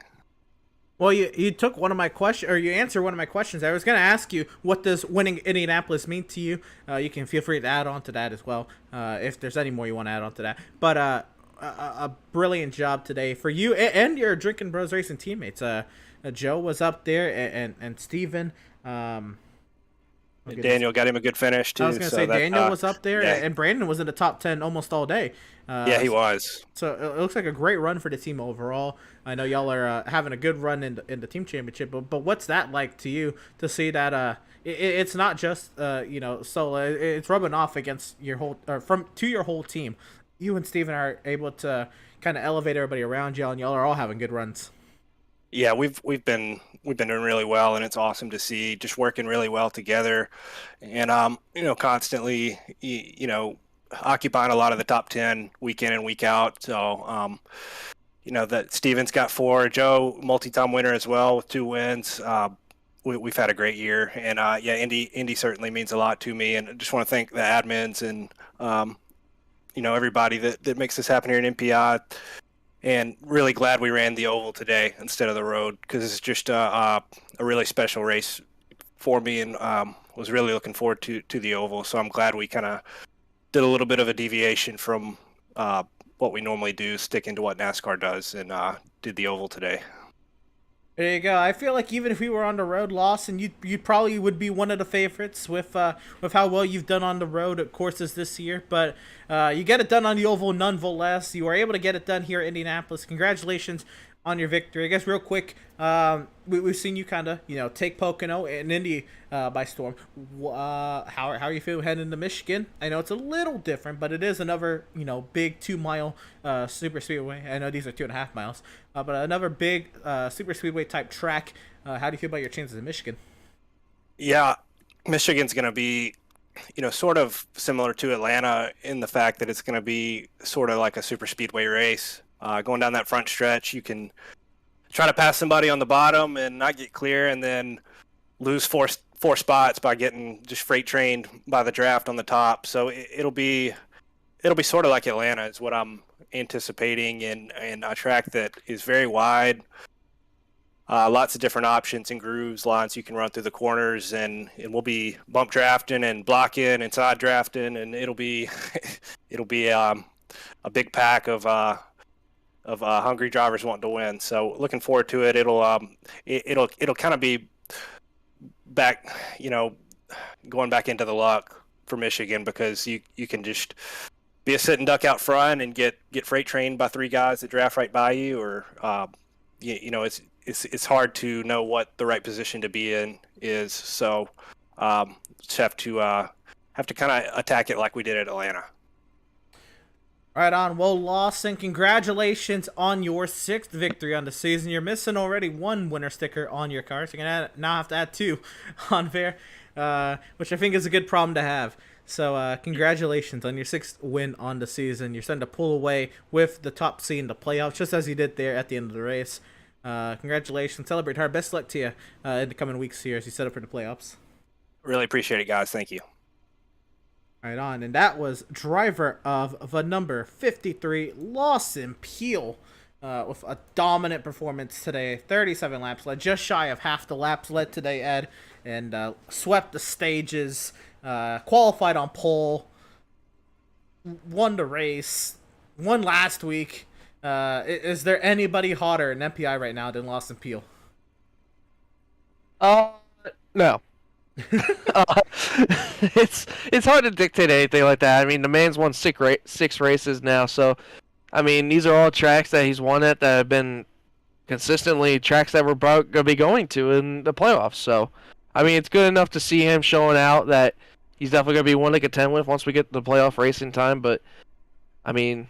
Well, you took one of my questions, or you answered one of my questions. I was going to ask you, what does winning Indianapolis mean to you? You can feel free to add on to that as well, if there's any more you want to add on to that. But a brilliant job today for you and your Drinking Bros Racing teammates. Joe was up there, and Steven. Daniel got him a good finish too. I was going to say Daniel was up there, and Brandon was in the top 10 almost all day. He was. So it looks like a great run for the team overall. I know y'all are having a good run in the team championship, but what's that like to you to see that it's not just solo, it's rubbing off against your whole to your whole team. You and Steven are able to kind of elevate everybody around y'all, and y'all are all having good runs. Yeah, we've been doing really well, and it's awesome to see, just working really well together, and constantly occupying a lot of the top 10 week in and week out. So that Steven's got 4, Joe multi-time winner as well with 2 wins. We've had a great year, and Indy certainly means a lot to me, and I just want to thank the admins and everybody that makes this happen here in MPI. And really glad we ran the oval today instead of the road, because it's just a really special race for me, and was really looking forward to the oval. So I'm glad we kind of did a little bit of a deviation from what we normally do, sticking to what NASCAR does, and did the oval today. There you go. I feel like even if we were on the road, Lawson, you probably would be one of the favorites with how well you've done on the road at courses this year. But you get it done on the oval nonetheless. You were able to get it done here at Indianapolis. Congratulations on your victory. I guess real quick, we've seen you kind of, take Pocono and Indy by storm. How are you feeling heading into Michigan? I know it's a little different, but it is another, big 2-mile super speedway. I know these are 2.5 miles, but another big super speedway type track. How do you feel about your chances in Michigan? Yeah, Michigan's going to be, sort of similar to Atlanta in the fact that it's going to be sort of like a super speedway race. Going down that front stretch, you can try to pass somebody on the bottom and not get clear, and then lose four spots by getting just freight trained by the draft on the top. So it'll be sort of like Atlanta is what I'm anticipating, and a track that is very wide. Lots of different options and grooves, lines you can run through the corners, and we'll be bump drafting and blocking and side drafting, and it'll be a big pack of hungry drivers wanting to win. So looking forward to it. It'll kind of be back, going back into the luck for Michigan, because you can just be a sitting duck out front and get freight trained by 3 guys that draft right by you, or it's hard to know what the right position to be in is. So just have to kind of attack it like we did at Atlanta. Right on. Well, Lawson, congratulations on your 6th victory on the season. You're missing already 1 winner sticker on your car, so you're going to now have to add 2 on there, which I think is a good problem to have. So congratulations on your 6th win on the season. You're starting to pull away with the top seed in the playoffs, just as you did there at the end of the race. Congratulations. Celebrate hard. Best luck to you in the coming weeks here as you set up for the playoffs. Really appreciate it, guys. Thank you. Right on. And that was driver of the number 53, Lawson Peel, with a dominant performance today. 37 laps led, just shy of half the laps led today, Ed, and swept the stages, qualified on pole, won the race, won last week. Is there anybody hotter in MPI right now than Lawson Peel? No. It's hard to dictate anything like that. I mean, the man's won 6 races now, so I mean, these are all tracks that he's won at that have been consistently tracks that we're going to be going to in the playoffs. So, I mean, it's good enough to see him showing out that he's definitely going to be one to contend with once we get the playoff racing time. But, I mean,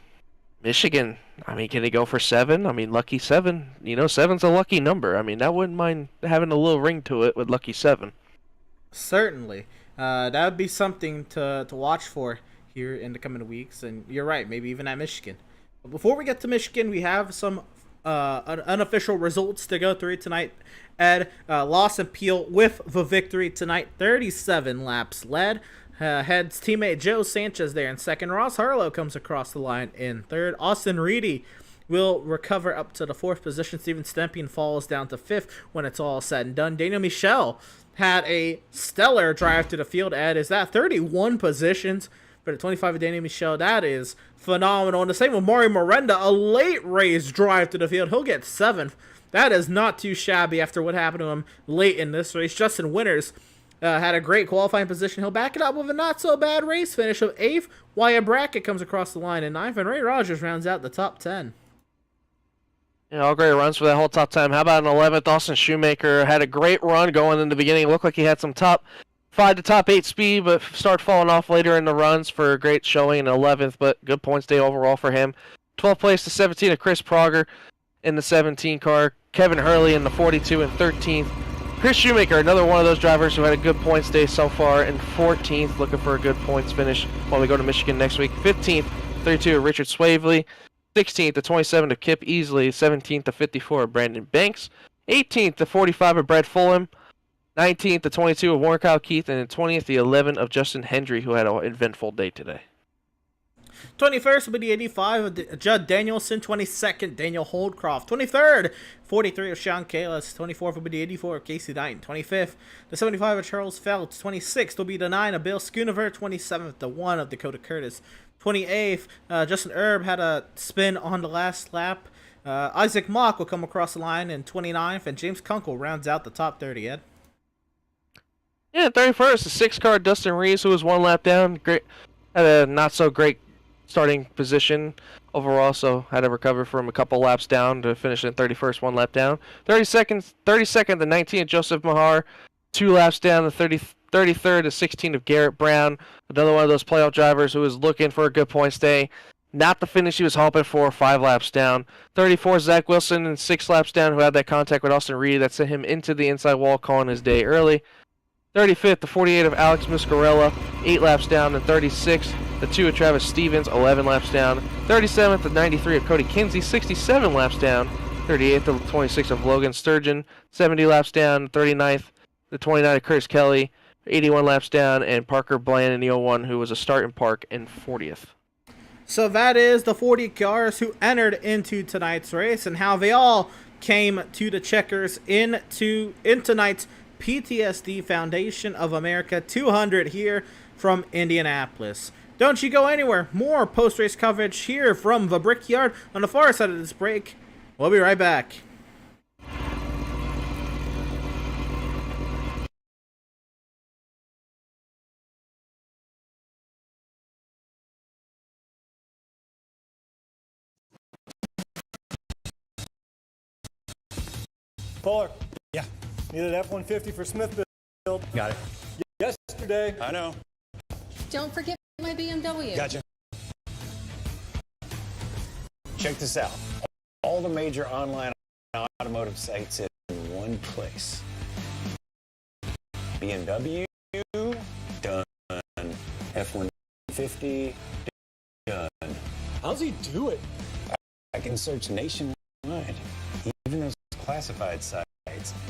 Michigan, I mean, can he go for 7? I mean, lucky 7. 7's a lucky number. I mean, I wouldn't mind having a little ring to it with lucky 7. Certainly. That would be something to watch for here in the coming weeks. And you're right, maybe even at Michigan. But before we get to Michigan, we have some unofficial results to go through tonight. Ed, Lawson Peel with the victory tonight. 37 laps led. Heads teammate Joe Sanchez there in second. Ross Harlow comes across the line in third. Austin Reedy will recover up to the 4th position. Steven Stempian falls down to 5th when it's all said and done. Daniel Michel had a stellar drive to the field. Ed, is that 31 positions for the 25 of Daniel Michel? That is phenomenal. And the same with Mario Miranda, a late race drive to the field. He'll get 7th. That is not too shabby after what happened to him late in this race. Justin Winters had a great qualifying position. He'll back it up with a not-so-bad race finish of 8th. Wyatt Brackett comes across the line in 9th, and Ray Rogers rounds out the top 10. Yeah, all great runs for that whole top 10. How about an 11th? Austin Shoemaker had a great run going in the beginning. It looked like he had some top 5 to top 8 speed, but started falling off later in the runs for a great showing in 11th, but good points day overall for him. 12th place to 17 of Chris Prager in the 17 car. Kevin Hurley in the 42 and 13th. Chris Shoemaker, another one of those drivers who had a good points day so far, in 14th, looking for a good points finish when we go to Michigan next week. 15th, 32 of Richard Swavely. 16th to 27 of Kip Easley, 17th to 54 of Brandon Banks, 18th to 45 of Brett Fulham, 19th to 22 of Warren Kyle Keith, and then 20th to 11 of Justin Hendry, who had an eventful day today. 21st will be the 85 of Judd Danielson. 22nd, Daniel Holdcroft. 23rd, 43 of Sean Kalis. 24th will be the 84 of Casey Knight. 25th, the 75 of Charles Phelps. 26th will be the 9 of Bill Schoonover. 27th, the 1 of Dakota Curtis. 28th, Justin Erb had a spin on the last lap. Isaac Mock will come across the line in 29th, and James Kunkel rounds out the top 30, Ed. Yeah, 31st, the 6 car Dustin Reeves, who was 1 lap down. Great, had a not so great starting position overall, so had to recover from a couple laps down to finish in 31st, 1 lap down. 32nd to 19th, Joseph Mahar, 2 laps down. The 33rd to 16th of Garrett Brown, another one of those playoff drivers who was looking for a good points day. Not the finish he was hoping for, 5 laps down. 34, Zach Wilson, and 6 laps down, who had that contact with Austin Reed that sent him into the inside wall, calling his day early. 35th, the 48 of Alex Muscarella, 8 laps down. And 36th, the 2 of Travis Stevens, 11 laps down. 37th, the 93 of Cody Kinsey, 67 laps down. 38th, the 26 of Logan Sturgeon, 70 laps down. 39th, the 29 of Curtis Kelly, 81 laps down. And Parker Bland in the 01, who was a start in park, in 40th. So that is the 40 cars who entered into tonight's race and how they all came to the checkers in tonight's PTSD Foundation of America 200 here from Indianapolis. Don't you go anywhere. More post-race coverage here from the Brickyard on the far side of this break. We'll be right back. Polar. Yeah. Needed F-150 for Smithfield. Got it. Yesterday. I know. Don't forget my BMW. Gotcha. Check this out. All the major online automotive sites in one place. BMW, done. F-150, done. How's he do it? I can search nationwide, even those classified sites.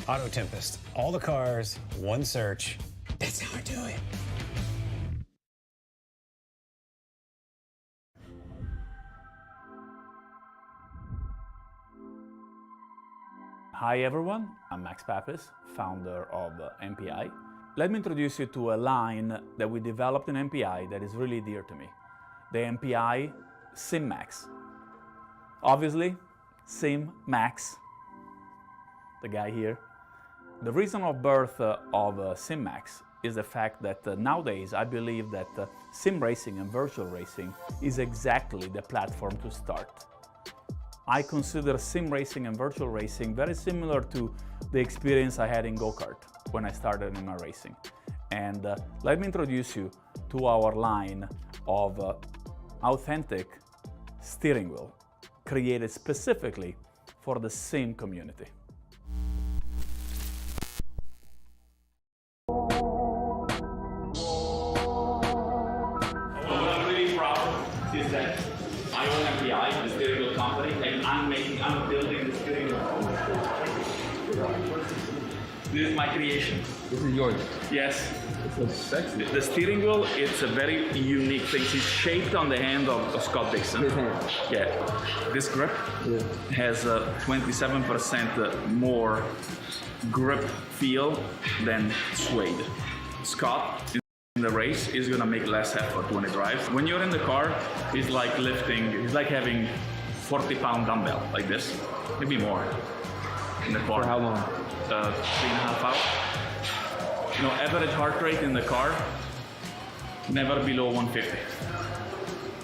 Auto Tempest, all the cars, one search. That's how I do it. Hi everyone, I'm Max Papis, founder of MPI. Let me introduce you to a line that we developed in MPI that is really dear to me. The MPI SimMax. Obviously, SimMax, the guy here. The reason of birth of SimMax is the fact that nowadays I believe that sim racing and virtual racing is exactly the platform to start. I consider sim racing and virtual racing very similar to the experience I had in go-kart when I started in my racing. And let me introduce you to our line of authentic steering wheel created specifically for the sim community. What I'm really proud is that I own MPI, the steering wheel company, and I'm building the steering wheel. This is my creation. This is yours. Yes. It's so sexy. The steering wheel, it's a very unique thing. It's shaped on the hand of Scott Dixon. His hand. Yeah. This grip has 27% more grip feel than suede. Scott in the race is gonna make less effort when he drives. When you're in the car, it's like lifting, it's like having 40-pound dumbbell like this, maybe more in the car. For how long? 3.5 hours. You know, average heart rate in the car, never below 150.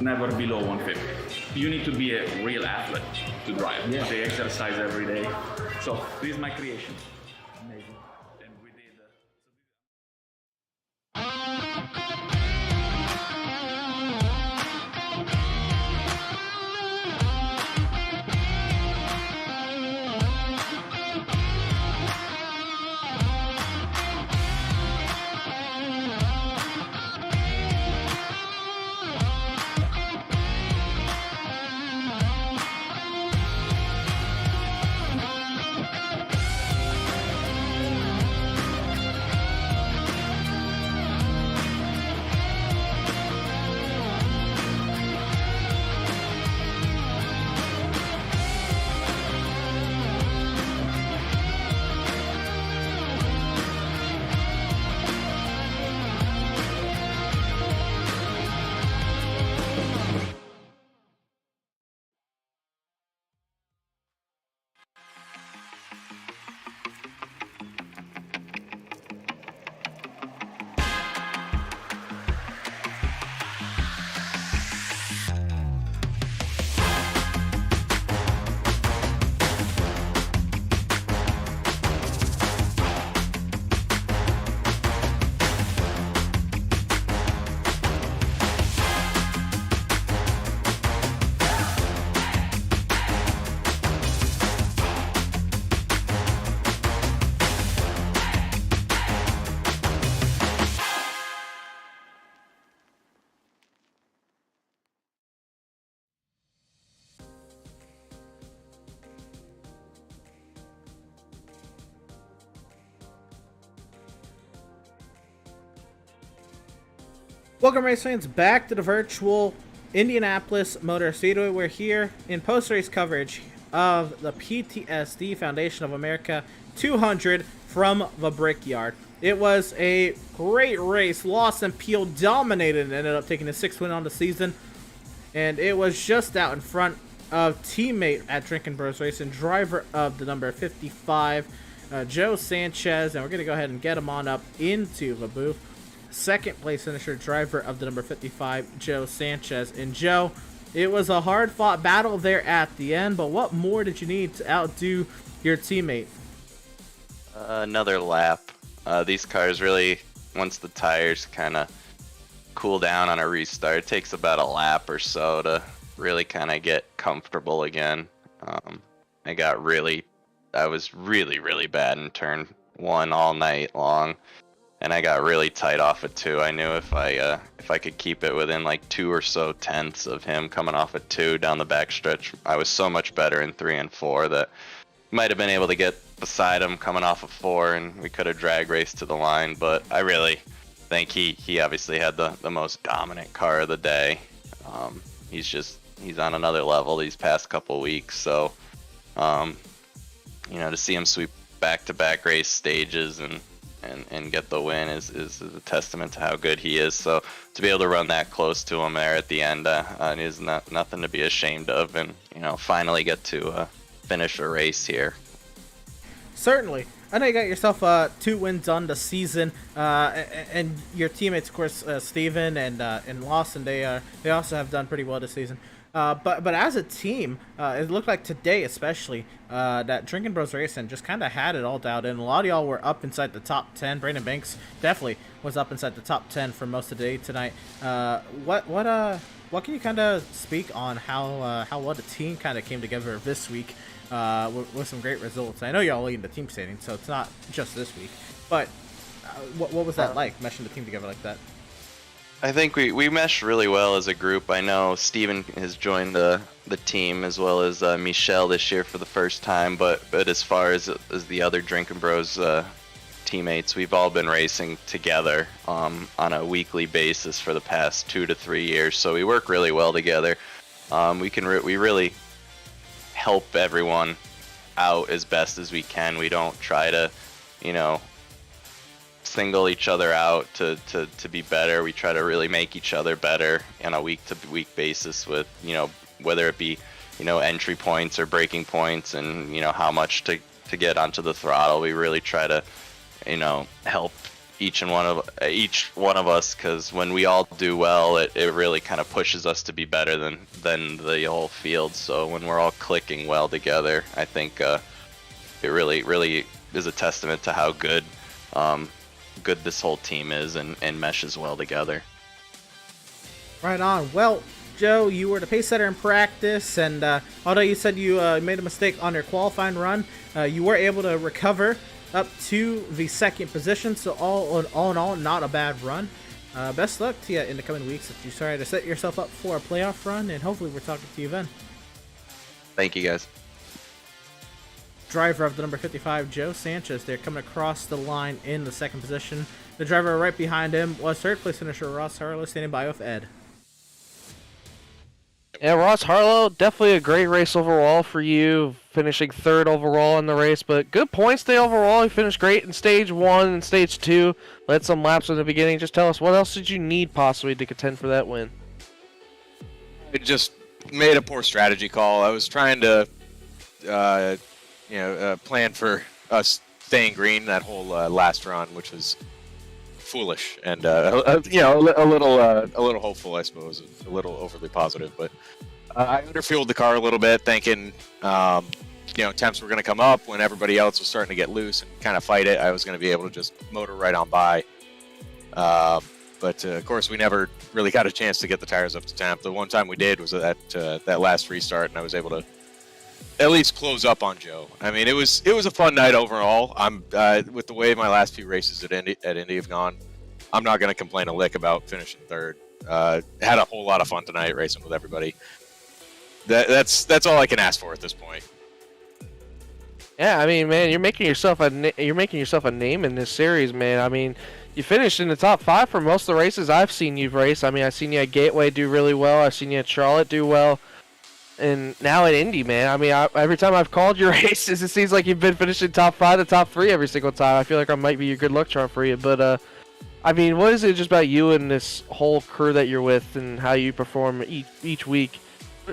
Never below 150. You need to be a real athlete to drive. Yeah. They exercise every day. So this is my creation. Amazing. And we did. Welcome, race fans, back to the virtual Indianapolis Motor Speedway. We're here in post-race coverage of the PTSD Foundation of America 200 from the Brickyard. It was a great race. Lawson Peel dominated and ended up taking the 6th win on the season. And it was just out in front of teammate at Drinking Bros Racing, driver of the number 55, Joe Sanchez. And we're going to go ahead and get him on up into the booth. Second place finisher, driver of the number 55, Joe Sanchez. And Joe, it was a hard-fought battle there at the end, but what more did you need to outdo your teammate? Another lap. These cars really, once the tires kind of cool down on a restart, it takes about a lap or so to really kind of get comfortable again. I was really bad in turn 1 all night long. And I got really tight off at 2. I knew if I could keep it within like 2 or so tenths of him coming off at 2 down the backstretch, I was so much better in 3 and 4 that might have been able to get beside him coming off of 4, and we could have drag raced to the line. But I really think he obviously had the most dominant car of the day. He's on another level these past couple weeks. So to see him sweep back-to-back race stages and get the win is a testament to how good he is. So to be able to run that close to him there at the end is nothing to be ashamed of, and finally get to finish a race here. Certainly. I know you got yourself 2 wins on the season, and your teammates, of course, Steven and Lawson, they also have done pretty well this season. But as a team, it looked like today especially that Drinking Bros Racing just kind of had it all dialed in. A lot of y'all were up inside the top 10. Brandon Banks definitely was up inside the top 10 for most of the day tonight. What can you kind of speak on how well the team kind of came together this week with some great results? I know y'all lead the team standings, so it's not just this week. But what was that like, meshing the team together like that? I think we meshed really well as a group. I know Steven has joined the team as well as Michelle this year for the first time, but as far as the other Drinkin' Bros teammates, we've all been racing together on a weekly basis for the past 2 to 3 years, so we work really well together. We really help everyone out as best as we can. We don't try to, single each other out to be better. We try to really make each other better on a week-to-week basis with, whether it be, entry points or braking points and, how much to get onto the throttle. We really try to, help each one of us, because when we all do well, it really kind of pushes us to be better than the whole field. So when we're all clicking well together, I think it really is a testament to how good this whole team is and meshes well together. Right on. Well, Joe, you were the pace setter in practice, and although you said you made a mistake on your qualifying run, you were able to recover up to the 2nd position. So all in all, not a bad run. Best luck to you in the coming weeks as you try to set yourself up for a playoff run, and hopefully we're talking to you then. Thank you, guys. Driver of the number 55, Joe Sanchez, they're coming across the line in the 2nd position. The driver right behind him was 3rd place finisher Ross Harlow, standing by with Ed. Yeah, Ross Harlow, definitely a great race overall for you, finishing 3rd overall in the race, but good points day overall. You finished great in stage 1 and stage 2. Led some laps in the beginning. Just tell us, what else did you need possibly to contend for that win? I just made a poor strategy call. I was trying to plan for us staying green that whole last run, which was foolish and a little hopeful, I suppose, a little overly positive. But I underfueled the car a little bit, thinking temps were going to come up when everybody else was starting to get loose and kind of fight it. I was going to be able to just motor right on by. But of course, we never really got a chance to get the tires up to temp. The one time we did was at that last restart, and I was able to at least close up on Joe. I mean, it was a fun night overall. I'm with the way my last few races at Indy have gone, I'm not going to complain a lick about finishing 3rd. Had a whole lot of fun tonight racing with everybody. That's all I can ask for at this point. Yeah, I mean, man, you're making yourself a name in this series, man. I mean, you finished in the top 5 for most of the races I've seen you've raced. I mean, I've seen you at Gateway do really well. I've seen you at Charlotte do well. And now at Indy, man. I mean, every time I've called your races, it seems like you've been finishing top 5 to top 3 every single time. I feel like I might be your good luck charm for you. But, I mean, what is it just about you and this whole crew that you're with and how you perform each week?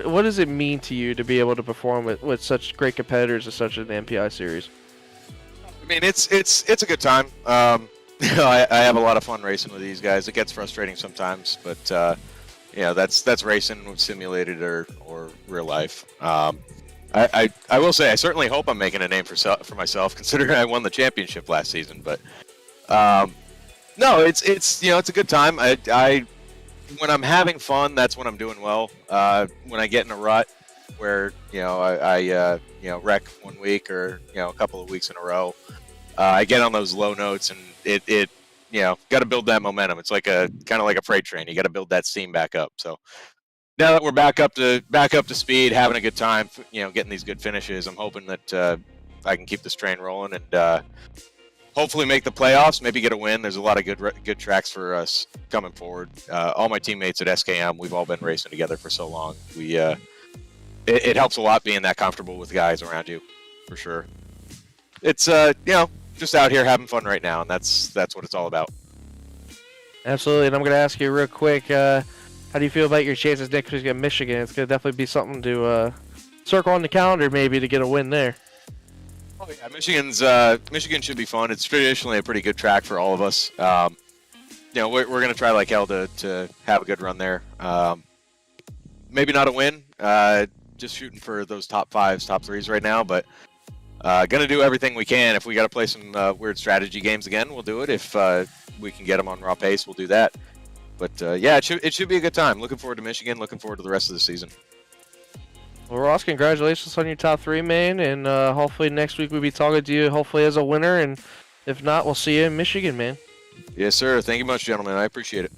What does it mean to you to be able to perform with such great competitors as such an MPI series? I mean, it's a good time. I have a lot of fun racing with these guys. It gets frustrating sometimes, but that's racing simulated or real life. I will say I certainly hope I'm making a name for myself, considering I won the championship last season. But no, it's a good time. I when I'm having fun, that's when I'm doing well. When I get in a rut, where I wreck 1 week or a couple of weeks in a row, I get on those low notes, and it got to build that momentum. It's like kind of like a freight train. You got to build that steam back up. So now that we're back up to speed, having a good time, getting these good finishes, I'm hoping that I can keep this train rolling and hopefully make the playoffs, maybe get a win. There's a lot of good tracks for us coming forward. All my teammates at SKM, we've all been racing together for so long. It helps a lot being that comfortable with guys around you, for sure. It's just out here having fun right now, and that's what it's all about. Absolutely, and I'm going to ask you real quick, how do you feel about your chances next week against Michigan? It's going to definitely be something to circle on the calendar maybe to get a win there. Oh yeah, Michigan should be fun. It's traditionally a pretty good track for all of us. We're going to try like hell to have a good run there. Maybe not a win, just shooting for those top 5s, top 3s right now, but gonna do everything we can. If we got to play some weird strategy games again, we'll do it. If we can get them on raw pace, we'll do that. But yeah, it should be a good time. Looking forward to Michigan. Looking forward to the rest of the season. Well, Ross, congratulations on your top 3, man, and hopefully next week we'll be talking to you hopefully as a winner, and if not, we'll see you in Michigan, man. Yes, sir. Thank you much, gentlemen. I appreciate it.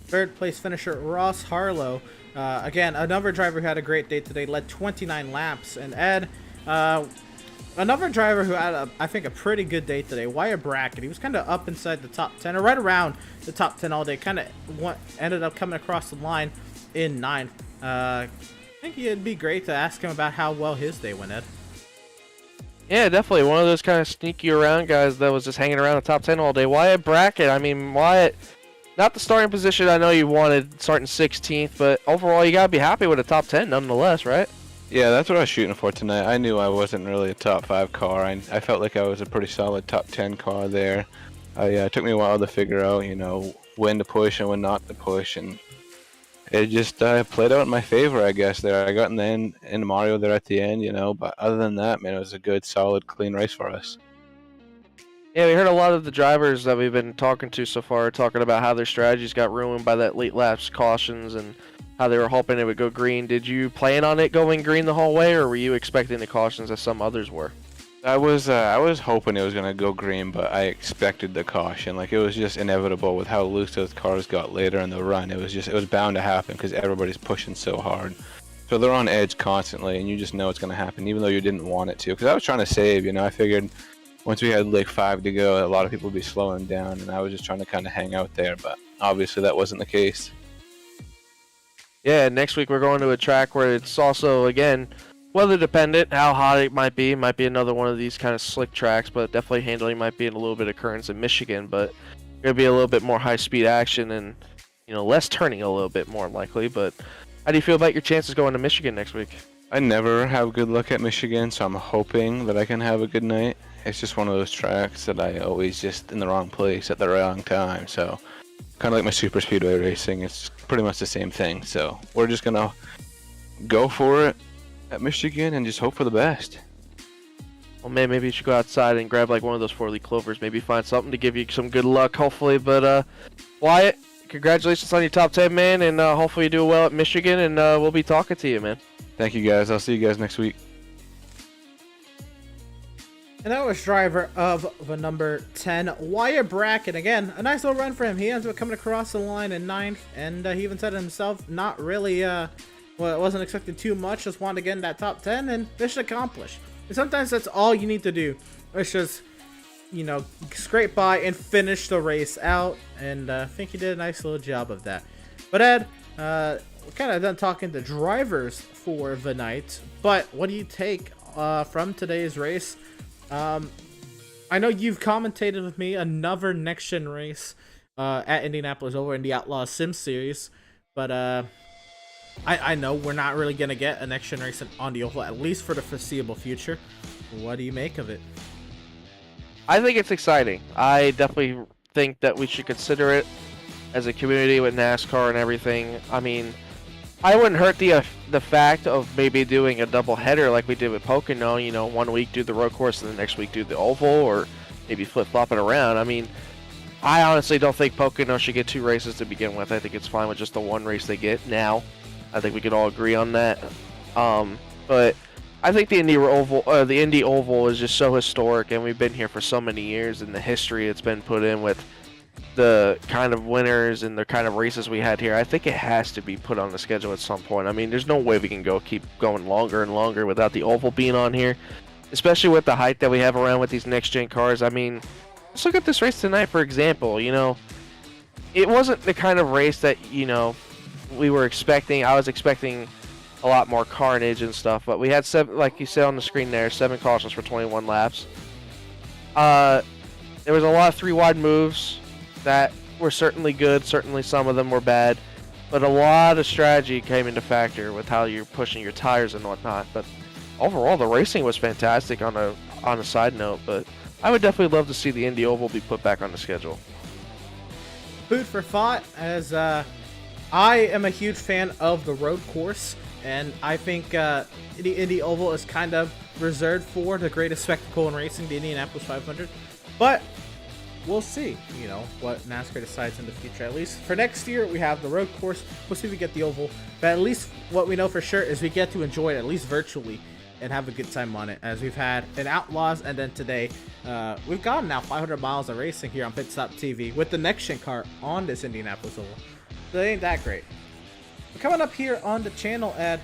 Third place finisher Ross Harlow. Again, another driver who had a great day today, led 29 laps. And Ed, another driver who had, I think, a pretty good day today, Wyatt Brackett. He was kind of up inside the top 10, or right around the top 10 all day. Kind of ended up coming across the line in 9th. I think it'd be great to ask him about how well his day went, Ed. Yeah, definitely. One of those kind of sneaky around guys that was just hanging around the top 10 all day. Wyatt Brackett, I mean, Wyatt, not the starting position I know you wanted, starting 16th, but overall you got to be happy with a top 10 nonetheless, right? Yeah, that's what I was shooting for tonight. I knew I wasn't really a top 5 car. I felt like I was a pretty solid top 10 car there. It took me a while to figure out, when to push and when not to push, and it just played out in my favor, I guess, there. I got in Mario there at the end, but other than that, man, it was a good, solid, clean race for us. Yeah, we heard a lot of the drivers that we've been talking to so far talking about how their strategies got ruined by that late laps cautions and how they were hoping it would go green. Did you plan on it going green the whole way, or were you expecting the cautions as some others were? I was hoping it was going to go green, but I expected the caution. Like, it was just inevitable with how loose those cars got later in the run. It was bound to happen because everybody's pushing so hard. So they're on edge constantly, and you just know it's going to happen, even though you didn't want it to. Because I was trying to save, I figured once we had like 5 to go, a lot of people would be slowing down, and I was just trying to kind of hang out there, but obviously that wasn't the case. Yeah, next week we're going to a track where it's also, again, weather dependent, how hot it might be. It might be another one of these kind of slick tracks, but definitely handling might be in a little bit of currents in Michigan, but going to be a little bit more high-speed action and, less turning a little bit more likely. But how do you feel about your chances going to Michigan next week? I never have good luck at Michigan, so I'm hoping that I can have a good night. It's just one of those tracks that I always just in the wrong place at the wrong time. So kind of like my super speedway racing, it's pretty much the same thing. So we're just going to go for it at Michigan and just hope for the best. Well, man, maybe you should go outside and grab like one of those 4-leaf clovers. Maybe find something to give you some good luck, hopefully. But Wyatt, congratulations on your top 10, man, and hopefully you do well at Michigan, and we'll be talking to you, man. Thank you, guys. I'll see you guys next week. And that was driver of the number 10, Wyatt Brackett. Again, a nice little run for him. He ends up coming across the line in 9th, and he even said it himself, not really, wasn't expecting too much, just wanted to get in that top 10, and mission accomplished. And sometimes that's all you need to do. It's just scrape by and finish the race out, and I think he did a nice little job of that. But Ed, we're kind of done talking to drivers for the night, but what do you take from today's race? I know you've commentated with me another next-gen race at Indianapolis over in the Outlaw Sim Series, but I know we're not really going to get a next-gen race on the oval, at least for the foreseeable future. What do you make of it? I think it's exciting. I definitely think that we should consider it as a community with NASCAR and everything. I mean, I wouldn't hurt the fact of maybe doing a double header like we did with Pocono. 1 week do the road course and the next week do the oval, or maybe flip-flop it around. I mean, I honestly don't think Pocono should get 2 races to begin with. I think it's fine with just the 1 race they get now. I think we could all agree on that. But I think the Indy Oval is just so historic, and we've been here for so many years, and the history it's been put in with the kind of winners and the kind of races we had here. I think it has to be put on the schedule at some point. I mean, there's no way we can keep going longer and longer without the Oval being on here, especially with the hype that we have around with these next-gen cars. I mean, let's look at this race tonight, for example. It wasn't the kind of race that, we were expecting. I was expecting a lot more carnage and stuff, but we had 7, like you said on the screen there, 7 cautions for 21 laps. There was a lot of 3 wide moves that were certainly good. Certainly some of them were bad, but a lot of strategy came into factor with how you're pushing your tires and whatnot. But overall, the racing was fantastic on a side note, but I would definitely love to see the Indy Oval be put back on the schedule. Food for thought, as I am a huge fan of the road course, and I think the Indy Oval is kind of reserved for the greatest spectacle in racing, the Indianapolis 500. But we'll see, what NASCAR decides in the future. At least for next year, we have the road course. We'll see if we get the Oval. But at least what we know for sure is we get to enjoy it, at least virtually, and have a good time on it, as we've had in Outlaws, and then today we've gotten now 500 miles of racing here on PitStop TV with the next-gen car on this Indianapolis Oval. So it ain't that great. But coming up here on the channel, Ed,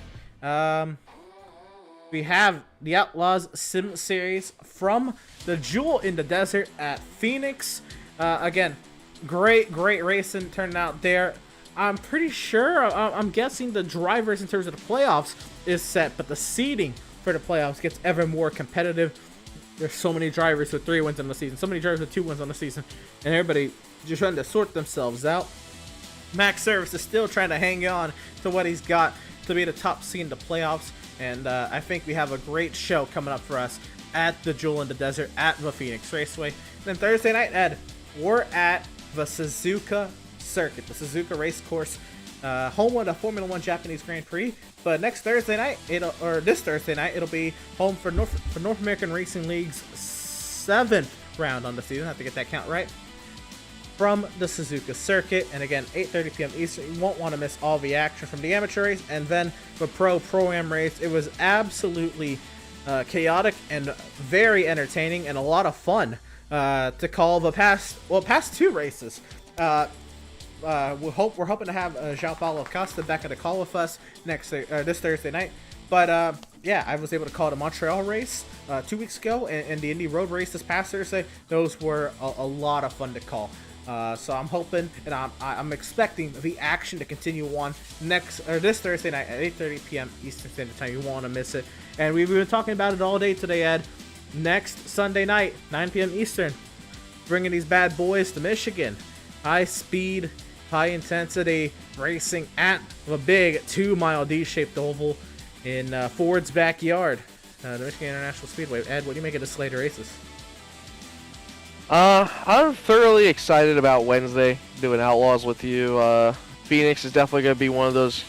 we have the Outlaws Sim Series from the Jewel in the Desert at Phoenix. Again, great racing turning out there. I'm pretty sure, I'm guessing the drivers in terms of the playoffs is set, but the seeding for the playoffs gets ever more competitive. There's so many drivers with 3 wins on the season, so many drivers with 2 wins on the season, and everybody just trying to sort themselves out. Max Service is still trying to hang on to what he's got to be the top seed in the playoffs, and I think we have a great show coming up for us at the Jewel in the Desert at the Phoenix Raceway. Then Thursday night, Ed, we're at the Suzuka Circuit, the Suzuka Race Course, home of the Formula 1 Japanese Grand Prix. But this Thursday night, it'll be home for North American Racing League's 7th round on the season. I have to get that count right. From the Suzuka Circuit, and again, 8:30 p.m. Eastern. You won't want to miss all the action from the amateur race and then the Pro-Am race. It was absolutely chaotic and very entertaining and a lot of fun to call the past 2 races. We're hoping to have João Paulo Costa back at the call with us this Thursday night. But yeah, I was able to call the Montreal race 2 weeks ago and the Indy Road race this past Thursday. Those were a lot of fun to call. So I'm hoping and I'm expecting the action to continue on this Thursday night at 8:30 p.m. Eastern Standard Time. You won't want to miss it. And we've been talking about it all day today, Ed. Next Sunday night, 9 p.m. Eastern, bringing these bad boys to Michigan. High speed, high intensity racing at the big 2-mile D-shaped oval in Ford's backyard, the Michigan International Speedway. Ed, what do you make of the slate of races? I'm thoroughly excited about Wednesday doing Outlaws with you. Phoenix is definitely going to be one of those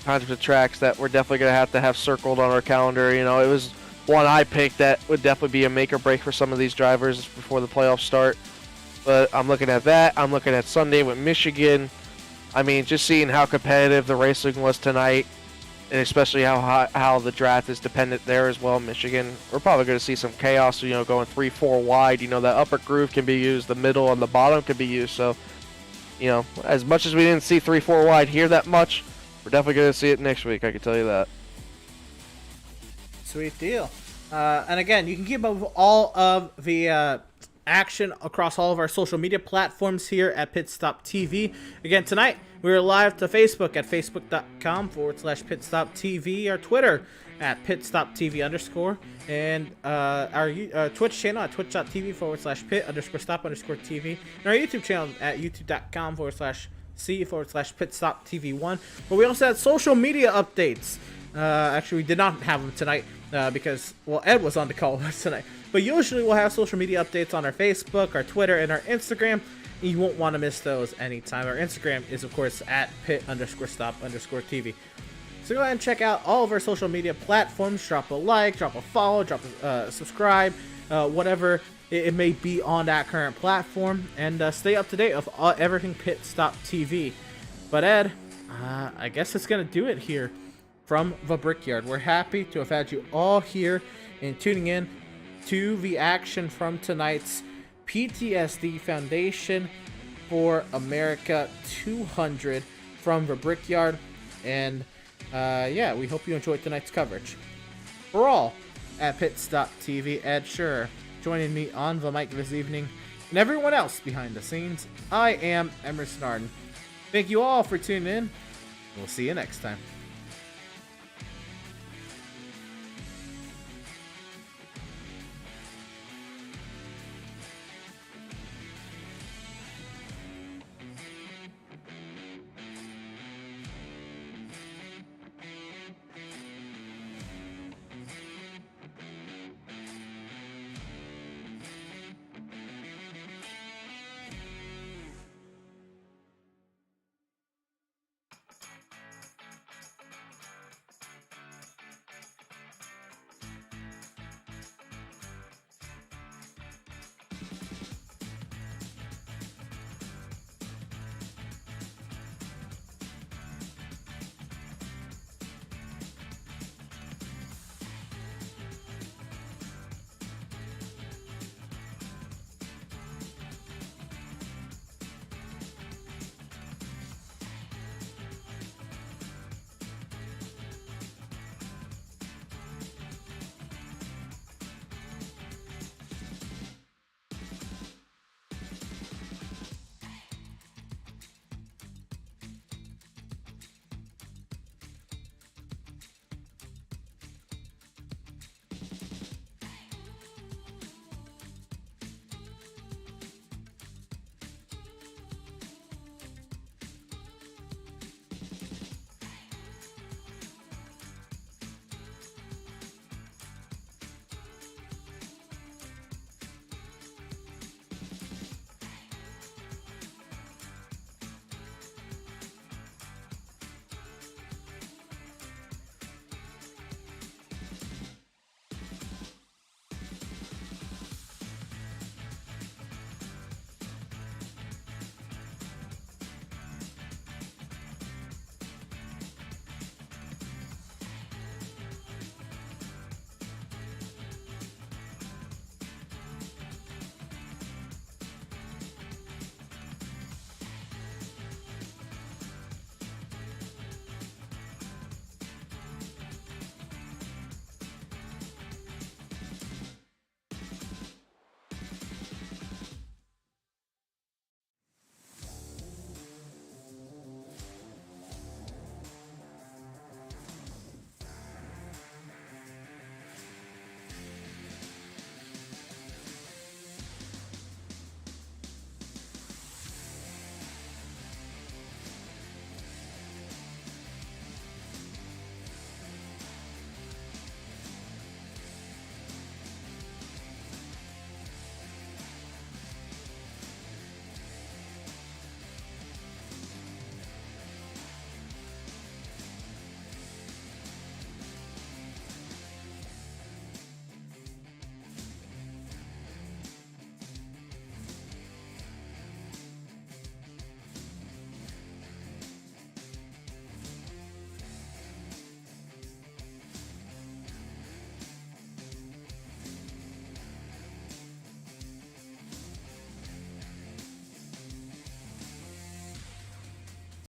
kinds of tracks that we're definitely going to have circled on our calendar. It was one I picked that would definitely be a make or break for some of these drivers before the playoffs start. But I'm looking at that. I'm looking at Sunday with Michigan. I mean, just seeing how competitive the racing was tonight, and especially how the draft is dependent there as well. Michigan, we're probably going to see some chaos. Going 3-4 wide. That upper groove can be used, the middle and the bottom can be used. So, as much as we didn't see 3-4 wide here that much, we're definitely going to see it next week. I can tell you that. Sweet deal. And again, you can keep up with all of the action across all of our social media platforms here at PitStop TV. Again, tonight we're live to Facebook at facebook.com/PitStop TV, our Twitter at PitStop TV _, and our Twitch channel at twitch.tv/pit_stop_TV, and our YouTube channel at youtube.com/C/PitStop TV1. But we also had social media updates. Actually, we did not have them tonight because, well, Ed was on the call with us tonight. But usually we'll have social media updates on our Facebook, our Twitter, and our Instagram. You won't want to miss those anytime. Our Instagram is, of course, at pit_stop_TV. So go ahead and check out all of our social media platforms. Drop a like, drop a follow, drop a subscribe, whatever it may be on that current platform. And stay up to date with everything PitStop TV. But Ed, I guess it's going to do it here from the Brickyard. We're happy to have had you all here and tuning in to the action from tonight's PTSD Foundation for America 200 from the Brickyard. And yeah, we hope you enjoyed tonight's coverage. For all at PitStop TV, Ed Shearer joining me on the mic this evening, and everyone else behind the scenes, I am Emerson Arden. Thank you all for tuning in. We'll see you next time.